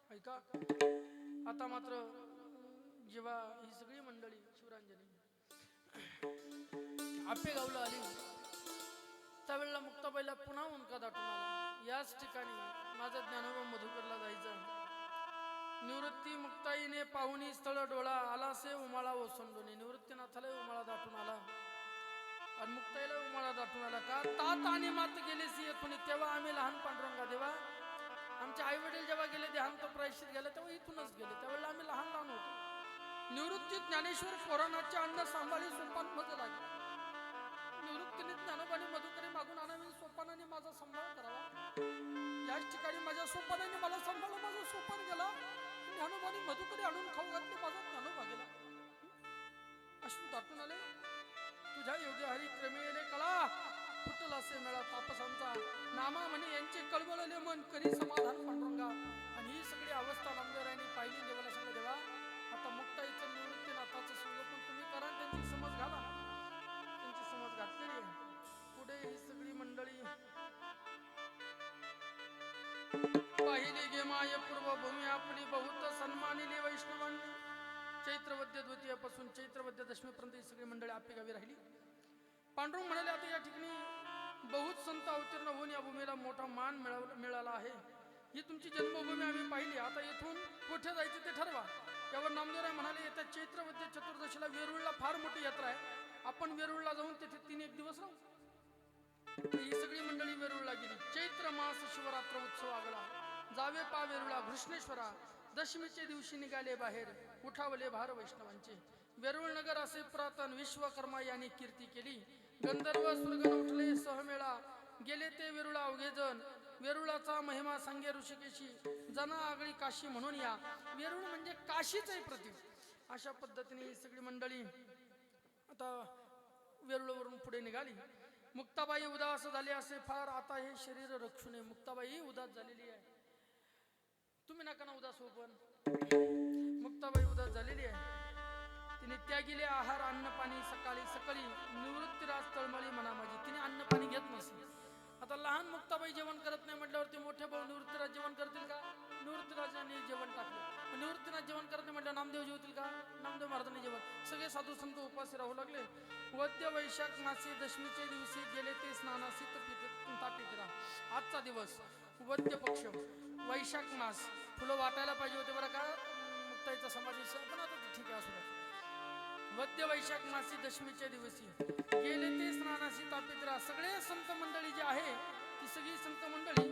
ऐका आता मात्र जेव्हा ही सगळी मंडळी शिवरांजनी आपेगावला आली त्यावेळेला मुक्ताबाईला पुन्हा उनका दाटून आला. याच ठिकाणी माझा ज्ञानोबा मधुकरला जायचा. निवृत्ती मुक्ताईने पाहुणी स्थळ डोळा, आलासे उमाळा ओसंडून. निवृत्तीनाथाला उमाळा दाटून आला आणि मुक्ताईला उमाळा दाटून आला. का तात आणि मात गेलेसी येथून. तेव्हा आम्ही लहान पांडुरंगा देवा, आमचे आई वडील जेव्हा गेले देहांत प्रायश्चित गेले तेव्हा इथूनच गेले, त्यावेळेला आम्ही लहान लहान होतो. निवृत्ती ज्ञानेश्वर पोराणाचे अन्न सांभाळी सोपान मध्ये लागले. निवृत्तीने ज्ञानोबाने मधुकरी मागून आणावी, सोपानाने माझा सांभाळ करावा. याच ठिकाणी माझ्या सोपानाने मला सांभाळलं, माझा सोपान गेला. ज्ञानोबाने मधुकरी आणून खाऊ घातली, माझा ज्ञानोबा गेला. अश्रू दाटून आले. तुझ्या योगी हरी क्रमेले कळा, फुटला असे मेळा तापसांचा. नामा म्हणे यांचे कळवळले मन, करी समाधान पांडुरंगा. आणि ही सगळी अवस्था नामदेवरायांनी पाहिली. देवाला सांगा देवा आता मुक्ताईचं निवृत्तीनाथाचं संगोपन तुम्ही करा, त्यांची समज घाला. त्यांची समज घातलेली आहे. पुढे ही सगळी मंडळी पाहिली गे माय पूर्वभूमी आपली, बहुत सन्मानिली वैष्णवांनी. चैत्रवद्य द्वितीय पासून चैत्रवद्य दशमीपर्यंत ही सगळी मंडळी आपेगावी राहिली. पांडुरंग म्हणाले आता या ठिकाणी बहुत संत अवतीर्ण होऊन या भूमीला मोठा मान मिळाला आहे. ही तुमची जन्मभूमी आम्ही पाहिली, आता येथून कुठे जायचे ते ठरवा. यावर नामदेवराय म्हणाले येत्या चैत्रवद्य चतुर्दशीला वेरूळला फार मोठी यात्रा आहे, आपण वेरूळला जाऊन तिथे 3-1 दिवस राहू. ही सगळी मंडळी वेरूळला गेली. चैत्र मास शिवरात्र उत्सव आगळा, जावे पा वेरूळा घृष्णेश्वरा. दशमीचे दिवशी निघाले बाहेर, उठावले भार वैष्णवांचे. वेरूळ नगर असे पुरातन विश्वकर्मा यांनी कीर्ती केली. गंधर्व सुरगण उठले सहमेळा, गेले ते वेरूळा अवघे जण. वेरूळाचा महिमा सांगे ऋषिकेशी, जना आगळी काशी म्हणून या. वेरूळ म्हणजे काशीचे प्रतीक. अशा पद्धतीने ही सगळी मंडळी आता वेरूळवरून पुढे निघाली. मुक्ताबाई उदास झाली असे फार, आता हे शरीर रक्षू नये. मुक्ताबाई उदास झालेली आहे, तुम्ही नका ना उदास हो, पण मुक्ताबाई उदास झालेली आहे. तिने त्यागिले आहार अन्न पाणी. सकाळी सकाळी निवृत्तीराज तळमळी म्हणा माझी, तिने अन्न पाणी घेत नसे. आता लहान मुक्ताबाई जेवण करत नाही म्हटल्यावर ते मोठे भाऊ निवृत्तीराज जेवण करतील का? निवृत्तीराजांनी जेवण टाकलं. निवृत्तीनाथ जेवण करत नाही म्हटलं नामदेव जेवतील का? नामदेव महाराजांनी जेवण. सगळे साधू संत उपाशी राहू लागले. वद्य वैशाख मासी दशमीचे दिवशी गेले ते स्नानासी तापित्रा. आजचा दिवस वद्य पक्ष, वैशाख मास. फुलं वाटायला पाहिजे होते बरं का मुक्ताईचा समाधी, पण आता ठीक आहे असू द्या. वद्य वैशाख मासी दशमीच्या दिवशी गेले ते स्नानासी तापित्रा. सगळे संत मंडळी जी आहे ती सगळी संत मंडळी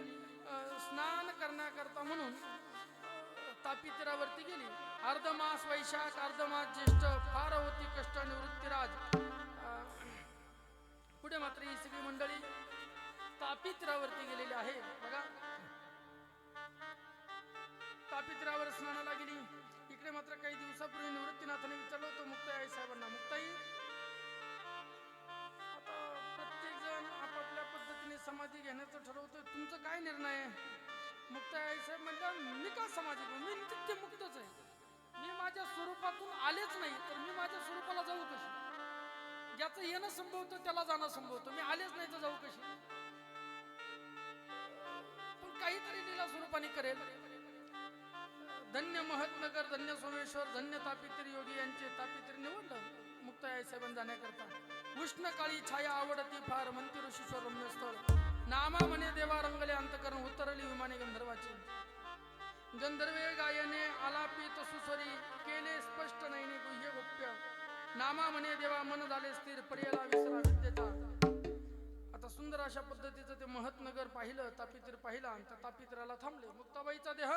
स्नान करण्याकरता म्हणून तापितीरावरती गेली. अर्धमास वैशाख, अर्धमास ज्येष्ठ, फार होती कष्ट निवृत्तीराज. पुढे मात्र ही सगळी मंडळी तापितीरावरती गेलेली आहे. बघा तापितीरावर स्नानाला गेली. इकडे मात्र काही दिवसापूर्वी निवृत्तीनाथाने विचारलं होतं मुक्ताई साहेबांना, मुक्ताई आता प्रत्येक जण आपापल्या पद्धतीने समाधी घेण्याचं ठरवतोय, तुमचं काय निर्णय आहे? मुक्ताई साहेब म्हणतात, मी का समाधी घेऊ? मी नित्य मुक्तच आहे. मी माझ्या स्वरूपातून आलेच नाही तर मी माझ्या स्वरूपाला जाऊ कशी? ज्याचं येणं संभवतं त्याला जाणं संभवतं. मी आलेच नाही तर जाऊ कशी? पण काहीतरी लीला स्वरूपाने करेल. धन्य महत्नगर, धन्य सोमेश्वर, धन्य तापित्र योगी यांचे तापित्र निवडलं मुक्ताई साहेबांना जाण्याकरता. उष्ण काळी छाया आवडती फार, म्हणती ऋषीश्वर रम्य स्थळ. नामा म्हणे देवा रंगले अंतकरण, उतरली विमाने गंधर्वाची. गंधर्वे गायने आलापित सुसरी, केले स्पष्ट नैने गुह्य गुप्य. नामा म्हणे देवा मन झाले स्थिर, पर्याला विसरा विद्येचा. आता सुंदर अशा पद्धतीचं ते महत्नगर पाहिलं, तापित्र पाहिला आणि त्या तापित्राला थांबले. मुक्ताबाईचा देह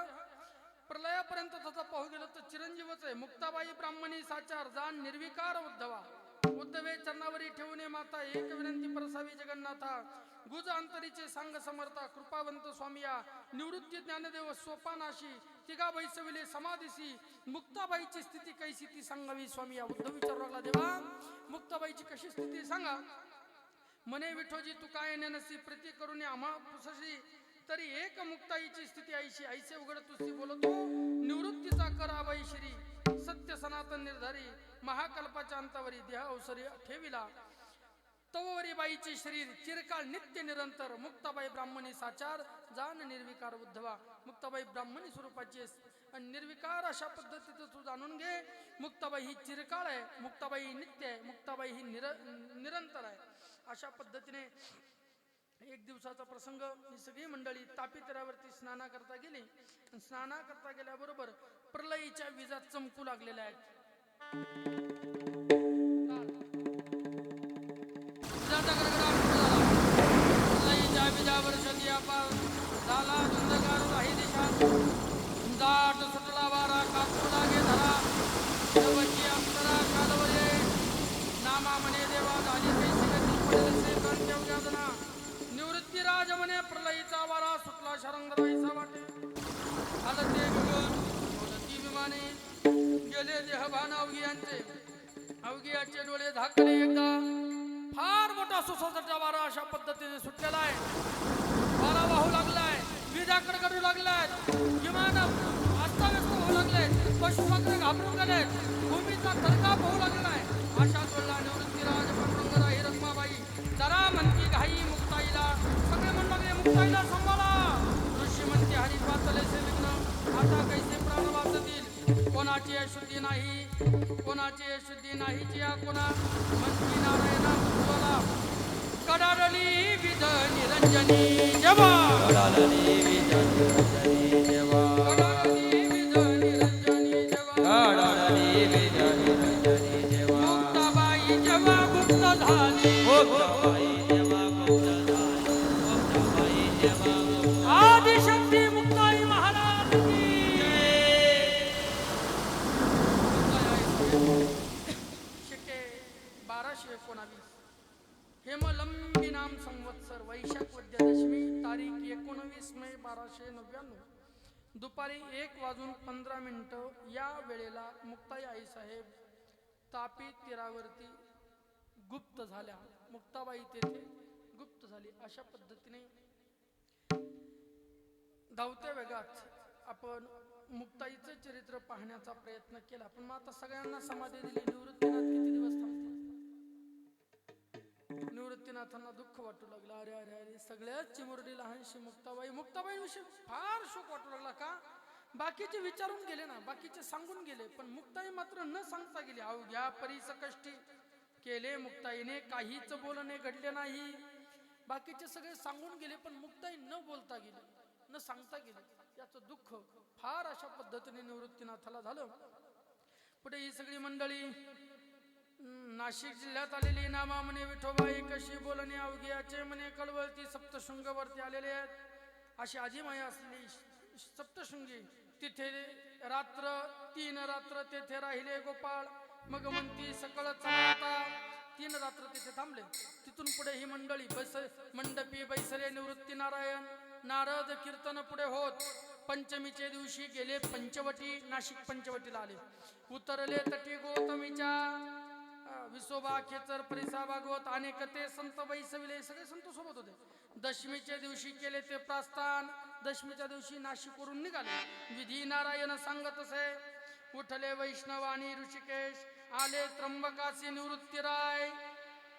प्रलयापर्यंत त्याचा पाहू गेलं तर चिरंजीवच आहे. मुक्ताबाई ब्राह्मणी साचार, जाण निर्विकार उद्धवा. उद्धवे चरणावरी ठेवून माता, एक विनंती परसावी जगन्नाथा. गुज अंतरीचे सांग समर्था, कृपावंत स्वामिया. निवृत्ती ज्ञानदेव सोपानाशी, तिघा बैसविले समाधीसी. मुक्ताबाईची स्थिती कैसी ती सांगावी स्वामिया. उद्धव विचारू लागला, देवा मुक्ताबाईची कशी स्थिती सांगा. म्हणे विठोजी तू काय नेनसी, प्रति करून आम्हा पुसशी. तरी एक मुक्ताईची स्थिती ऐशी, ऐसे उघड तुझी बोलतो. निवृत्तीचा करा बाई श्री, सत्य सनातन निर्धारी. महाकल्पाच्या अंतावरी देह अवसरी ठेविला. तववरी बाईचे शरीर चिरकाळ नित्य निरंतर. मुक्ताबाई ब्राह्मणी साचार, जाण निर्विकार उद्धवा. मुक्ताबाई ब्राह्मणी स्वरूपाची निर्विकार अशा पद्धतीचं तू जाणून घे. मुक्ताबाई ही चिरकाळ आहे, मुक्ताबाई नित्य आहे, मुक्ताबाई ही निरंतर आहे. अशा पद्धतीने एक दिवसाचा प्रसंग. ही सगळी मंडळी तापितरावरती स्नाना करता गेली. स्नाना करता गेल्याबरोबर प्रलयीच्या विजा चमकू लागलेल्या आहेत. प्रलयीच्या विजावर झाला अंधकार राही दिशा. दाट सुटला वारा, कापू लागे धरा. देवची अप्सरा कालवले, नामा म्हणे देवा झाली कैसी गती पडेल से कंठ्यवजना. निवृत्तीराज म्हणे प्रलयीचा वारा सुटला शरंग राईचा वाटे. हलते गगन बोलती विमाने, गेले देहभान अवघियांचे. अवघियाचे डोळे झाकले एकदा. फार मोठा सुसोसचा वारा अशा पद्धतीने सुटलेला आहे. वारा वाहू लागलाय, विजा कडकडू लागलाय, विमान अस्ताव्यस्त होऊ लागले, पशुपक्षी घाबरून गेले, भूमीचा थरकाप होऊ लागलाय. अशा वेळेला निवृत्तीराज पांडुरंगराही रखमाबाई जरा म्हणती घाई मुक्ताईला. सगळे म्हणू लागले मुक्ताईला सांभाळा. ऋषी म्हणते हरी पातलेचे विघ्न, आता कैसे प्राण वाचतील. कोणाची अशुद्धी नाही, कोणाची अशुद्धी नाही जिया कोणा. म्हणती नारायणा उज्ज्वला, कडाडली विध निरंजनी जेव्हा. कडाडली विध निरंजनी जेव्हा. कडाडली विध निरंजनी जेव्हा. कडाडली विध निरंजनी जेव्हा. मुक्ताबाई जेव्हा गुप्त झाली. मुक्ताबाई जेव्हा गुप्त झाली. मुक्ताबाई जेव्हा गुप्त. आदिशक्ती मुक्ताई महाराज की शके 1219 हेमलंबी नाम संवत्सर वैशाख वद्य दशमी तारीख 19 मे 1299 दुपारी 1:15 या वेळेला मुक्ताई आई साहेब तापी तीरावरती गुप्त झाल्या. मुक्ताबाई तेथे गुप्त झाली. अशा पद्धतीने धावत्या वेगात आपण मुक्ताईचं चरित्र पाहण्याचा प्रयत्न केला. पण मग आता सगळ्यांना समाधी दिली, निवृत्तीनाथ किती दिवस थांबतात? निवृत्तीनाथांना दुःख वाटू लागलं. अरे अरे अरे, सगळ्यात चिमुरडी लहानशी मुक्ताबाई, मुक्ताबाईविषयी फार शोक वाटू लागला. का बाकीचे विचारून गेले ना, बाकीचे सांगून गेले, पण मुक्ताई मात्र न सांगता गेली. अवघ्या परीस कष्टी केले मुक्ताईने, काहीच बोलणे घडले नाही. बाकीचे सगळे सांगून गेले, पण मुक्ताई न बोलता गेली, न सांगता गेली. याचं दुःख फार अशा पद्धतीने निवृत्तीनाथाला झालं. पुढे ही सगळी मंडळी नाशिक जिल्ह्यात आलेली. नामा म्हणे विठोबाई कशी बोलणे अवघ्याचे म्हणे कळवळती सप्तशृंगावरती आलेले आहेत. अशी आजीमाया असलेली सप्तशृंगी तिथे रात्र 3 रात्र तेथे राहिले गोपाळ. मग म्हणती सकळ चढता 3 रात्र तिथे थांबले. तिथून पुढे ही मंडळी मंडपी बैसले निवृत्ती नारायण. नारद कीर्तन पुढे होत पंचमीचे दिवशी गेले पंचवटी. नाशिक पंचवटीला आले. उतरले तटी गौतमीच्या. विसोबा खेचर परिसा भागवत अनेक ते संत बैसविले. सगळे संत सोबत होते. दशमीच्या दिवशी केले ते प्रस्थान. दशमीच्या दिवशी नाशिकवरून निघाले. विधी नारायण सांगत असे. उठले वैष्णव आणि ऋषिकेश. आले त्र्यंबकाचे निवृत्तीराय.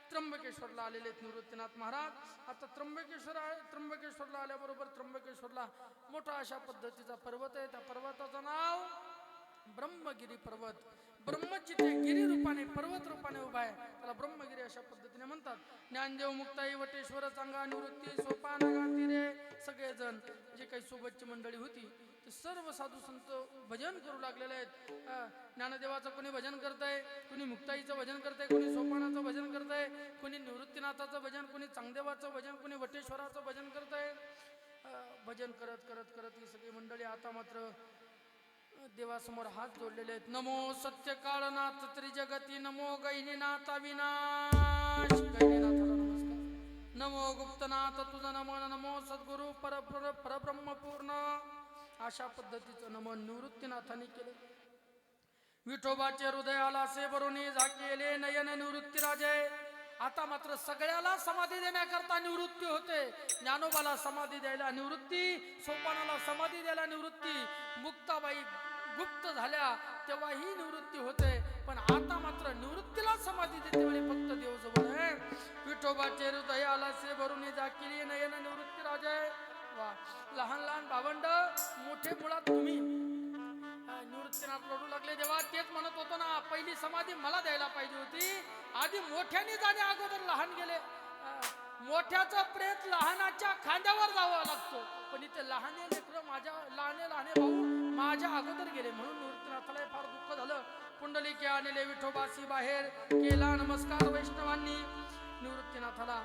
त्र्यंबकेश्वरला आलेले निवृत्तीनाथ महाराज. आता त्र्यंबकेश्वरला आल्याबरोबर त्र्यंबकेश्वरला मोठा अशा पद्धतीचा पर्वत आहे. त्या पर्वताचं नाव ब्रह्मगिरी पर्वत. ब्रह्म जिथे गिरी रूपाने पर्वत रूपाने उभा आहे त्याला ब्रह्मगिरी अशा पद्धतीने म्हणतात. ज्ञानदेव मुक्ताई वटेश्वर चांगा निवृत्ती सोपान गातीरे सगळेजण जे काही सोबतची मंडळी होती ते सर्व साधू संत भजन करू लागलेले आहेत. ज्ञानदेवाचं कोणी भजन करतंय, कोणी मुक्ताईचं भजन करतंय, कोणी सोपानाचं भजन करतंय, कोणी निवृत्तीनाथाचं भजन, कोणी चांगदेवाचं भजन, कोणी वटेश्वराचं भजन करतंय. भजन करत करत करत ही सगळी मंडळी आता मात्र देवासमोर हात जोडलेले आहेत. नमो सत्य काळनाथ त्रिजगती. नमो गैनीनाथ अविनाश. गैनीनाथाला नमस्कार. नमो गुप्तनाथ तुझं नमन. नमो सद्गुरु परब्रह्म पूर्ण. अशा पद्धतीचं नमन निवृत्तीनाथांनी केलं. विठोबाचे हृदयाला से भरुनी झाकेले नयन निवृत्ती राजे. आता मात्र सगळ्याला समाधी देण्याकरता निवृत्ती होते. ज्ञानोबाला समाधी द्यायला निवृत्ती, सोपानाला समाधी द्यायला निवृत्ती, मुक्ताबाई गुप्त झाल्या तेव्हाही निवृत्ती होते. पण आता मात्र निवृत्तीला समाधी देते वेळी फक्त देव जवळ आहे. विठोबाचे हृदयाला से भरुनी झाकेली नयन निवृत्ती राजे. वा, लहान लहान भावंड मोठे मुळात तुम्ही. निवृत्तीनाथ रडू लागले. देवा तेच म्हणत होतो ना, पहिली समाधी मला द्यायला पाहिजे होती. आधी मोठ्याने जाण्या अगोदर लहान गेले. मोठ्याचा प्रेत लहानाच्या खांद्यावर जावं लागतो, पण इथे लहाने लेकरं माझ्या लहाने भाऊ माझ्या अगोदर गेले. म्हणून निवृत्तीनाथाला फार दुःख झालं. पुंडलिके आणले विठोबासी बाहेर. केला नमस्कार वैष्णवांनी. निवृत्तीनाथाला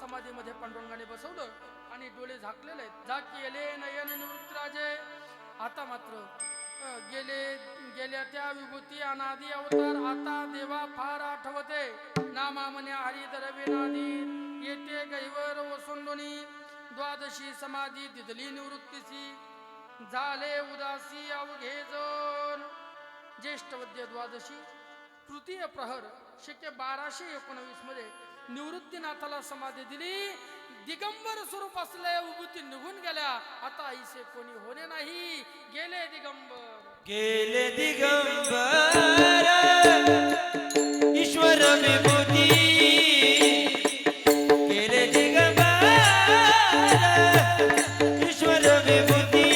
समाधीमध्ये पांडुरंगाने बसवलं आणि डोळे झाकलेले आहेत. झाकेले नयन निवृत्तीराजे. आता मात्र गेल्या त्या विभूती अनादी अवतार आता देवा फार आठवते. नामा म्हणे हरिधर विनादी. येते गैवर वसुंडोनी. द्वादशी समाधी दिदली निवृत्तीची. झाले उदासी अवघे जण. ज्येष्ठवद्य द्वादशी तृतीय प्रहर शके 1219 मध्ये निवृत्तीनाथाला समाधी दिली. दिगंबर स्वरूप असले विभूती निघून गेल्या. आता ऐसे कोणी होणे नाही. गेले दिगंबर. गेले दिगंबर ईश्वर विभूती. गेले दिगंबर ईश्वर विभूती.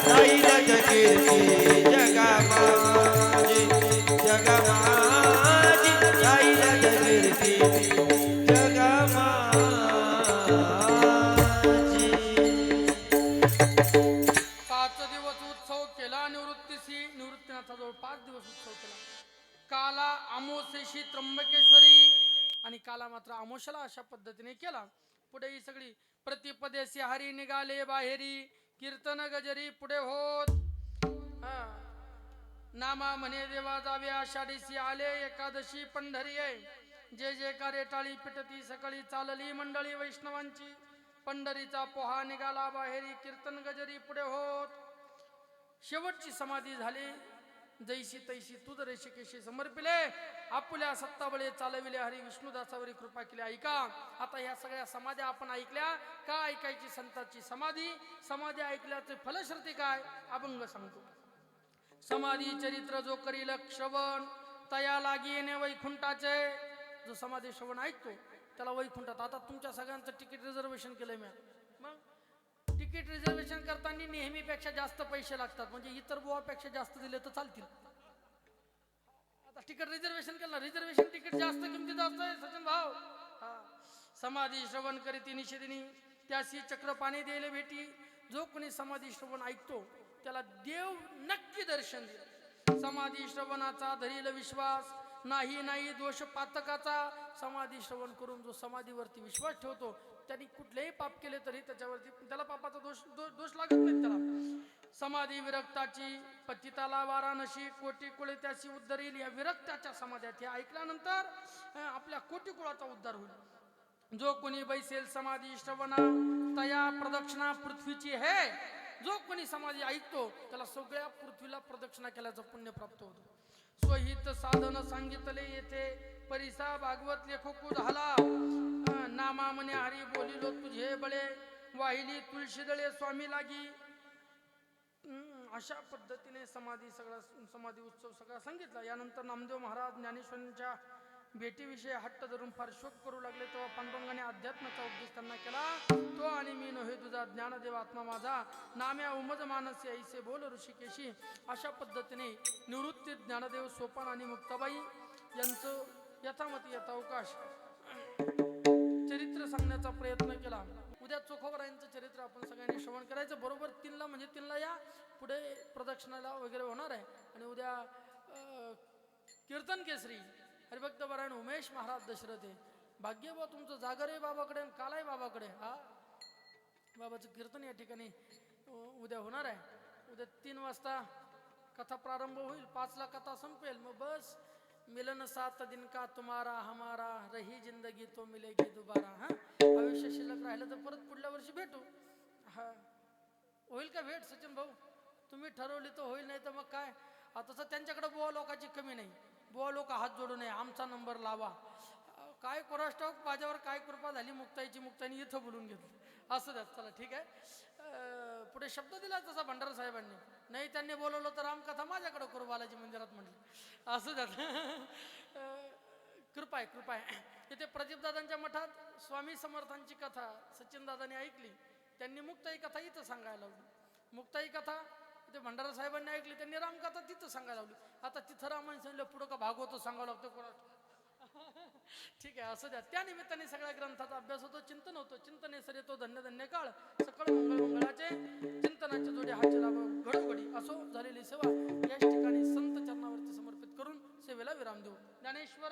जाईल जगीरची जगामाजी जगामाजी. जाईल जगीरची जगामाजी. 5 दिवस उत्सव केला निवृत्तीशी. निवृत्तीनाथाजवळ 5 दिवस उत्सव केला. काला अमोसेशी त्र्यंबकेश्वरी. आणि काला मात्र अमोशाला अशा पद्धतीने केला. पुढे ही सगळी प्रतिपदेशी हरी निघाले बाहेरी. कीर्तन गजरी पुढे होत. नामा म्हणे देवा जावे आषाढीशी. आले एकादशी पंढरी आहे. जे जे कार्य टाळी पिटती सकाळी चालली मंडळी वैष्णवांची. पंढरीचा पोहा निघाला बाहेरी. कीर्तन गजरी पुढे होत. शेवटची समाधी झाली. जैशी तैशी तुझ ऋषिकेशी समर्पिले. आपुल्या सत्ताबळे चालविले हरी. विष्णुदासावरी कृपा केली. ऐका आता ह्या सगळ्या समाध्या आपण ऐकल्या. का ऐकायची संतांची समाधी? समाधी ऐकल्याचे फलश्रुती काय? अभंग सांगतो. समाधी चरित्र जो करील श्रवण तया लागी येणे वैकुंठाचे. जो समाधी श्रवण ऐकतो त्याला वैकुंठात. आता तुमच्या सगळ्यांचं तिकीट रिझर्वेशन केलंय मी. मग तिकीट रिझर्वेशन करताना नेहमीपेक्षा जास्त पैसे लागतात, म्हणजे इतर बुवापेक्षा जास्त दिले तर चालतील. आता तिकीट रिझर्वेशन केलं, रिझर्वेशन तिकीट जास्त किमतीचं असतंय सचिन भाऊ. हा. समाधी श्रवण करीती निषेधिनी त्यासी चक्र पाणी द्यायला भेटी. जो कोणी समाधी श्रवण ऐकतो त्याला देव नक्की दर्शन देईल. समाधी श्रवणाचा धरील विश्वास नाही नाही दोष पातकाचा. समाधी श्रवण करून जो समाधीवरती विश्वास ठेवतो त्यांनी कुठलेही पाप केले तरी त्याच्यावरती त्याला पापाचा दोष लागत नाही त्याला. समाधी विरक्ताची पतिताला वाराणसी कोटी कुळे त्याची उद्धरील. या विरक्ताच्या समाध्यात हे ऐकल्यानंतर आपल्या कोटी कुळाचा उद्धार होईल. जो कोणी बैसेल समाधी श्रवणा तया प्रदक्षिणा पृथ्वीची है. जो कोणी समाधी ऐकतो त्याला सगळ्या पृथ्वीला प्रदक्षिणा केल्याचं पुण्य प्राप्त होतं. स्वहित साधन सांगितले येथे परिसा भागवत लेखोकू झाला. नामा म्हणे हरी बोलिलो तुझे बळे वाहिली तुळशी दळे स्वामी लागी. अशा पद्धतीने समाधी उत्सव सगळा सांगितला. यानंतर नामदेव महाराज ज्ञानेश्वरांच्या भेटीविषयी हट्ट धरून फार शोक करू लागले. तेव्हा पांडुरंगाने अध्यात्माचा उपदेश त्यांना केला. तो आणि मी नव्हे तुझा ज्ञानदेव आत्मा माझा नाम्या उमज मानसी ऐसे बोल ऋषिकेशी. अशा पद्धतीने निवृत्ती ज्ञानदेव सोपान आणि मुक्ताबाई यांचं यथामती यथावकाश चरित्र सांगण्याचा प्रयत्न केला. उद्या चोखोबरायांचं चरित्र आपण सगळ्यांनी श्रवण करायचं. बरोबर 3ला म्हणजे 3ला या पुढे प्रदक्षिणाला वगैरे होणार आहे. आणि उद्या कीर्तन केसरी हरिभक्त पारायण उमेश महाराज दशरथे. भाग्य बा तुमचं जागर आहे बाबाकडे आणि कालाय बाबाकडे. हा बाबाचं कीर्तन या ठिकाणी उद्या होणार आहे. उद्या 3 वाजता कथा प्रारंभ होईल, 5ला कथा संपेल. मग बस मिलन 7 दिन का तुम्हारा हमारा रही जिंदगी तो मिलेगी दोबारा. हा आयुष्य शिल्लक राहिलं तर परत पुढल्या वर्षी भेटू. हा होईल का भेट सचिन भाऊ? तुम्ही ठरवली तर होईल, नाही तर मग काय. आता तसं त्यांच्याकडे बुवा लोकांची कमी नाही. बुवा लोक हात जोडू नये, आमचा नंबर लावा. काय कोराष्टॉक माझ्यावर काय कृपा झाली मुक्ताईची. मुक्ताईने इथं बोलून घेतलं. असं द्या चला ठीक आहे. पुढे शब्द दिला तसा भंडारा साहेबांनी. नाही त्यांनी बोलवलं तर रामकथा माझ्याकडे करू बालाजी मंदिरात म्हटलं. असं द्या. कृपा आहे कृपा आहे. तिथे प्रदीपदादांच्या मठात स्वामी समर्थांची कथा सचिनदादांनी ऐकली. त्यांनी मुक्ताई कथा इथं सांगायला लावली. मुक्ताई कथा ते भंडारा साहेबांनी ऐकली. त्यांनी रामकथा तिथं सांगायला लावली. आता तिथं रामाने सांगितलं पुढं का भागवतो सांगावं लागतं कोणाला. ठीक आहे असं द्या. त्या निमित्ताने सगळ्या ग्रंथाचा अभ्यास होतो, चिंतन होतो. चिंतने सर येतो धन्य धन्य काळ. सकळ मंगळ मंगळाचे चिंतनाच्या जोडी हातचे लाभ घडोघडी. असो झालेली सेवा याच ठिकाणी संत चरणावरती समर्पित करून सेवेला विराम देऊ. ज्ञानेश्वर